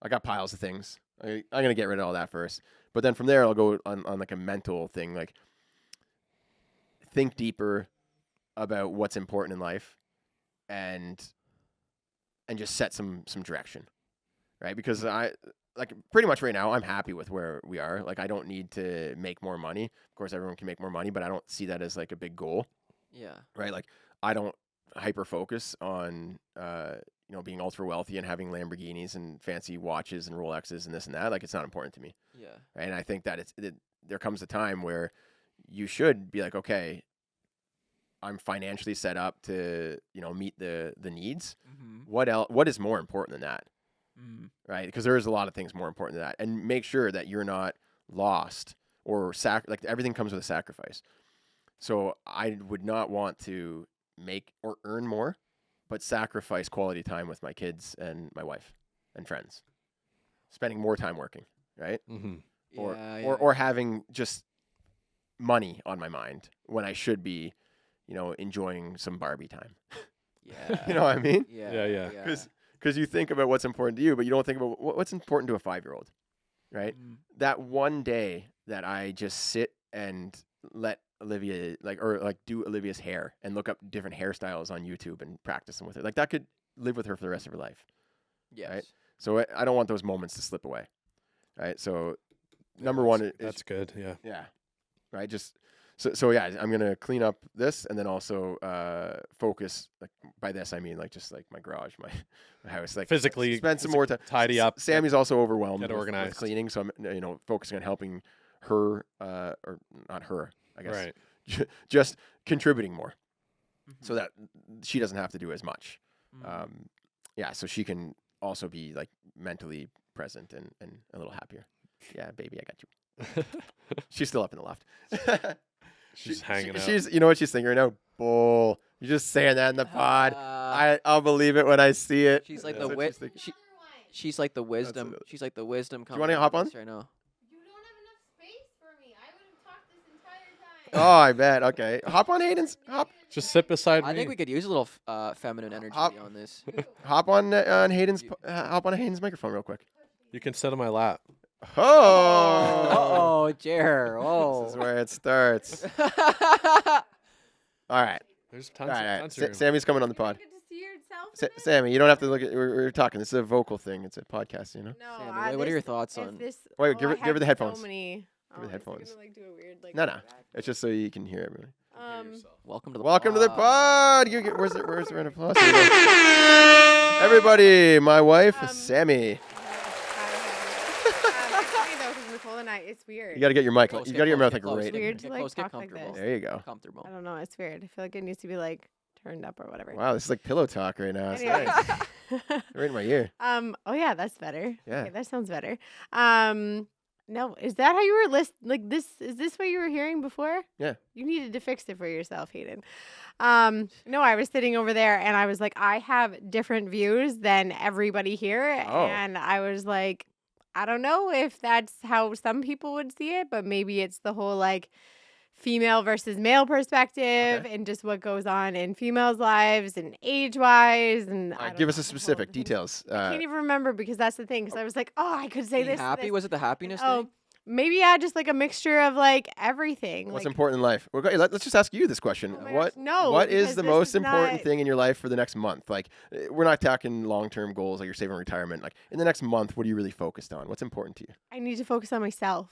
I got piles of things. I'm gonna get rid of all that first, but then from there I'll go on like a mental thing, like think deeper about what's important in life, and just set some direction, right? Because I like pretty much right now I'm happy with where we are. Like I don't need to make more money. Of course, everyone can make more money, but I don't see that as like a big goal, Yeah. right? Like I don't hyper focus on being ultra wealthy and having Lamborghinis and fancy watches and Rolexes and this and that. Like it's not important to me, Yeah. right? And I think that there comes a time where you should be like, okay, I'm financially set up to meet the needs. Mm-hmm. What else? What is more important than that? Mm. Right? Because there is a lot of things more important than that, and make sure that you're not lost or like everything comes with a sacrifice. So I would not want to make or earn more, but sacrifice quality time with my kids and my wife and friends, spending more time working, right? mm-hmm. Or having just money on my mind when I should be, enjoying some Barbie time. Yeah. You know what I mean? Yeah. Because you think about what's important to you, but you don't think about what's important to a 5-year-old, right? Mm. That one day that I just sit and let Olivia do Olivia's hair and look up different hairstyles on YouTube and practice them with her. Like that could live with her for the rest of her life. Yes. Right? So I don't want those moments to slip away. Right? So number one is That's good. Yeah. yeah. Right? Just so yeah, I'm gonna clean up this and then also focus, like by this I mean like just like my garage, my house, like Physically spend some more time. tidy up. Sammy's also overwhelmed Get with organized. cleaning, so I'm focusing on helping her, or not her, I guess, Right. just contributing more, so Mhm. that she doesn't have to do as much. Mm. Yeah, so she can also be like mentally present and a little happier. Yeah, baby, I got you. She's still up in the loft. She's hanging out. She's, you know what she's thinking right now? Bull. You're just saying that in the pod. Ah. I'll believe it when I see it. She's like That's the what wit. she's thinking. She's like the wisdom. another- She's like the wisdom. you wanna hop on? Right now. You don't have enough space for me. I would have talked this entire time. Oh, I bet. Okay. Hop on Hayden's. Just sit beside me. I think we could use a little feminine energy Hop- on this. Hop on Hayden's. Hop on Hayden's microphone real quick. You can sit on my lap. Oh. Oh, Jer. This is where it starts. All right. There's All tons, right. of, tons of room. Sammy's coming on the pod. Get to see yourself in it? Sammy, you don't have to look at. We're talking. This is a vocal thing. It's a podcast, you know. No, Sammy, what are your thoughts if on- this? Wait, oh, give I her the have headphones. So many. Give her the is it headphones. Gonna, like, do a weird, like, No. feedback? It's just so you can hear everything. Welcome to the Welcome to the pod. Where's the round of applause? Here we go. Everybody, my wife, Sammy. It's funny though, because Nicole and I, it's weird. You got to get your mic. Close, You get got to get your close, mouth get like close, right. Weird in to Get like close, get talk like comfortable. this. There you go. Comfortable. I don't know. It's weird. I feel like it needs to be like turned up or whatever. Wow, this is like pillow talk right now. It's Anyway. nice. Right in my ear. Oh yeah, that's better. Yeah. Okay, that sounds better. No, is that how you were like this? Is this what you were hearing before? Yeah. You needed to fix it for yourself, Hayden. No, I was sitting over there and I was like, I have different views than everybody here, Oh. and I was like, I don't know if that's how some people would see it, but maybe it's the whole like female versus male perspective and just what goes on in females' lives and age-wise. And I don't Give us know, a the whole specific thing. details. I can't even remember because that's the thing. Because I was like, oh, I could say Being this. happy? this. Was it the happiness Oh, thing? maybe just like a mixture of like everything. What's like, important in life? Let's just ask you this question. Oh my What gosh, no, What is because the this most is important not- thing in your life for the next month? Like, we're not talking long-term goals like you're saving retirement. Like, in the next month, what are you really focused on? What's important to you? I need to focus on myself,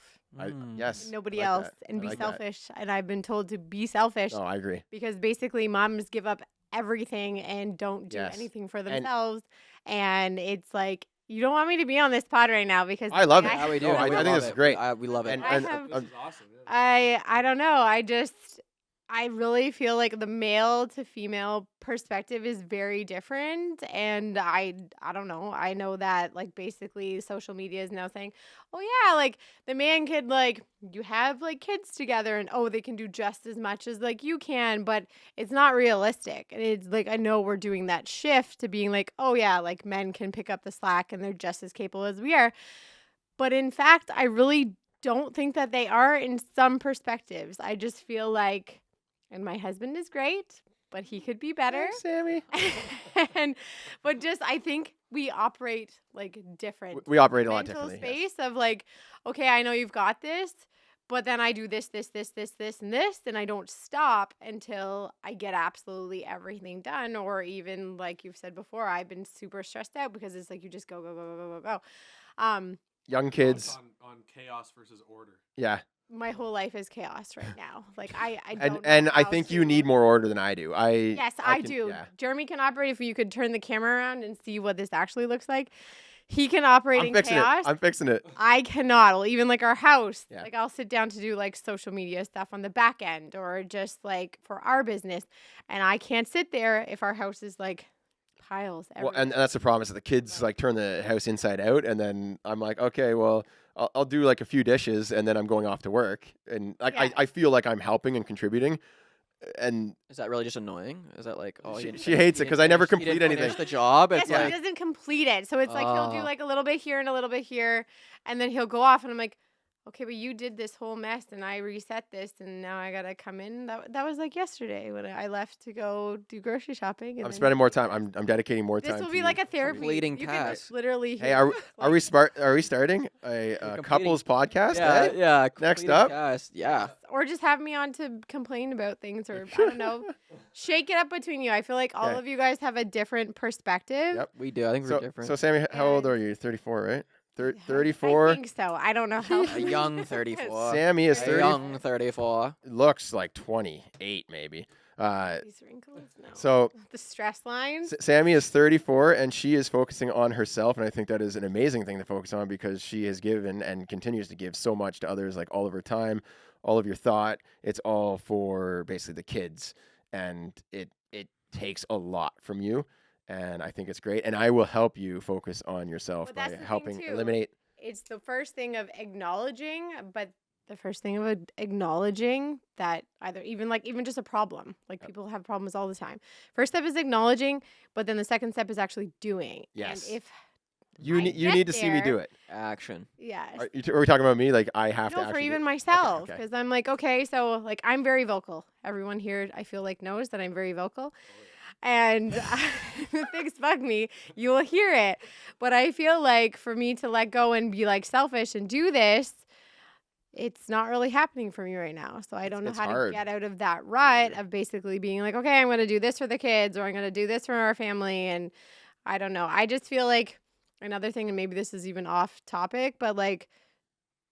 Yes. nobody I like else, that. and I be like that. selfish. And I've been told to be selfish Oh, I agree. because basically moms give up everything and don't do Yes. anything for And- themselves. And it's like, you don't want me to be on this pod right now because I love it. Yeah, we do. Oh, I think love this is it. great. We love it. And- I and, have- This is awesome. Yeah. I don't know. I really feel like the male to female perspective is very different, and I don't know. I know that like basically social media is now saying, "Oh yeah, like the man could like you have like kids together and oh they can do just as much as like you can," but it's not realistic. And it's like I know we're doing that shift to being like, "Oh yeah, like men can pick up the slack and they're just as capable as we are." But in fact, I really don't think that they are in some perspectives. I just feel like and my husband is great, but he could be better. Sammy. But just I think we operate like different. We operate a lot mental differently. yes. space of like, okay, I know you've got this, but then I do this, and this, and I don't stop until I get absolutely everything done. Or even like you've said before, I've been super stressed out because it's like you just go. Young kids. On chaos versus order. Yeah. My whole life is chaos right now. Like I don't And know and I how think to- you need more order than I do. Yes, I can- do. Yeah. Jeremy can operate if you could turn the camera around and see what this actually looks like. He can operate I'm in fixing chaos. it. I'm fixing it. I cannot. Well, even like our house. Yeah. Like I'll sit down to do like social media stuff on the back end or just like for our business. And I can't sit there if our house is like piles Well, everywhere. and that's the problem is that the kids like turn the house inside out, and then I'm like, okay, well, I'll do like a few dishes, and then I'm going off to work, and like Yeah. I feel like I'm helping and contributing, and Is that really just annoying? Is that like She- you didn't she fin- hates you it 'cause didn't I never finish- you didn't complete finish anything. the job. It's Yes, but like he doesn't complete it. So it's like he'll do Oh. like a little bit here and a little bit here, and then he'll go off, and I'm like, okay, but you did this whole mess, and I reset this, and now I gotta come in. That was like yesterday when I left to go do grocery shopping. And I'm then spending more time. I'm dedicating more time. This will to be you. like a therapy. Completing you tasks. Can literally. Hey, hear, are we starting a completing- couples podcast? yeah, eh? yeah. Next completing up. tasks, yeah. or just have me on to complain about things, or I don't know, shake it up between you. I feel like all Okay. of you guys have a different perspective. Yep. We do. I think we're So, different. so Sammy, how old And- are you? 34, right? I 34. think so. I don't know how. a young 34. Sammy is A 30. young 34. Looks like 28, maybe. These wrinkles. No. So The stress lines. Sammy is 34, and she is focusing on herself, and I think that is an amazing thing to focus on because she has given and continues to give so much to others, like all of her time, all of your thought. It's all for basically the kids, and it takes a lot from you, and I think it's great. And I will help you focus on yourself But by that's the thing, helping too. eliminate. It's the first thing of acknowledging, but the first thing of acknowledging that even just a problem. Like people have problems all the time. First step is acknowledging, but then the second step is actually doing. Yes. And if You I need you get need to see me do there. it. Action. Yes. Are we talking about me? Like I have to No, for actually do even it? myself, okay. because I'm like, okay, so like I'm very vocal. Everyone here, I feel like, knows that I'm very vocal, and things bug me. You will hear it, but I feel like for me to let go and be like selfish and do this, it's not really happening for me right now. So I don't know it's how hard. to get out of that rut of basically being like, okay, I'm going to do this for the kids, or I'm going to do this for our family, and I don't know. I just feel like another thing, and maybe this is even off topic, but like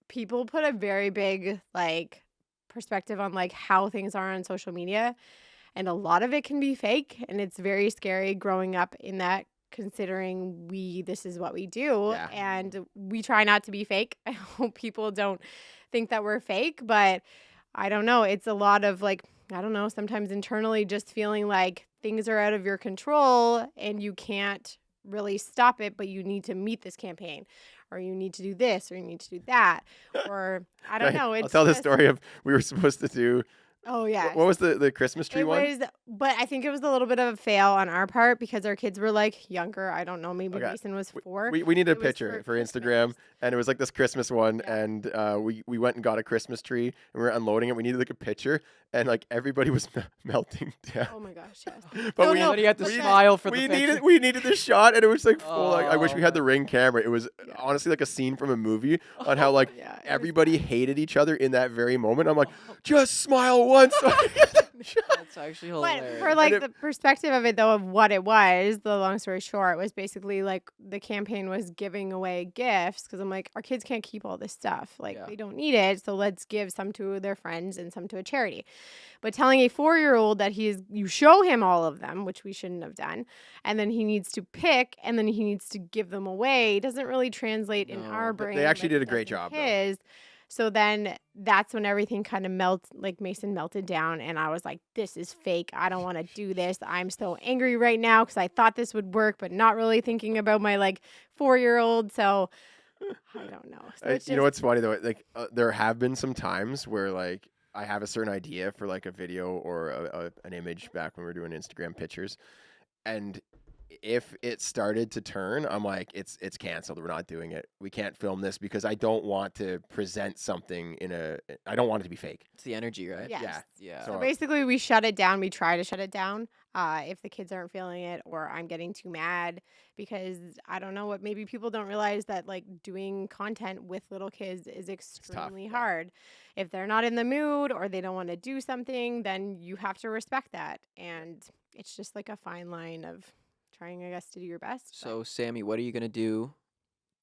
people put a very big like perspective on like how things are on social media, and a lot of it can be fake, and it's very scary growing up in that, considering this is what we do. Yeah. And we try not to be fake. I hope people don't think that we're fake, but I don't know, it's a lot of like, I don't know, sometimes internally just feeling like things are out of your control and you can't really stop it, but you need to meet this campaign, or you need to do this, or you need to do that, or I don't know. I'll It's tell the just, story of we were supposed to do. Oh yeah. What was the Christmas tree It one? was, but I think it was a little bit of a fail on our part because our kids were like younger. I don't know. Maybe Okay. Mason was 4. We needed a It was picture for Christmas. Instagram, and it was like this Christmas one, Yeah. and we went and got a Christmas tree, and we were unloading it. We needed like a picture, and like everybody was melting down. Oh my gosh, yes. But So we no, But you have to but the- smile for the we picture. needed the shot, and it was like full. Like I wish Oh we had the my- Ring camera. It was Yeah. honestly like a scene from a movie on how like Yeah, it was everybody bad. hated each other in that very moment. I'm like, just smile once. That's actually But hilarious. for like it- the perspective of it, though, of what it was, the long story short was basically like the campaign was giving away gifts, because I'm like, our kids can't keep all this stuff. Like, Yeah. they don't need it. So let's give some to their friends and some to a charity. But telling a 4-year-old that you show him all of them, which we shouldn't have done, and then he needs to pick and then he needs to give them away, doesn't really translate in No. our But brain. they actually like did it a great does in job, though. his. So then that's when everything kind of like Mason melted down, and I was like, this is fake. I don't want to do this. I'm so angry right now because I thought this would work, but not really thinking about my like 4-year-old. So I don't know. So it's You know just- what's funny though? Like there have been some times where like I have a certain idea for like a video or an image back when we were doing Instagram pictures, and if it started to turn, I'm like, it's canceled. We're not doing it. We can't film this because I don't want to present something I don't want it to be fake. It's the energy, right? Yes. Yeah. Yeah. So- So basically, we shut it down. We try to shut it down if the kids aren't feeling it, or I'm getting too mad, because I don't know what, maybe people don't realize that like doing content with little kids is extremely yeah. hard. If they're not in the mood or they don't want to do something, then you have to respect that. And it's just like a fine line of trying, I guess, to do your best. but So, Sammy, what are you gonna do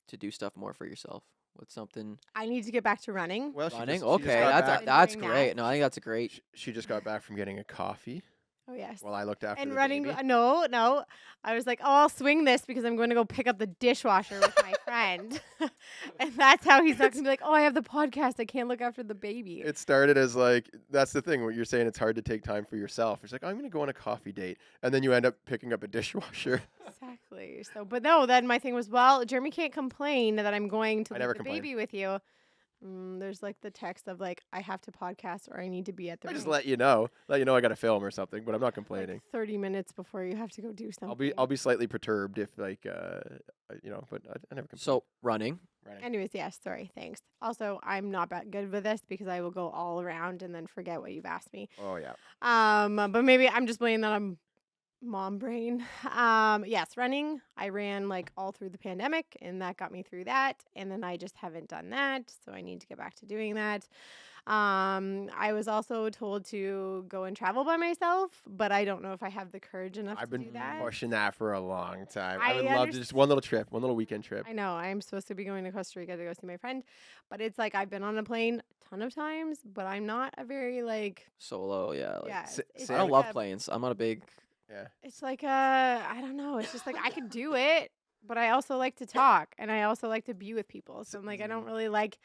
to do stuff more for yourself? What's something I need to get back to running. Well, running? She Okay, just got that's back. that's Doing great. that. No, I think that's a great. She just got back from getting a coffee Oh yes. while I looked after And the running, baby. no. I was like, oh, I'll swing this because I'm going to go pick up the dishwasher with my friend. And that's how he's not going to be like, oh, I have the podcast. I can't look after the baby. It started as like, that's the thing. What you're saying, it's hard to take time for yourself. It's like, I'm going to go on a coffee date. And then you end up picking up a dishwasher. Exactly. So, but no, then my thing was, well, Jeremy can't complain that I'm going to I leave never the complain. baby with you. There's like the text of like, I have to podcast or I need to be at the I just ring, let you know I got to film or something, but I'm not like, complaining. 30 minutes before you have to go do something. I'll be slightly perturbed if like, but I never complain. So running. Running. Anyways, yes, sorry, thanks. Also, I'm not that good with this because I will go all around and then forget what you've asked me. Oh yeah. But maybe I'm just blaming that I'm mom brain. Yes, running. I ran like all through the pandemic, and that got me through that. And then I just haven't done that, so I need to get back to doing that. I was also told to go and travel by myself, but I don't know if I have the courage enough I've to been do that. pushing that for a long time. I I would love to just one little trip, one little weekend trip. I know I'm supposed to be going to Costa Rica to go see my friend, but it's like I've been on a plane a ton of times, but I'm not a very like Solo, yeah. Like, yeah. S- I don't like love a- planes. I'm not a big. Yeah. It's like I don't know. It's just like I could do it, but I also like to talk and I also like to be with people. So I'm like I don't really like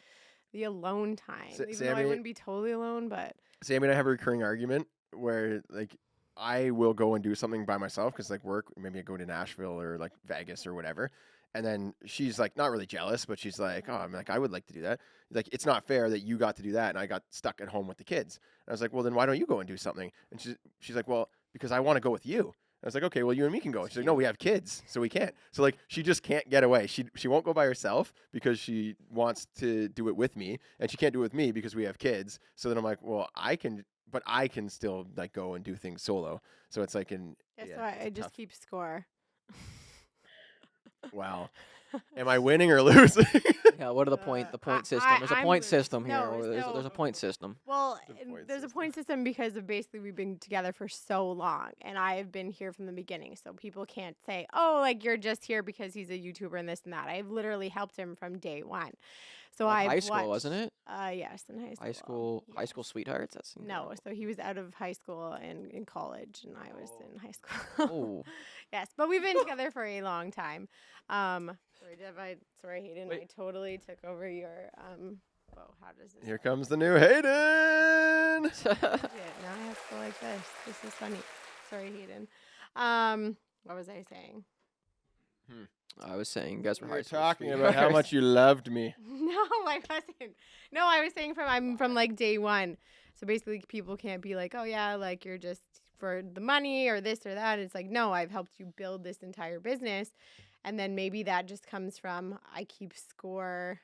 the alone time, even though I Sammy- wouldn't be totally alone. But Sammy and I have a recurring argument where like I will go and do something by myself because like work, maybe I go to Nashville or like Vegas or whatever. And then she's like not really jealous, but she's like, oh, I'm like, I would like to do that. Like, it's not fair that you got to do that and I got stuck at home with the kids. And I was like, well, then why don't you go and do something? And she's like, well, because I want to go with you. And I was like, okay, well, you and me can go. She's like, no, we have kids, so we can't. So like, she just can't get away. She won't go by herself because she wants to do it with me, and she can't do it with me because we have kids. So then I'm like, well, I can still like go and do things solo. So it's like That's yeah, why it's I a just tough- keep score. Wow. Am I winning or losing? Yeah, what are the point I- system? There's a I'm point losing. system here. No, There's no. a point system. Well, The and point there's a system. point system because of basically we've been together for so long, and I've been here from the beginning. So people can't say, "Oh, like you're just here because he's a YouTuber and this and that." I've literally helped him from day one. So Like I've high school, watched, wasn't it? Yes, in high school. High school Yes. sweethearts. That's No, so he was out of high school and in college, and I was in high school. Oh, Yes, but we've been together for a long time. Sorry, Hayden, Wait. I totally took over your Whoa, how does this? Here comes the new Hayden. Shit, now I have to go like this. This is funny. Sorry, Hayden. What was I saying? I was saying, you guys were We were high school talking about how sweethearts. much you loved me. No, I wasn't. No, I was saying I'm from like day one. So basically, people can't be like, oh yeah, like you're just for the money or this or that. It's like, no, I've helped you build this entire business, and then maybe that just comes from I keep score.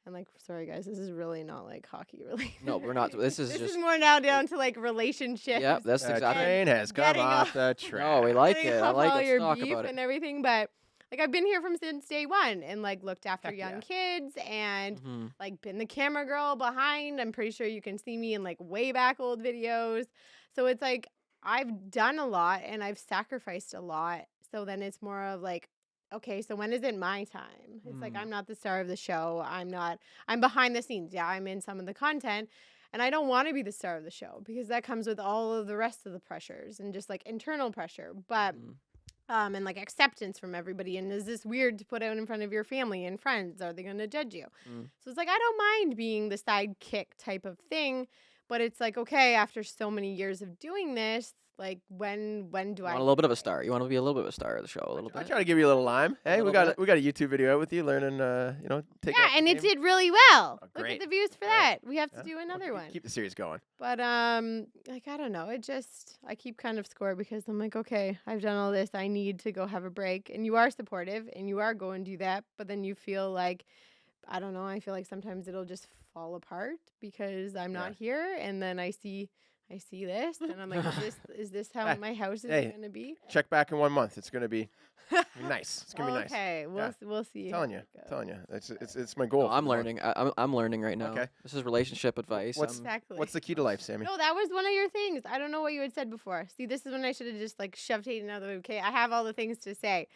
And like, sorry guys, this is really not like hockey related. No, we're not. This is This just. is more now down to like relationships. Yep, that's The exactly. train has come Getting off off- the track. No, we like Getting it. I off like all it. your Let's talk beef about it. and everything, but like I've been here from since day one and like looked after Heck young yeah. kids and Mhm. like been the camera girl behind. I'm pretty sure you can see me in like way back old videos. So it's like I've done a lot and I've sacrificed a lot. So then it's more of like, okay, so when is it my time? It's like Mm. I'm not the star of the show. I'm behind the scenes. Yeah, I'm in some of the content. And I don't want to be the star of the show because that comes with all of the rest of the pressures and just like internal pressure. But Mhm. and like acceptance from everybody. And is this weird to put out in front of your family and friends? Are they going to judge you? Mm. So it's like, I don't mind being the sidekick type of thing, but it's like, okay, after so many years of doing this, like when do You I want a get little bit of a there? star. You want to be a little bit of a star of the show, a little I bit. try to give you a little lime. Hey, we little got bit. we got a YouTube video out with you learning, take Yeah, up and the it game. did really well. Oh, Look at great. the views for Great. that. We have to Yeah. do Well, another one. Keep the series going. But like I don't know, I keep kind of score because I'm like, okay, I've done all this. I need to go have a break. And you are supportive and you are going to do that, but then you feel like I don't know, I feel like sometimes it'll just fall apart because I'm not here and then I see this and I'm like, is this how Hey, my house is hey. going to be? Check back in 1 month. It's gonna be nice. It's gonna be nice. Okay, we'll see. Telling how you, it telling goes. you. It's my goal. No, for I'm the month. learning. I'm learning right now. Okay. This is relationship advice. What's- Exactly. What's the key to life, Sammy? No, that was one of your things. I don't know what you had said before. See, this is when I should have just like shoved Hayden out of the way. Okay, I have all the things to say.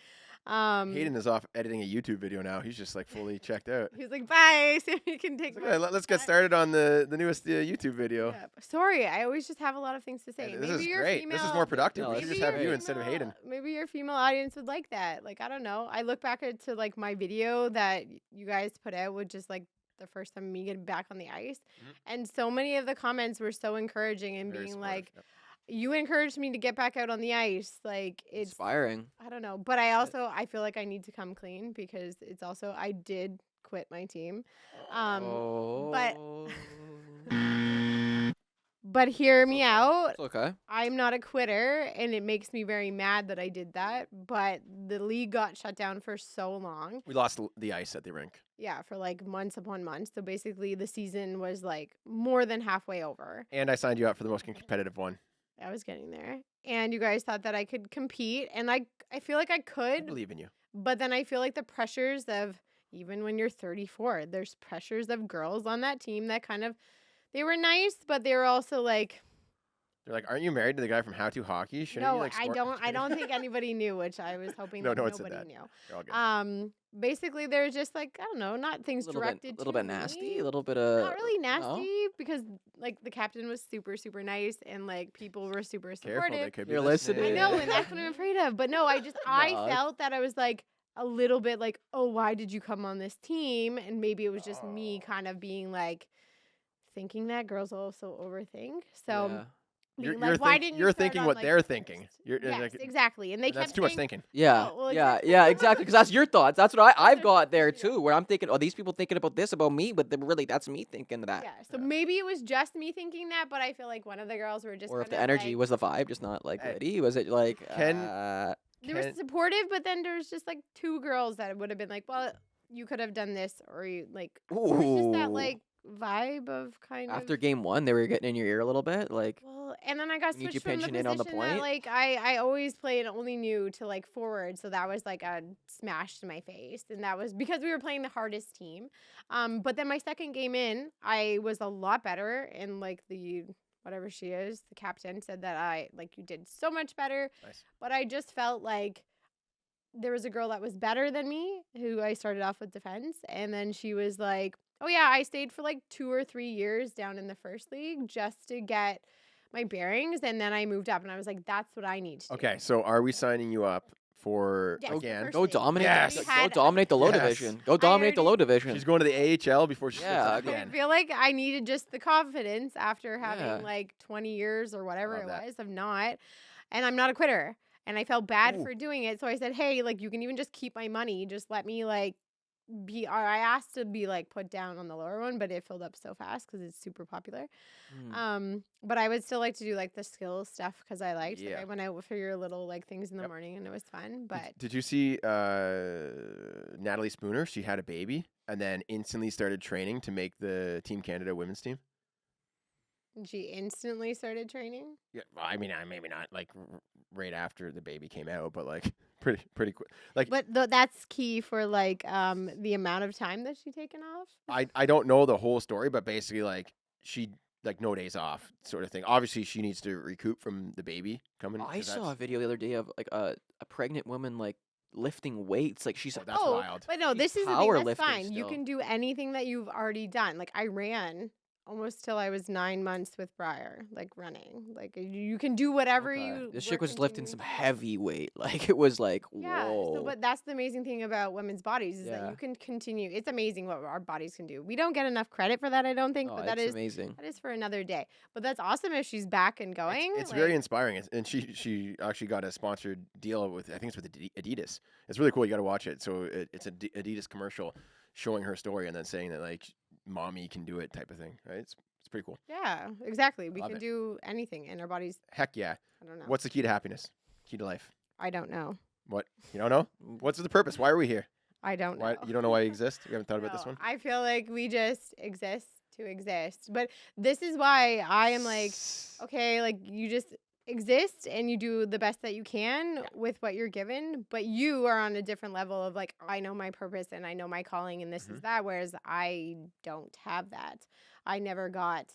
Hayden is off editing a YouTube video now. He's just like fully checked out. He was like, "Bye, so you can take." He's my like, "Okay, let's get started on the newest YouTube video. Yeah, but sorry, I always just have a lot of things to say. This Maybe is you're great. This is female- more productive. No, we this should is just have great. you instead of Hayden. Maybe your female audience would like that. Like, I don't know. I look back at to like my video that you guys put out, which is like the first time me getting back on the ice, and so many of the comments were so encouraging and Very being supportive, like, yep. "You encouraged me to get back out on the ice." Like, it's inspiring. I don't know, but I feel like I need to come clean because it's also I did quit my team. Oh. But hear me out. It's okay. I'm not a quitter, and it makes me very mad that I did that. But the league got shut down for so long. We lost the ice at the rink. Yeah, for like months upon months. So basically, the season was like more than halfway over. And I signed you up for the most competitive one. I was getting there. And you guys thought that I could compete, and I feel like I I could. believe in you. But then I feel like the pressures of even when you're 34, there's pressures of girls on that team that kind of they were nice, but they were also like, They're like, "Aren't you married to the guy from How to Hockey? Shouldn't you no, like score?" I don't think anybody knew, which I was hoping No, that no one said nobody that. knew. You're all good. Basically they're just like, I don't know, not things A little directed bit, little to bit nasty. me. A little bit of. Not really no? nasty because like the captain was super, super nice and like people were super Careful, supportive. they could be You're listening. I know, and that's what I'm afraid of. But no, I No, felt that I was like a little bit like, oh, why did you come on this team? And maybe it was just me kind of being like thinking that girls also overthink. So Yeah. being You're like, why didn't you you're start thinking on, what like, they're the thinking. first?" You're Yes, like, exactly. And they that's kept too much saying, thinking. Yeah, "Oh, well, yeah, exactly. Because that's your thoughts. That's what I've got there too. Where I'm thinking, oh, these people thinking about this about me, but really, that's me thinking that. Yeah, so maybe it was just me thinking that, but I feel like one of the girls were just Or if kind the of energy like, was the vibe, just not like Hey, ready. Was it like they were supportive, but then there's just like two girls that would have been like, well, you could have done this, or you like, there was just that Ooh. like vibe of kind After of. game one, they were getting in your ear a little bit, like Well, and then I got We need you switched from the pinching in on the position that point? like I always played only new to like forward, so that was like a smash to my face, and that was because we were playing the hardest team. But then my second game in, I was a lot better, and like the whatever she is, the captain said that I like you did so much better, Nice. but I just felt like there was a girl that was better than me who I started off with defense, and then she was like, "Oh yeah, I stayed for like 2 or 3 years down in the first league just to get my bearings, and then I moved up." And I was like, "That's what I need to do." Okay, so are we signing you up for Yes, the again? first go league. dominate. Yes. The, We go had- dominate the low Yes. division. Go dominate the low already- division. She's going to the AHL before she Yeah, steps up I again. feel like I needed just the confidence after Yeah. having like 20 years or whatever Love it that. was of not, and I'm not a quitter. And I felt bad Ooh. for doing it, so I said, "Hey, like you can even just keep my money. Just let me like be." Or I asked to be like put down on the lower one, but it filled up so fast because it's super popular. But I would still like to do like the skill stuff because I liked. Like Yeah. I went out for your little like things in the Yep. morning, and it was fun. But Did you see Natalie Spooner? She had a baby and then instantly started training to make the Team Canada women's team. she instantly started training. Yeah, well, I mean, maybe not like right after the baby came out, but like pretty quick. Like But that's key for like the amount of time that she taken off. I don't know the whole story, but basically like she like no days off sort of thing. Obviously, she needs to recoup from the baby coming. I 'cause saw a that's- video the other day of like a pregnant woman like lifting weights. Like she's Oh, that's wild. But no, She's this is the thing. That's powerlifting fine. You still. can do anything that you've already done. Like I ran almost till I was 9 months with Briar, like running. Like you can do whatever Okay. you. This were chick was lifting continuing some to do. heavy weight. Like it was like Yeah. whoa. So, but that's the amazing thing about women's bodies is that Yeah. you can continue. It's amazing what our bodies can do. We don't get enough credit for that, I don't think. Oh, But that it's is amazing. for another day. But that's awesome if she's back and going. It's very like- inspiring, and she actually got a sponsored deal with I think it's with Adidas. It's really cool. You got to watch it. So it's an Adidas commercial showing her story and then saying that like mommy can do it type of thing. Right? It's pretty cool. Yeah, exactly. We Love can it. do anything, and our bodies. Heck yeah. I don't know. What's the key to happiness? Key to life? I don't know. What you don't know? What's the purpose? Why are we here? I don't know. Why you don't know why you exist? You haven't thought about this No, one? I feel like we just exist to exist. But this is why I am like, okay, like you just exist and you do the best that you can with what you're given, but you are on a different level of like, I know my purpose and I know my calling and this is that, whereas I don't have that. I never got,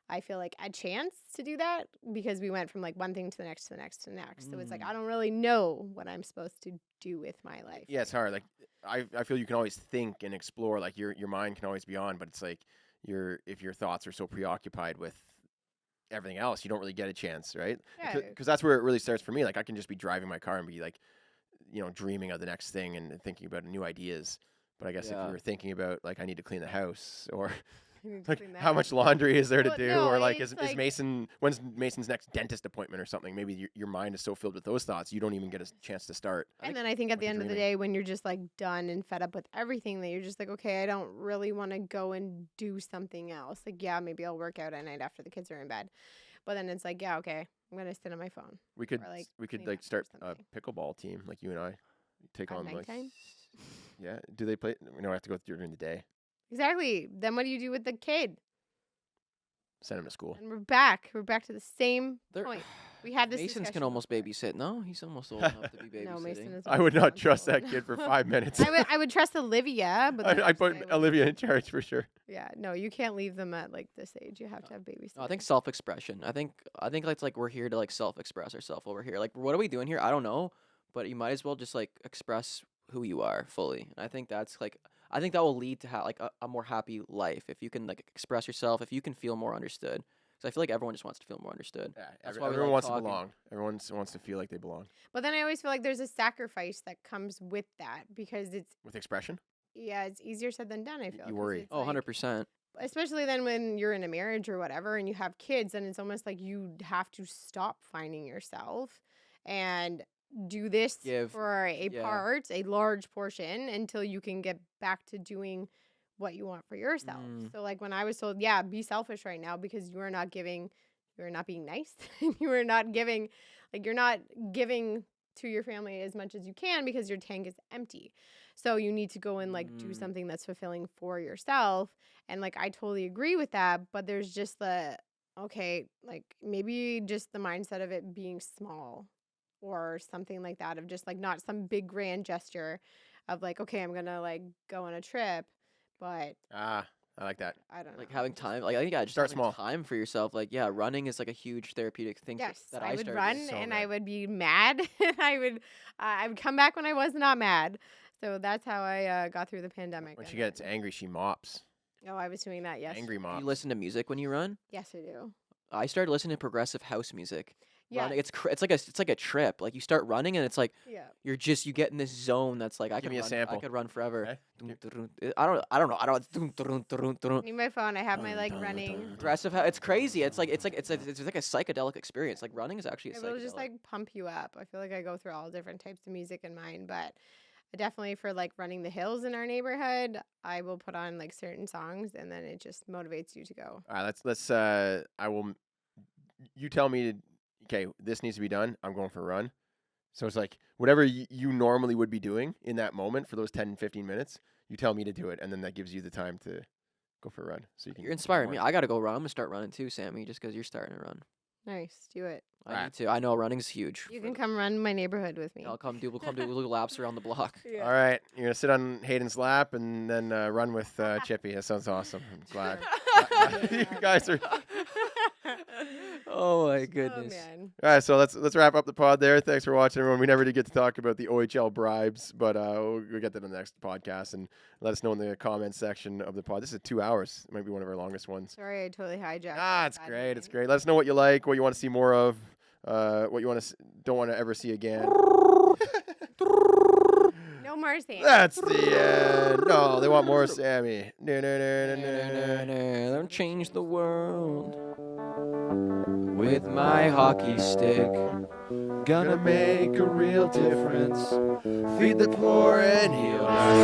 I feel like, a chance to do that because we went from like one thing to the next to the next to the next. So it's like, I don't really know what I'm supposed to do with my life. Yeah, it's hard. Like I feel you can always think and explore. Like your mind can always be on, but it's like if your thoughts are so preoccupied with everything else, you don't really get a chance, right? Yeah. Because that's where it really starts for me. Like I can just be driving my car and be like, dreaming of the next thing and thinking about new ideas. But I guess if Yeah. you were thinking about like I need to clean the house or You need to like clean the how much house. laundry is there to Well, do no, or like it's is like- Mason when's Mason's next dentist appointment or something? Maybe your mind is so filled with those thoughts you don't even get a chance to start. And then I think at the like end of the dreaming. day, when you're just like done and fed up with everything, that you're just like, okay, I don't really want to go and do something else. Like, yeah, maybe I'll work out at night after the kids are in bed. But then it's like, yeah, okay, I'm gonna sit on my phone. We could like, we could clean like up or start a something. pickleball team like you and I take At on like nighttime? yeah. Do they play? No, I have to go during the day. Exactly. Then what do you do with the kid? Send him to school. And we're back. We're back to the same They're- point. We had this. Mason's discussion can almost before. babysit. No, he's almost old enough to be babysitting. No, Mason is. I would not trust that responsible. kid for 5 minutes. I would trust Olivia, but then I I'd put say, like, Olivia in charge for sure. Yeah, no, you can't leave them at like this age. You have to have babies. No, I think self-expression. I think it's like we're here to like self-express ourselves over here. Like what are we doing here? I don't know, but you might as well just like express who you are fully. And I think that's like I think that will lead to like a more happy life if you can like express yourself, if you can feel more understood. Because I feel like everyone just wants to feel more understood. Yeah, That's why we everyone like wants talking. to belong. Everyone wants to feel like they belong But then I always feel like there's a sacrifice that comes with that because it's with expression. it's easier said than done. I feel you 'cause worry. it's Oh, like, 100%. especially then when you're in a marriage or whatever and you have kids, and it's almost like you have to stop finding yourself and do this Give. for a Yeah. large portion until you can get back to doing what you want for yourself. Mm. So like when I was told, yeah, be selfish right now because you are not giving, you are not being nice, and you are not giving, like you're not giving to your family as much as you can because your tank is empty. So you need to go and like do something that's fulfilling for yourself. And like I totally agree with that, but there's just the okay, like maybe just the mindset of it being small or something like that, of just like not some big grand gesture of like, okay, I'm gonna like go on a trip, but I like that. I don't know. Like having time, like I think just Start having small. time for yourself. Like running is like a huge therapeutic thing. Yes, that I would started. run So and good. I would be mad and I would come back when I was not mad. So that's how I got through the pandemic. When she and gets then- angry, she mops. Oh, I was doing that. Yes. Angry Do mops. you listen to music when you run? Yes, I do. I started listening to progressive house music. Yeah. Running, it's like a trip. Like you start running and it's like Yeah. you get in this zone that's like I Give could me a run. sample. I could run forever. Okay. I don't know. I don't. I need my phone. I have my like running. Progressive house. It's crazy. It's like a psychedelic experience. Like running is actually a It psychedelic. will just like pump you up. I feel like I go through all different types of music in mine, but definitely for like running the hills in our neighborhood, I will put on like certain songs and then it just motivates you to go. All right, let's I will you tell me okay, this needs to be done. I'm going for a run. So it's like whatever you normally would be doing in that moment for those 10 15 minutes, you tell me to do it and then that gives you the time to go for a run. So you can You're inspiring me. I gotta go run. I'm gonna start running too, Sammy, just because you're starting to run. Nice. Do it. I Right. need to. I know running's huge. You can come run my neighborhood with me. We'll come do little laps around the block. Yeah. All right, you're going to sit on Hayden's lap and then run with Chippy. That sounds awesome. I'm glad. You guys are Oh my Oh, goodness. man. All right, so let's wrap up the pod there. Thanks for watching, everyone. We never did get to talk about the OHL bribes, but we'll get that in the next podcast. And let us know in the comments section of the pod. This is 2 hours. It might be one of our longest ones. Sorry, I totally hijacked. It's that. great. It's great. Let us know what you like, what you want to see more of, what you want to don't want to ever see again. No more Sam. That's the end. No, they want more Sammy. No, no, no, no, no, no. Don't change the world with my hockey stick. Gonna make a real difference. Feed the poor and heal the